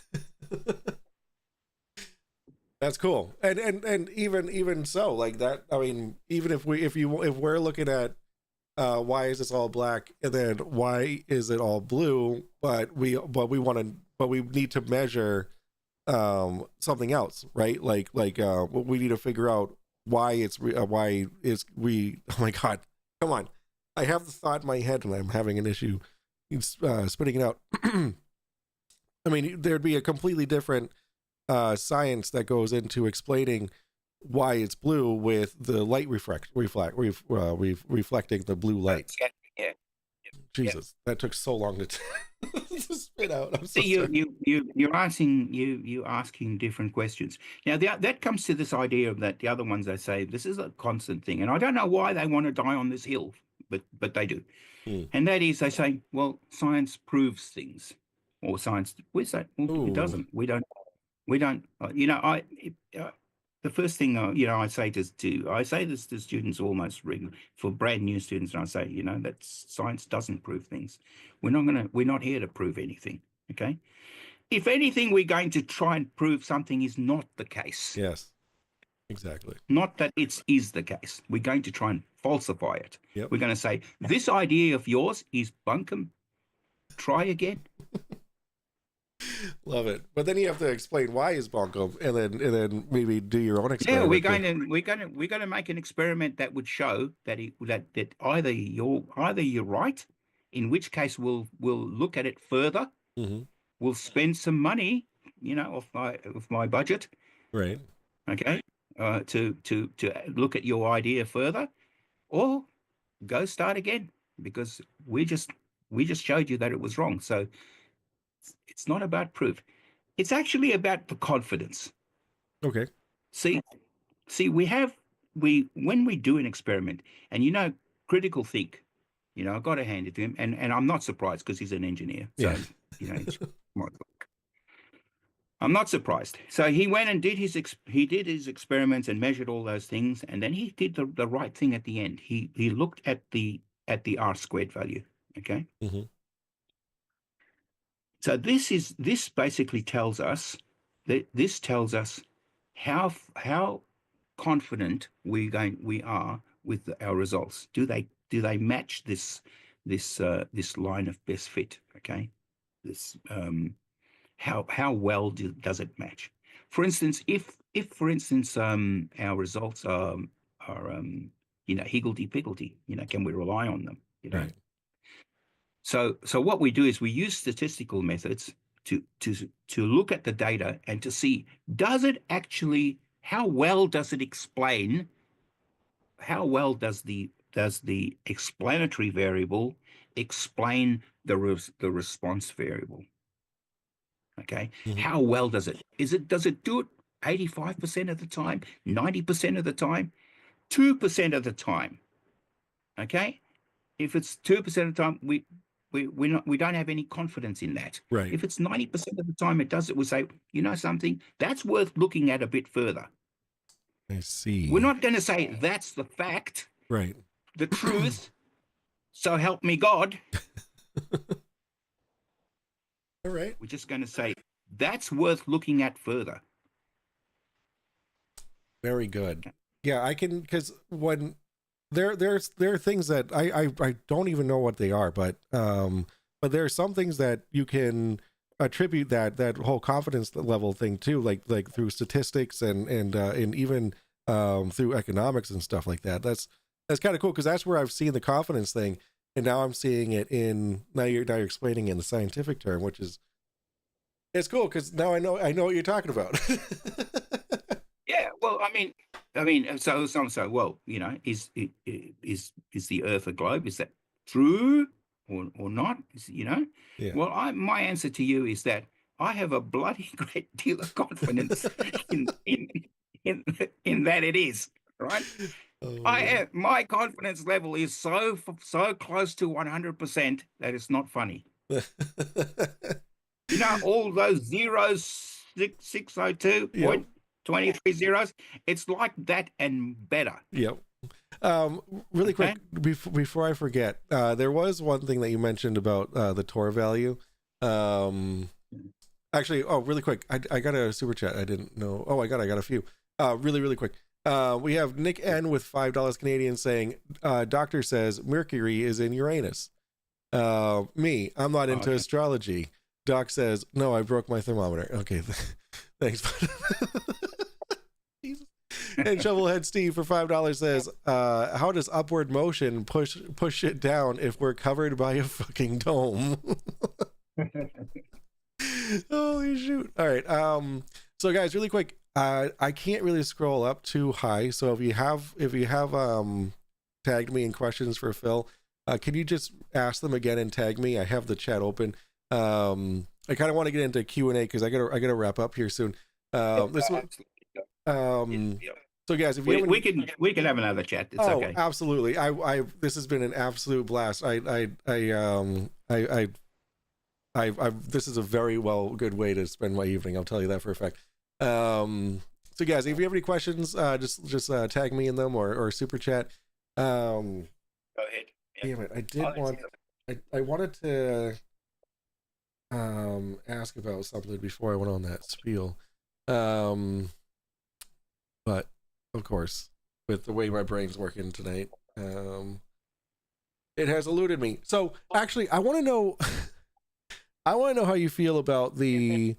B: That's cool. And even so, like that, I mean, even if we're looking at why is this all black and then why is it all blue, but we need to measure something else, right? Like we need to figure out why oh my god, come on. I have the thought in my head and I'm having an issue spitting it out. I mean, there'd be a completely different science that goes into explaining why it's blue with the light reflecting the blue light.
D: Yeah.
B: Jesus, that took so long to spit out. I'm so
D: See,
B: sorry.
D: you're asking different questions. Now that comes to this idea of that the other ones they say this is a constant thing, and I don't know why they want to die on this hill, but they do. And that is, they say, well, science proves things, or science. We say, well, it doesn't. We don't. The first thing I say I say this to students almost regularly, for brand new students, and I say, that science doesn't prove things. We're not here to prove anything. Okay. If anything, we're going to try and prove something is not the case.
B: Yes, exactly.
D: Not that it is the case. We're going to try and falsify it.
B: Yep.
D: We're going to say, this idea of yours is bunkum. Try again.
B: Love it. But then you have to explain why is bunkum, and then maybe do your own experiment.
D: Yeah, we're going to make an experiment that would show that that either you're right, in which case we'll look at it further.
B: Mm-hmm.
D: We'll spend some money, off my budget.
B: Right.
D: Okay. To look at your idea further, or go start again, because we just showed you that it was wrong. So it's not about proof. It's actually about the confidence.
B: Okay.
D: See, when we do an experiment, and critical think, I've got to hand it to him, and I'm not surprised because he's an engineer. So, it's I'm not surprised. So he went and did his experiments and measured all those things, and then he did the right thing at the end. He looked at the R² value. Okay.
B: Mm-hmm.
D: So this basically tells us how confident we are with our results. Do they match this line of best fit? Okay. This how well does it match? For instance, if our results are higgledy-piggledy, can we rely on them?
B: Right.
D: So what we do is we use statistical methods to look at the data and to see, how well does it explain, how well does the explanatory variable explain the response variable? Okay.
B: Mm-hmm.
D: How well does it? Does it do it 85% of the time, 90% of the time, 2% of the time? Okay. If it's 2% of the time, we don't have any confidence in that.
B: Right.
D: If it's 90% of the time it does it, we say, something, that's worth looking at a bit further.
B: I see.
D: We're not going to say that's the fact,
B: right,
D: the truth, so help me God.
B: All right.
D: We're just going to say that's worth looking at further.
B: Very good. Yeah, I can, because when there are things that I don't even know what they are, but there are some things that you can attribute that whole confidence level thing to, like through statistics and even through economics and stuff like that. That's kind of cool, because that's where I've seen the confidence thing, and now I'm seeing it now you're explaining in the scientific term, which is, it's cool because now I know what you're talking about.
D: Yeah, well, I mean, so well, is the Earth a globe? Is that true or not? Yeah. Well, my answer to you is that I have a bloody great deal of confidence in that it is, right. My confidence level is so close to 100% that it's not funny. All those zeros, 602. Yep. 23 zeros, it's like that and better.
B: Yep. Really quick, before I forget, there was one thing that you mentioned about the Tor value. Actually, oh, really quick, I got a super chat. I didn't know. Oh, I got a few. Really quick. We have Nick N with $5 Canadian saying, doctor says Mercury is in Uranus. Me, I'm not into astrology. Doc says, no, I broke my thermometer. Okay, thanks. Jesus. And Shovelhead Steve for $5 says, how does upward motion push it down if we're covered by a fucking dome? Holy shoot. All right. So guys, really quick, I can't really scroll up too high. So if you have tagged me in questions for Phil, can you just ask them again and tag me? I have the chat open. I kind of want to get into Q&A because I gotta wrap up here soon. This one, so guys, if you
D: we can have another chat. It's okay.
B: Absolutely. This has been an absolute blast. This is a very good way to spend my evening. I'll tell you that for a fact. So guys, if you have any questions, just tag me in them or super chat.
D: Go ahead.
B: Damn it. I wanted to ask about something before I went on that spiel. But of course, with the way my brain's working tonight, it has eluded me. So actually, I want to know how you feel about the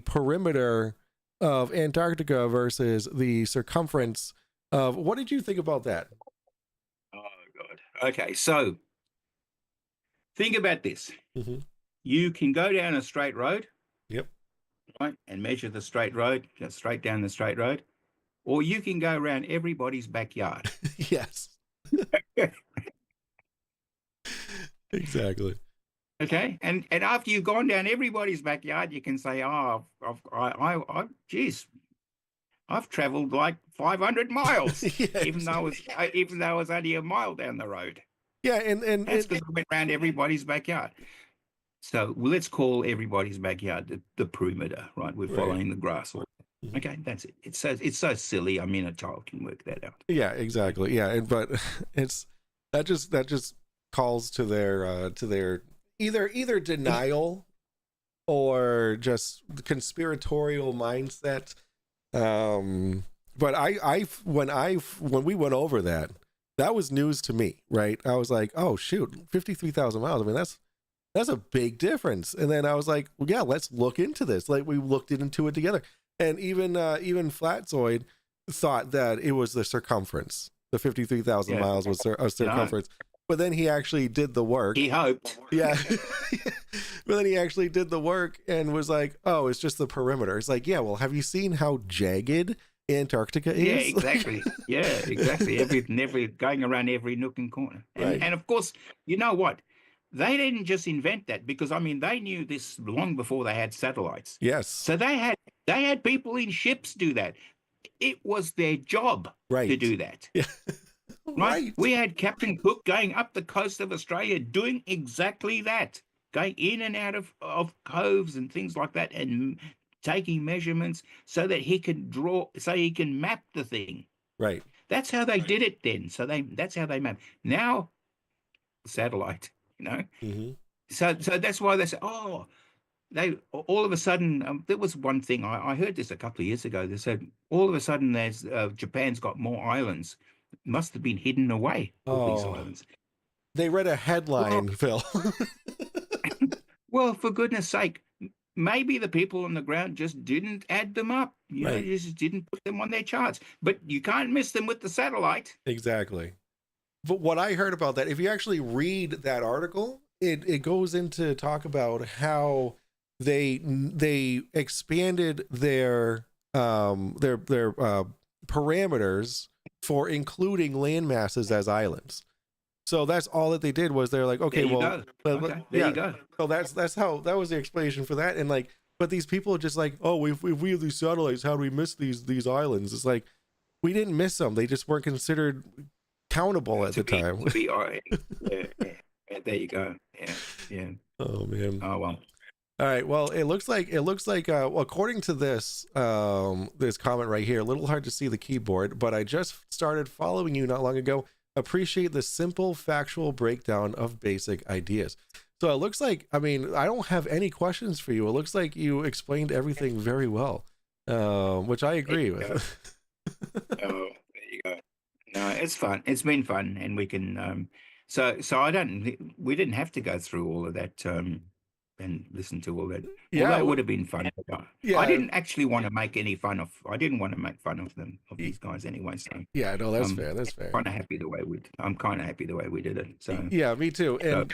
B: perimeter of Antarctica versus the circumference of. What did you think about that?
D: Oh God. Okay, so think about this.
B: Mm-hmm.
D: You can go down a straight road.
B: Yep.
D: Right, and measure the straight road, go straight down the straight road, or you can go around everybody's backyard.
B: Yes. Exactly.
D: Okay, and after you've gone down everybody's backyard, you can say, "Oh, geez, I've travelled like 500 miles,
B: Yeah,
D: even though it was only a mile down the road."
B: Yeah, and
D: That's because I went around everybody's backyard. So let's call everybody's backyard the perimeter, right? We're following the grass. Okay, that's it. It's so silly. I mean, a child can work that out.
B: Yeah, exactly. Yeah, but that just calls to their either denial or just the conspiratorial mindset. But when we went over that was news to me, right? I was like, oh shoot, 53,000 miles. I mean, that's a big difference. And then I was like, well, yeah, let's look into this. Like we looked into it together. And even Fkatzoid thought that it was the circumference. The 53,000 miles was a circumference. No. But then he actually did the work.
D: He hoped.
B: Yeah. But then he actually did the work and was like, oh, it's just the perimeter. It's like, yeah, well, have you seen how jagged Antarctica is?
D: Yeah, exactly. Yeah, exactly. Every going around every nook and corner. And of course, you know what? They didn't just invent that because, I mean, they knew this long before they had satellites.
B: Yes.
D: So they had people in ships do that. It was their job to do that.
B: Yeah.
D: Right? We had Captain Cook going up the coast of Australia doing exactly that, going in and out of coves and things like that and taking measurements so that he can map the thing.
B: Right.
D: That's how they did it then. So that's how they map. Now, satellite. You know, so that's why they say, oh, they all of a sudden. There was one thing I heard this a couple of years ago. They said all of a sudden there's Japan's got more islands. Must have been hidden away. All these islands.
B: They read a headline, Phil.
D: Well, for goodness sake, maybe the people on the ground just didn't add them up. You know, just didn't put them on their charts. But you can't miss them with the satellite.
B: Exactly. But what I heard about that, if you actually read that article, it goes into talk about how they expanded their parameters for including land masses as islands. So that's all that they did was they're like, okay,
D: there you go.
B: So that's how that was the explanation for that. And like, but these people are just like, oh, if we have these satellites, how do we miss these islands? It's like we didn't miss them; they just weren't considered countable at the time.
D: There you go. Yeah.
B: Oh man.
D: Oh well.
B: All right. Well, it looks like according to this this comment right here, a little hard to see the keyboard, but I just started following you not long ago. Appreciate the simple factual breakdown of basic ideas. So it looks like, I mean, I don't have any questions for you. It looks like you explained everything very well, which I agree with.
D: Oh, there you go. No, it's fun. It's been fun, and we can. So we didn't have to go through all of that and listen to all that. Although
B: Yeah,
D: it would have been fun. I
B: yeah,
D: didn't actually want to make any fun of. I didn't want to make fun of them, of
B: y-
D: these guys anyway. So
B: yeah. No, that's fair. That's fair.
D: kind of happy the way we. I'm kind of happy the way we did it. So
B: Yeah, me too.
D: so,
B: And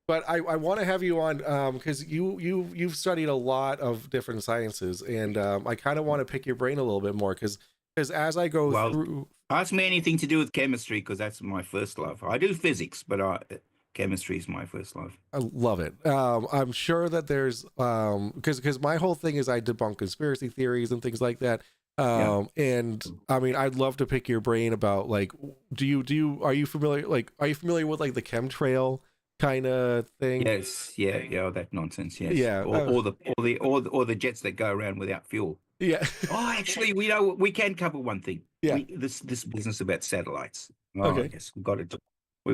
B: but I want to have you on because you've studied a lot of different sciences, and I kind of want to pick your brain a little bit more because as I go
D: well,
B: through,
D: ask me anything to do with chemistry because that's my first love. I do physics, but chemistry is my first love.
B: I love it. I'm sure that there's because my whole thing is I debunk conspiracy theories and things like that. And I mean, I'd love to pick your brain about like, are you familiar with like the chemtrail kind of thing?
D: Yes, yeah, that nonsense. Yes,
B: Yeah,
D: or the jets that go around without fuel.
B: yeah,
D: Oh, actually, we can cover one thing.
B: yeah.
D: This business about satellites. Oh,
B: Okay.
D: yes, we've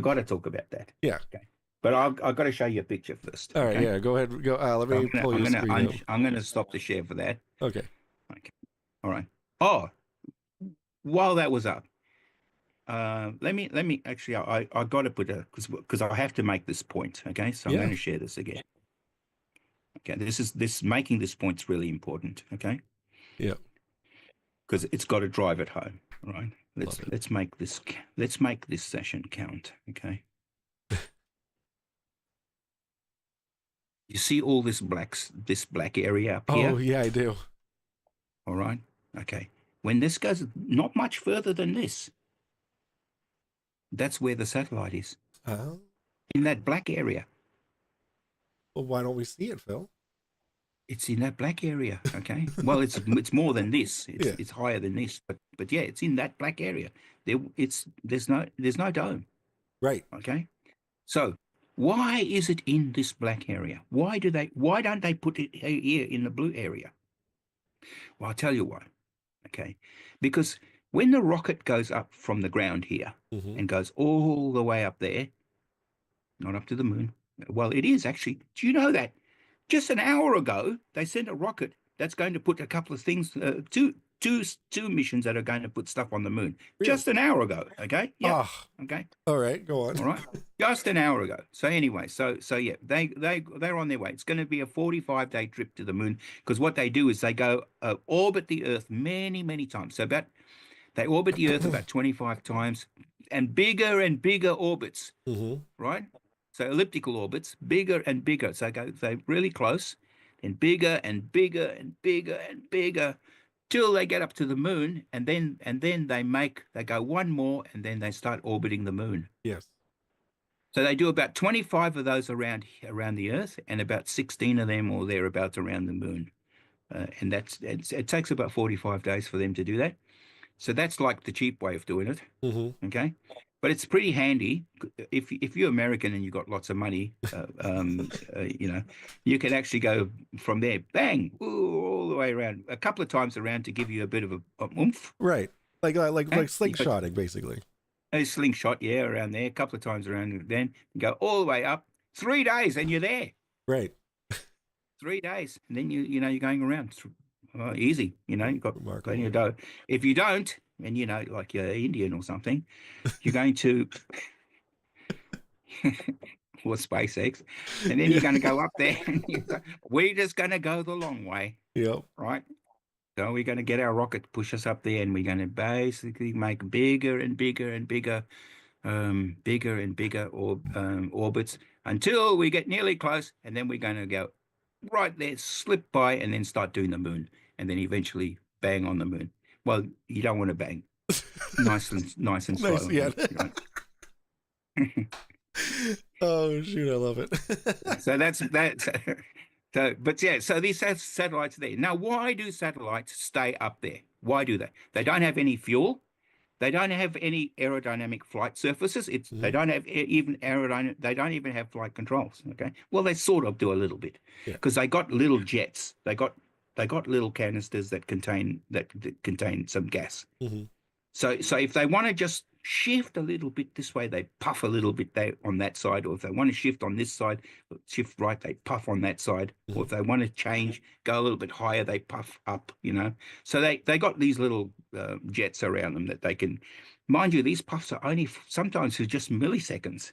D: got to talk about that.
B: Yeah.
D: Okay. But I've got to show you a picture first.
B: All right,
D: okay?
B: yeah. Go ahead. Go. Let me pull your screen up.
D: I'm gonna stop the share for that.
B: Okay.
D: Okay. All right. Oh, while that was up, let me actually, I got to put because I have to make this point. Okay, so I'm
B: Yeah.
D: going to share this again. Okay, this making this point's really important. Okay.
B: Yeah.
D: Because it's got to drive it home. All right.
B: Love it.
D: Let's make this session count. Okay. You see all this black area up here?
B: Oh yeah, I do.
D: All right. Okay. When this goes not much further than this, that's where the satellite is. In that black area.
B: Well, why don't we see it, Phil?
D: It's in that black area. Okay. Well, it's more than this. It's higher than this. But yeah, it's in that black area. There's no dome.
B: Right.
D: Okay. So why is it in this black area? Why don't they put it here in the blue area? Well, I'll tell you why. Okay. Because when the rocket goes up from the ground here and goes all the way up there, not up to the moon. Well, it is actually. Do you know that just an hour ago they sent a rocket that's going to put a couple of things, two missions that are going to put stuff on the moon.
B: Really?
D: Just an hour ago. Okay. Yeah.
B: Oh,
D: Okay.
B: all right. Go on.
D: All right. Just an hour ago. So anyway, so yeah, they're on their way. It's going to be a 45-day trip to the moon because what they do is they go orbit the Earth many times. So they orbit the Earth about 25 times and bigger orbits. Right. So elliptical orbits, bigger and bigger. So they're really close, and bigger and bigger till they get up to the moon, and then they go one more, and then they start orbiting the moon.
B: Yes.
D: So they do about 25 of those around the Earth, and about 16 of them or thereabouts around the moon. And it takes about 45 days for them to do that. So that's like the cheap way of doing it. Okay. But it's pretty handy if you're American and you've got lots of money, you can actually go from there, bang, all the way around, a couple of times around to give you a bit of a oomph.
B: Right. Like slingshotting, basically.
D: A slingshot, yeah, around there, a couple of times around, then go all the way up, 3 days, and you're there.
B: Right.
D: 3 days, and then you're going around. Easy, you've got
B: Remarkable.
D: plenty of dough. If you don't, and like you're Indian or something, you're going to or SpaceX, and then you're going to go up there. And we're just going to go the long way.
B: Yep.
D: Right. So we're going to get our rocket to push us up there, and we're going to basically make bigger and bigger orbits until we get nearly close, and then we're going to go right there, slip by, and then start doing the moon, and then eventually bang on the moon. Well, you don't want to bang. Nice and slow.
B: Nice, yeah. Oh shoot, I love it.
D: So that's that. So, but yeah, so these satellites are there. Now, why do satellites stay up there? Why do they? They don't have any fuel. They don't have any aerodynamic flight surfaces. They don't have even aerodynamic. They don't even have flight controls. Okay. Well, they sort of do a little bit because they got little jets. They got little canisters that contain some gas. So if they want to just shift a little bit this way, they puff a little bit on that side, or if they want to shift on this side, shift right, they puff on that side, or if they want to change, go a little bit higher, they puff up, So they got these little jets around them that they can, mind you, these puffs are only sometimes for just milliseconds.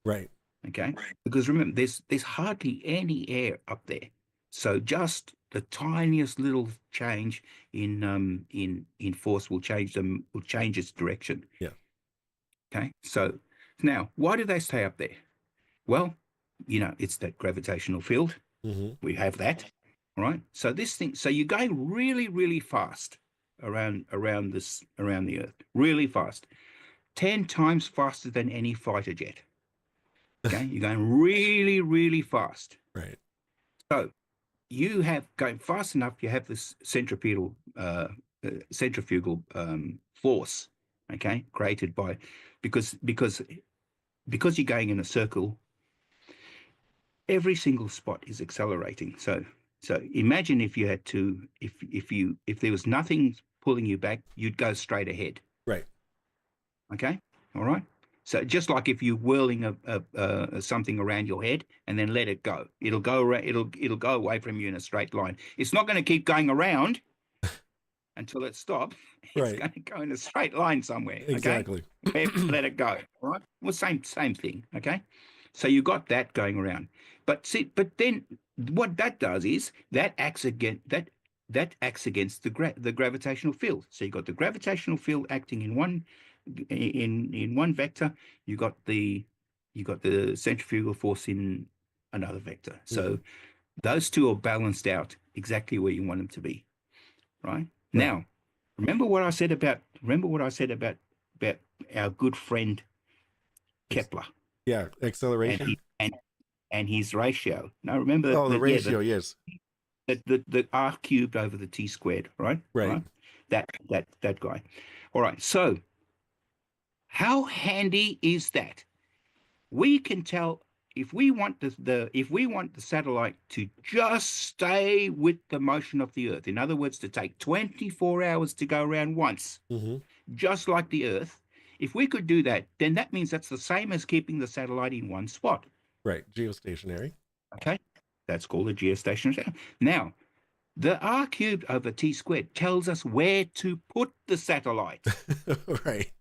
B: Right.
D: Okay. Because remember, there's hardly any air up there. So just the tiniest little change in force will change its direction.
B: Yeah.
D: Okay. So now, why do they stay up there? Well, it's that gravitational field. We have that. All right. So so you're going really, really fast around the Earth, really fast, 10 times faster than any fighter jet. Okay, you're going really, really fast.
B: Right.
D: So you have going fast enough. You have this centrifugal force. Okay, created by because you're going in a circle. Every single spot is accelerating. So imagine if you had to, if there was nothing pulling you back, you'd go straight ahead.
B: Right.
D: Okay. All right. So just like if you're whirling something around your head and then let it go, it'll go around, it'll go away from you in a straight line. It's not going to keep going around until it stops. It's going to go in a straight line somewhere.
B: Exactly.
D: Okay? Let it go. All right. Well, same thing. Okay. So you got that going around, but then what that does is that acts against the gravitational field. So you got the gravitational field acting in one vector. You got the centrifugal force in another vector. So those two are balanced out exactly where you want them to be. Right? Now, remember what I said about our good friend Kepler.
B: Yeah, acceleration
D: and his ratio. Now remember
B: the ratio, yes.
D: The r cubed over the t squared, right?
B: Right.
D: That guy. All right. So how handy is that? We can tell if we want the satellite to just stay with the motion of the Earth. In other words, to take 24 hours to go around once, just like the Earth. If we could do that, then that means that's the same as keeping the satellite in one spot.
B: Right. Geostationary.
D: Okay. That's called a geostationary. Now, the r cubed over t squared tells us where to put the satellite.
B: Right.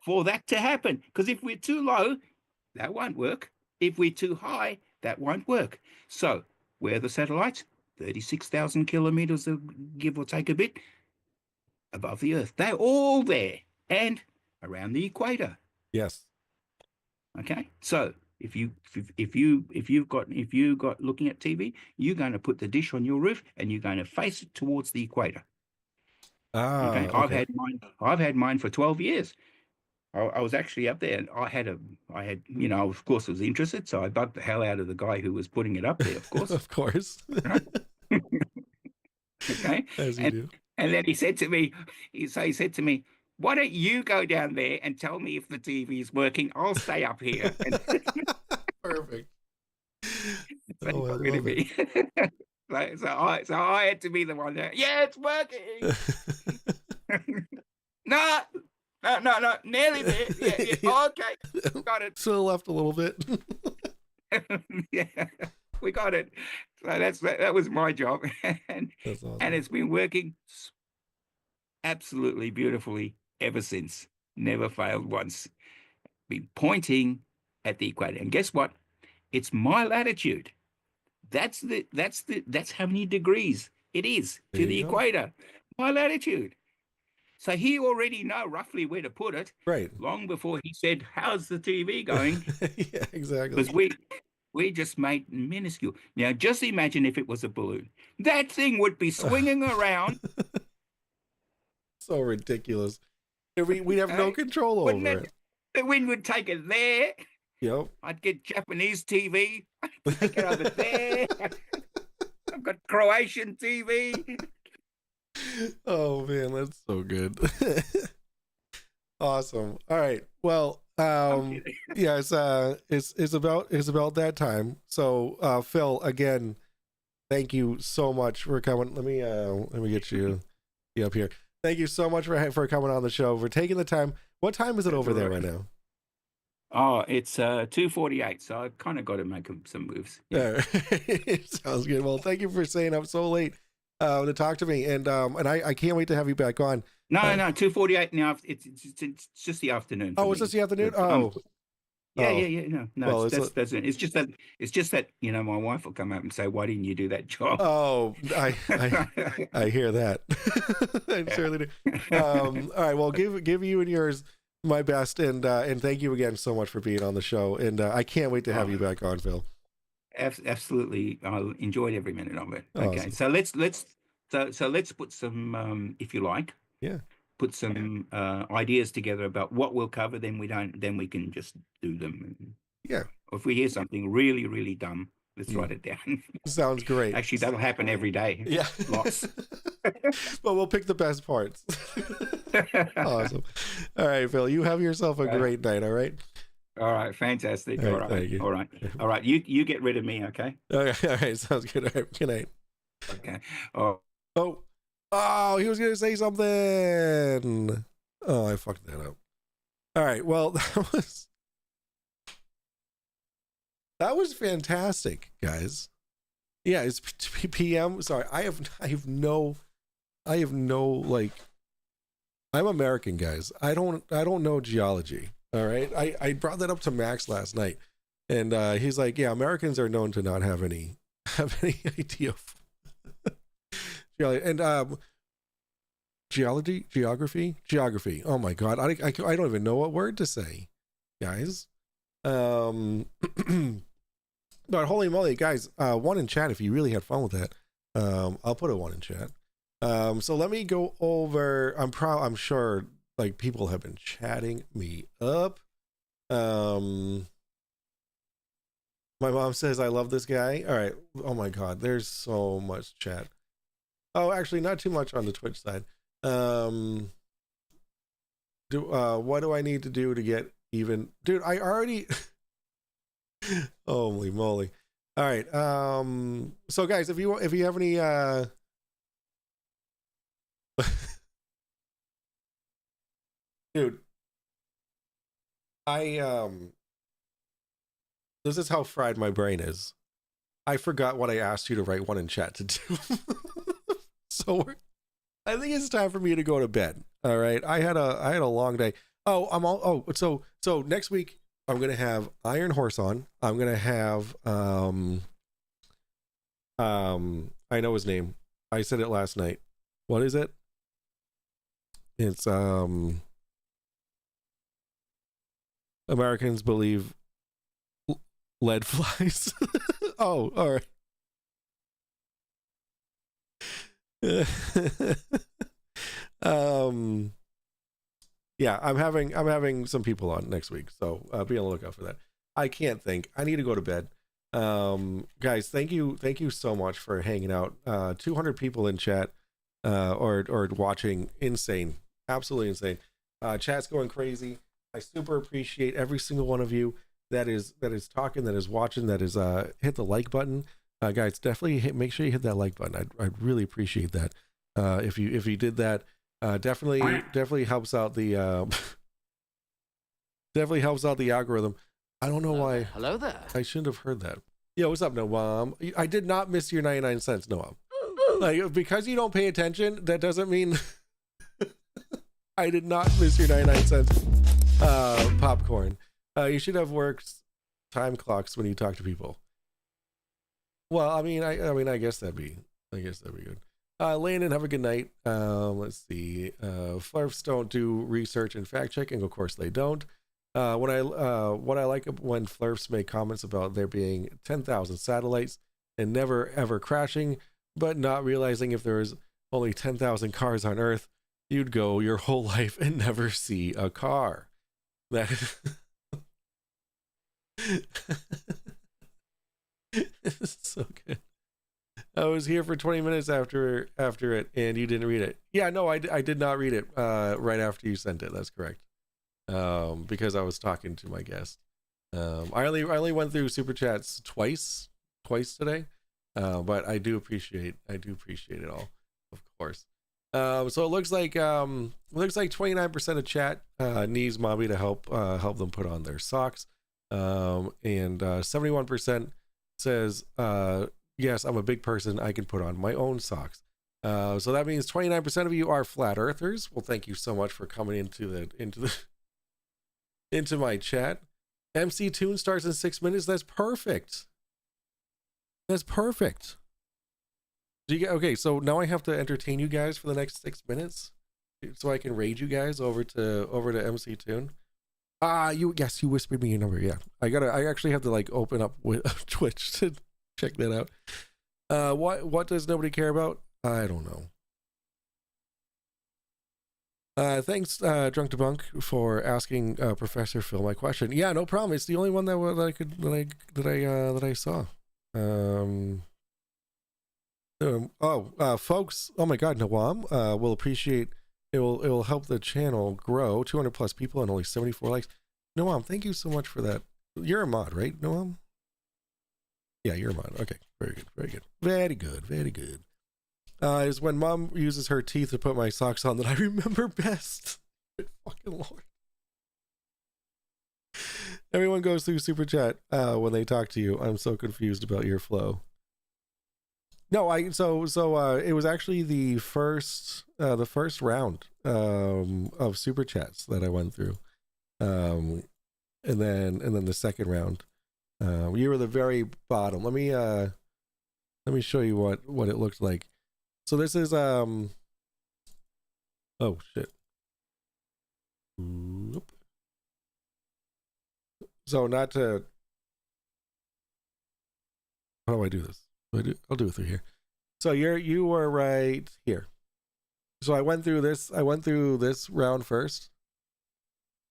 D: For that to happen. Because if we're too low, that won't work. If we're too high, that won't work. So, where are the satellites? 36,000 kilometers, give or take a bit, above the Earth. They're all there. And around the equator.
B: Yes.
D: Okay. So if you've got looking at TV, you're going to put the dish on your roof and you're going to face it towards the equator. Okay. I've had mine for 12 years. I was actually up there and I had of course I was interested, so I bugged the hell out of the guy who was putting it up there, of course.
B: Of course.
D: Okay.
B: As you do.
D: And then he said to me, why don't you go down there and tell me if the TV is working? I'll stay up here.
B: Perfect.
D: So, so I had to be the one there. Yeah, it's working. No, nearly there. Yeah. Okay, got it.
B: Still left a little bit.
D: Yeah, we got it. So that was my job, and
B: That's awesome.
D: and it's been working absolutely beautifully ever since. Never failed once. Been pointing at the equator, and guess what? It's my latitude. That's how many degrees it is to the equator. My latitude. So he already know roughly where to put it.
B: Right.
D: Long before he said, "How's the TV going?"
B: Yeah, exactly.
D: Because we just made minuscule. Now, just imagine if it was a balloon. That thing would be swinging around.
B: So ridiculous. We'd have no control over it.
D: The wind would take it there.
B: Yep.
D: I'd get Japanese TV. I'd take it over there. I've got Croatian TV.
B: Oh man, that's so good. Awesome. All right. Well, yeah, it's about that time. So, Phil, again, thank you so much for coming. Let me get you up here. Thank you so much for coming on the show, for taking the time. What time is it over there right now?
D: Oh, it's 2:48, so I've kind of got to make some moves. Yeah.
B: Sounds good. Well, thank you for staying up so late to talk to me, and I can't wait to have you back on.
D: No, 2:48 now. It's just the afternoon.
B: Oh,
D: for
B: it's
D: me.
B: just the afternoon.
D: Yeah,
B: Oh.
D: yeah. No,
B: Well,
D: it's just that my wife will come up and say, "Why didn't you do that job?"
B: Oh, I hear that. I certainly do. All right. Well, give you and yours my best, and thank you again so much for being on the show. And I can't wait to have you back on, Phil.
D: Absolutely, I enjoyed every minute of it.
B: Awesome.
D: Okay, so let's put some, if you like, put some ideas together about what we'll cover. Then we can just do them.
B: Yeah.
D: Or if we hear something really, really dumb, let's write it down.
B: Sounds great.
D: Actually, that'll happen every day.
B: Yeah.
D: Lots.
B: But we'll pick the best parts. Awesome. All right, Phil, you have yourself a great night. All right.
D: All right. Fantastic.
B: All
D: All
B: right,
D: right.
B: thank you.
D: All right. You get rid of me. Okay.
B: Okay. All right. Sounds good. All right. Good night.
D: Okay.
B: Oh, he was going to say something. Oh, I fucked that up. All right. Well, that was fantastic, guys. Yeah, it's PM. Sorry, I have no like. I'm American, guys. I don't know geology. All right, I brought that up to Max last night, and he's like, "Yeah, Americans are known to not have any idea of geology and geography. Oh my god, I don't even know what word to say, guys. But holy moly, guys, one in chat if you really had fun with that. I'll put a one in chat. So let me go over. I'm sure like people have been chatting me up. My mom says I love this guy. All right. Oh my god, there's so much chat. Oh, actually not too much on the Twitch side. What do I need to do to get even? Dude, I already holy moly. All right. So guys, if you have any dude, this is how fried my brain is. I forgot what I asked you to write one in chat to do. So I think it's time for me to go to bed. All right. I had a long day. So next week I'm gonna have Iron Horse on. I'm gonna have I know his name. I said it last night. What is it? It's Americans believe lead flies. Oh, all right. Yeah, I'm having some people on next week, so be on the lookout for that. I can't think. I need to go to bed. Guys, thank you so much for hanging out. 200 people in chat or watching. Insane, absolutely insane. Chat's going crazy. I super appreciate every single one of you that is talking, that is watching, that is hit the like button. Guys, definitely make sure you hit that like button. I'd really appreciate that. If you did that, definitely helps out the definitely helps out the algorithm. I don't know why.
G: Hello there.
B: I shouldn't have heard that. Yo, what's up, Noam? I did not miss your 99 cents, Noam. Like, because you don't pay attention, that doesn't mean I did not miss your 99 cents. Popcorn. You should have worked time clocks when you talk to people. Well, I mean, I guess that'd be good. Landon, have a good night. Let's see. Flurfs don't do research and fact checking. Of course they don't. What I like when Flurfs make comments about there being 10,000 satellites and never ever crashing, but not realizing if there was only 10,000 cars on Earth, you'd go your whole life and never see a car. That is so good. I was here for 20 minutes after it, and you didn't read it. Yeah, no, I did not read it right after you sent it. That's correct. Because I was talking to my guest. I only went through super chats twice today. But I do appreciate it all, of course. So it looks like 29% of chat needs mommy to help them put on their socks, and 71% says yes, I'm a big person, I can put on my own socks. So that means 29% of you are flat earthers. Well, thank you so much for coming into my chat. MC Tune starts in 6 minutes. That's perfect. That's perfect. Okay, so now I have to entertain you guys for the next 6 minutes so I can raid you guys over to MC Tune. You whispered me your number. Yeah, I actually have to like open up with Twitch to check that out. What does nobody care about? I don't know. Thanks, Drunk Debunk, for asking Professor Phil my question. Yeah, no problem. It's the only one that I saw. Folks, oh my God, Nawam will appreciate it. Will help the channel grow. 200 plus people and only 74 likes. Nawam, thank you so much for that. You're a mod, right, Nawam? Yeah, you're a mod. Okay, very good, very good, very good, very good. Is when mom uses her teeth to put my socks on that I remember best. Good fucking Lord. Everyone goes through super chat when they talk to you. I'm so confused about your flow. No, it was actually the first round of super chats that I went through, and then the second round. You were the very bottom. Let me show you what it looked like. So this is oh shit. Oop. So not to, how do I do this? I'll do it through here. So you were right here. So I went through this round first.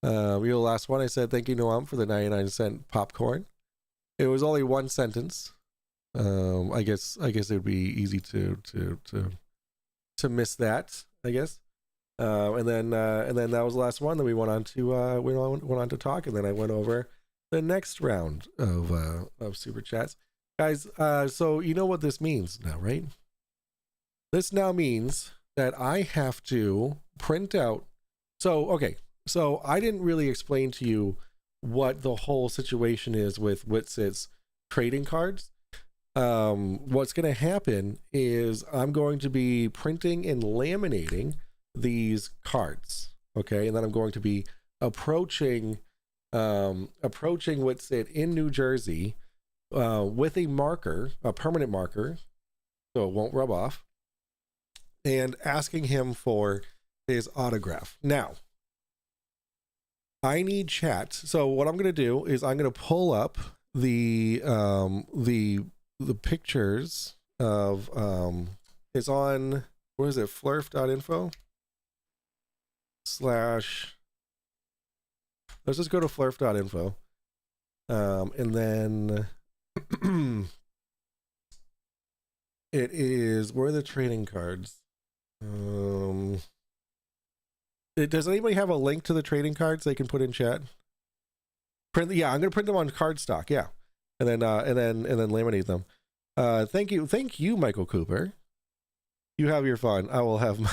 B: You're the last one. I said thank you, Noam, for the 99-cent popcorn. It was only one sentence. I guess it would be easy to miss that, I guess. And then that was the last one. Then we went on to talk, and then I went over the next round of super chats, guys. So you know what this means now, right? This now means that I have to print out. So okay, so I didn't really explain to you what the whole situation is with Witsit's trading cards. What's going to happen is I'm going to be printing and laminating these cards, okay, and then I'm going to be approaching Witsit in New Jersey with a marker, a permanent marker, so it won't rub off, and asking him for his autograph. Now, I need chat. So what I'm going to do is I'm going to pull up the pictures of it's on, what is it, flurf.info / let's just go to flurf.info, and then it is, where are the trading cards? Does anybody have a link to the trading cards they can put in chat? Yeah, I'm gonna print them on cardstock, yeah, and then laminate them. Thank you, Michael Cooper. You have your fun. I will have mine.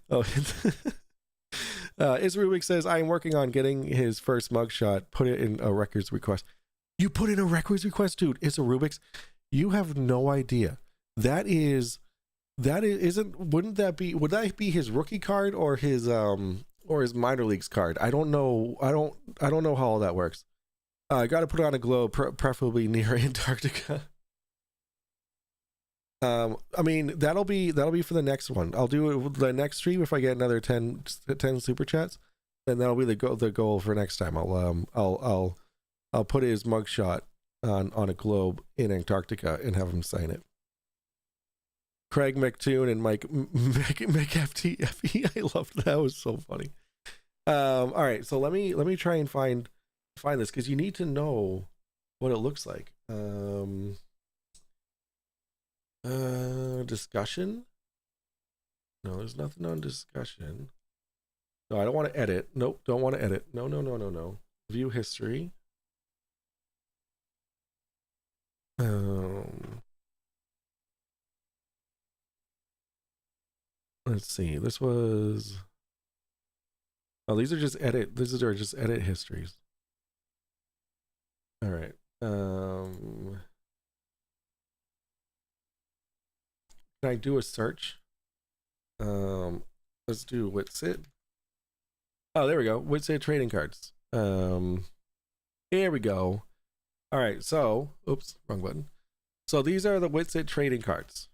B: Oh, Rubik says, I am working on getting his first mugshot. Put it in a records request. You put in a records request, dude. It's a Rubik's. You have no idea. That isn't. Would that be his rookie card or his minor leagues card? I don't know. I don't know how all that works. I got to put it on a globe, preferably near Antarctica. I mean, that'll be for the next one. I'll do it the next stream if I get another 10 super chats. Then that'll be the goal for next time. I'll put his mugshot on a globe in Antarctica and have him sign it. Craig McToon and Mike McFT. I loved that. That was so funny. All right, so let me try and find this, because you need to know what it looks like. Discussion? No, there's nothing on discussion. No, I don't want to edit. Nope, don't want to edit. No. View history. let's see. This was. Oh, these are just edit. These are just edit histories. All right. Can I do a search? Let's do Witsit. Oh, there we go. Witsit trading cards. Here we go. All right. So, oops, wrong button. So these are the Witsit trading cards.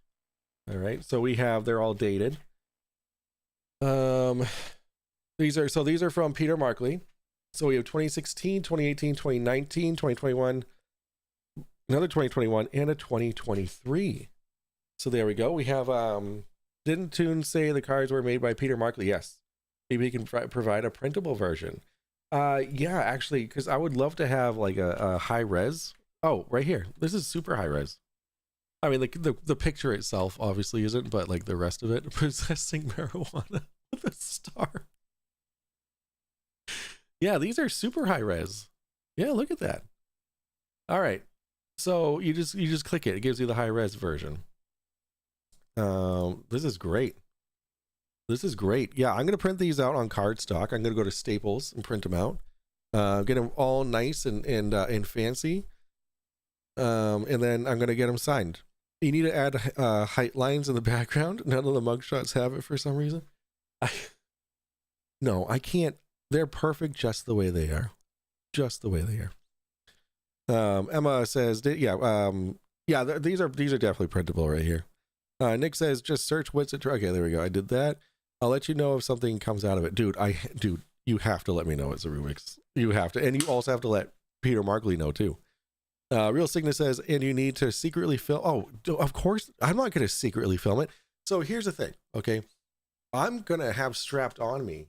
B: All right. So we have. They're all dated. These are from Peter Markley. So we have 2016, 2018, 2019, 2021, another 2021, and a 2023. So there we go. We have didn't Toon say the cards were made by Peter Markley? Yes. Maybe he can provide a printable version. Yeah, actually, because I would love to have like a high res. Oh, right here. This is super high res. I mean, the picture itself obviously isn't, but like the rest of it, possessing marijuana with a star. Yeah, these are super high res. Yeah, look at that. All right. So you just click it. It gives you the high res version. This is great. This is great. Yeah, I'm gonna print these out on cardstock. I'm gonna go to Staples and print them out. Get them all nice and fancy. And then I'm gonna get them signed. You need to add height lines in the background. None of the mugshots have it for some reason. No, I can't. They're perfect just the way they are. Just the way they are. Emma says, yeah, these are definitely printable right here. Nick says, just search Witsit. Okay, there we go. I did that. I'll let you know if something comes out of it. Dude, you have to let me know it's a Rubik's. You have to. And you also have to let Peter Markley know too. Real Cygnus says, and you need to secretly film. Oh, of course. I'm not going to secretly film it. So here's the thing. Okay. I'm going to have strapped on me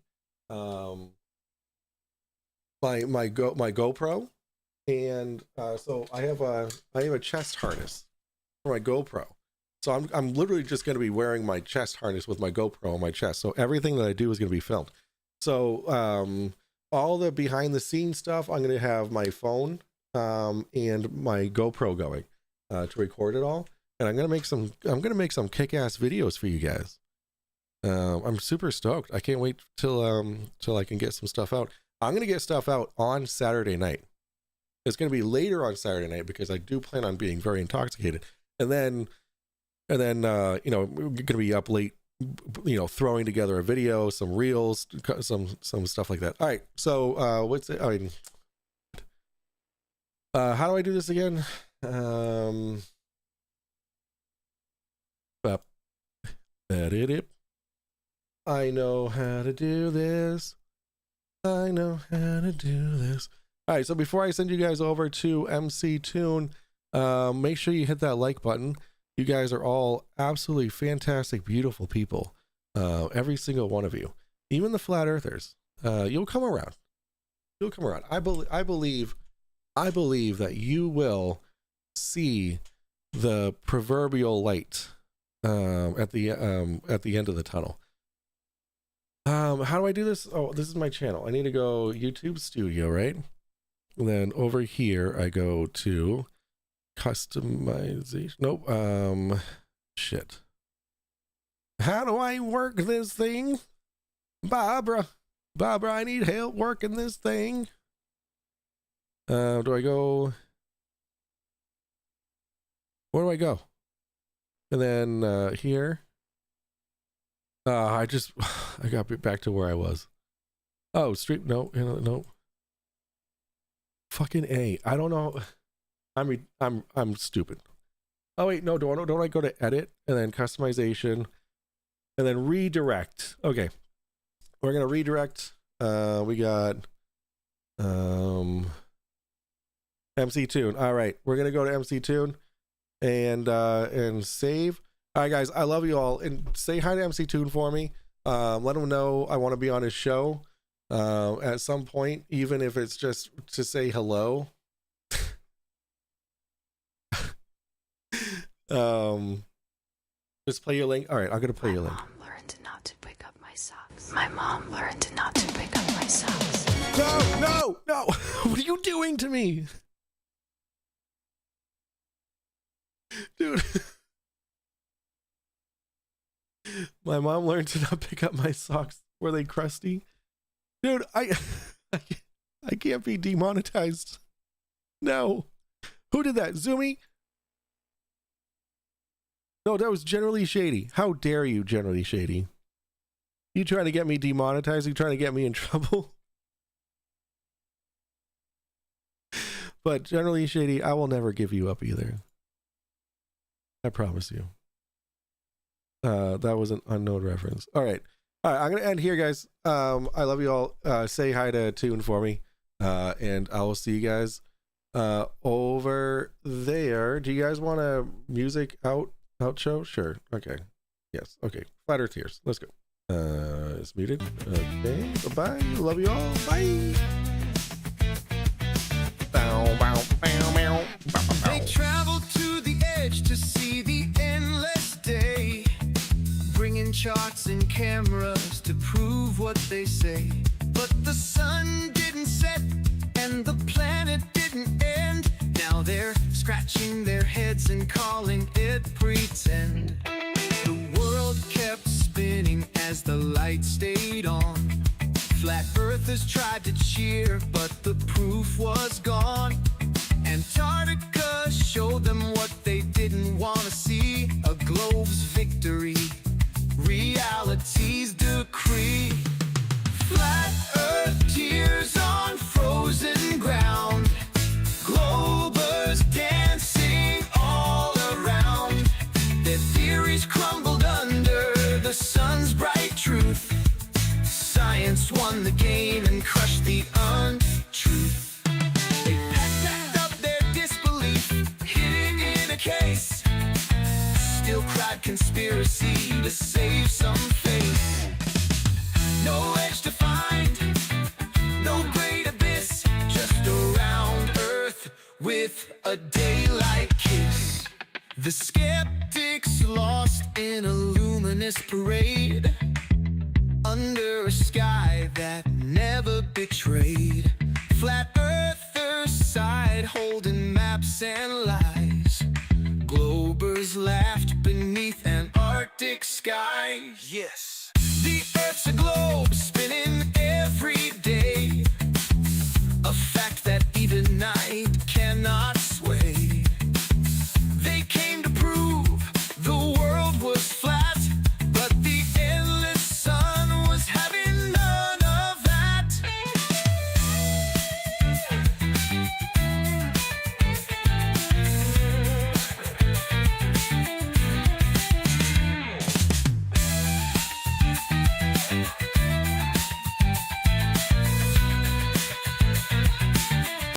B: my GoPro, and so I have a chest harness for my GoPro. So I'm literally just going to be wearing my chest harness with my GoPro on my chest. So everything that I do is going to be filmed. So all the behind the scenes stuff, I'm going to have my phone and my GoPro going to record it all. And I'm going to make some kick-ass videos for you guys. I'm super stoked. I can't wait till I can get some stuff out. I'm going to get stuff out on Saturday night. It's going to be later on Saturday night because I do plan on being very intoxicated. And then we're going to be up late, throwing together a video, some reels, some stuff like that. All right. So, how do I do this again? I know how to do this. I know how to do this. All right, so before I send you guys over to MC Toon, make sure you hit that like button. You guys are all absolutely fantastic, beautiful people. Every single one of you, even the flat earthers. You'll come around. You'll come around. I believe that you will see the proverbial light at the end of the tunnel. How do I do this? Oh, this is my channel. I need to go YouTube Studio, right? And then over here, I go to customization. Nope. Shit. How do I work this thing? Barbara, I need help working this thing. Do I go? Where do I go? And then here. I got back to where I was. Oh, stream. No. Fucking A. I don't know. I'm stupid. Oh wait, no. Don't I go to edit and then customization and then redirect? Okay, we're gonna redirect. We got MC Toon. All right, we're gonna go to MC Toon and save. All right, guys, I love you all, and say hi to MC Toon for me. Let him know I want to be on his show at some point, even if it's just to say hello. Just play your link. All right, I'm gonna play your link.
C: My mom learned not to pick up my socks. My mom learned not to pick up my socks.
B: No! What are you doing to me, dude? My mom learned to not pick up my socks. Were they crusty? Dude, I can't be demonetized. No. Who did that? Zoomy? No, that was Generally Shady. How dare you, Generally Shady? You trying to get me demonetized? You trying to get me in trouble? But Generally Shady, I will never give you up either. I promise you. That was an unknown reference. All right. I'm going to end here, guys. I love you all. Say hi to Tune for me. And I will see you guys over there. Do you guys want a music outro? Sure. Okay. Yes. Okay. Flat Earth Tears. Let's go. It's muted. Okay. Bye-bye. Love you all. Bye.
A: They travel to the edge to see the endless day, bringing charts and cameras to prove what they say. But the sun didn't set and the planet didn't end. Now they're scratching their heads and calling it pretend. The world kept spinning as the light stayed on. Flat earthers tried to cheer, but the proof was gone. Antarctica showed them what they didn't want to see. A globe's victory, reality's decree. Flat earth tears on frozen ground, globers dancing all around. Their theories crumbled under the sun's bright truth. Science won the game and crushed the untruth. They packed up their disbelief, hid it in a case. Still cried conspiracy to save some face. No edge to find, no great abyss, just a round earth with a daylight kiss. The skeptics lost in a luminous parade, under a sky that never betrayed. Flat earthers sighed, holding maps and lies. Globers laughed beneath an Arctic sky. Yes.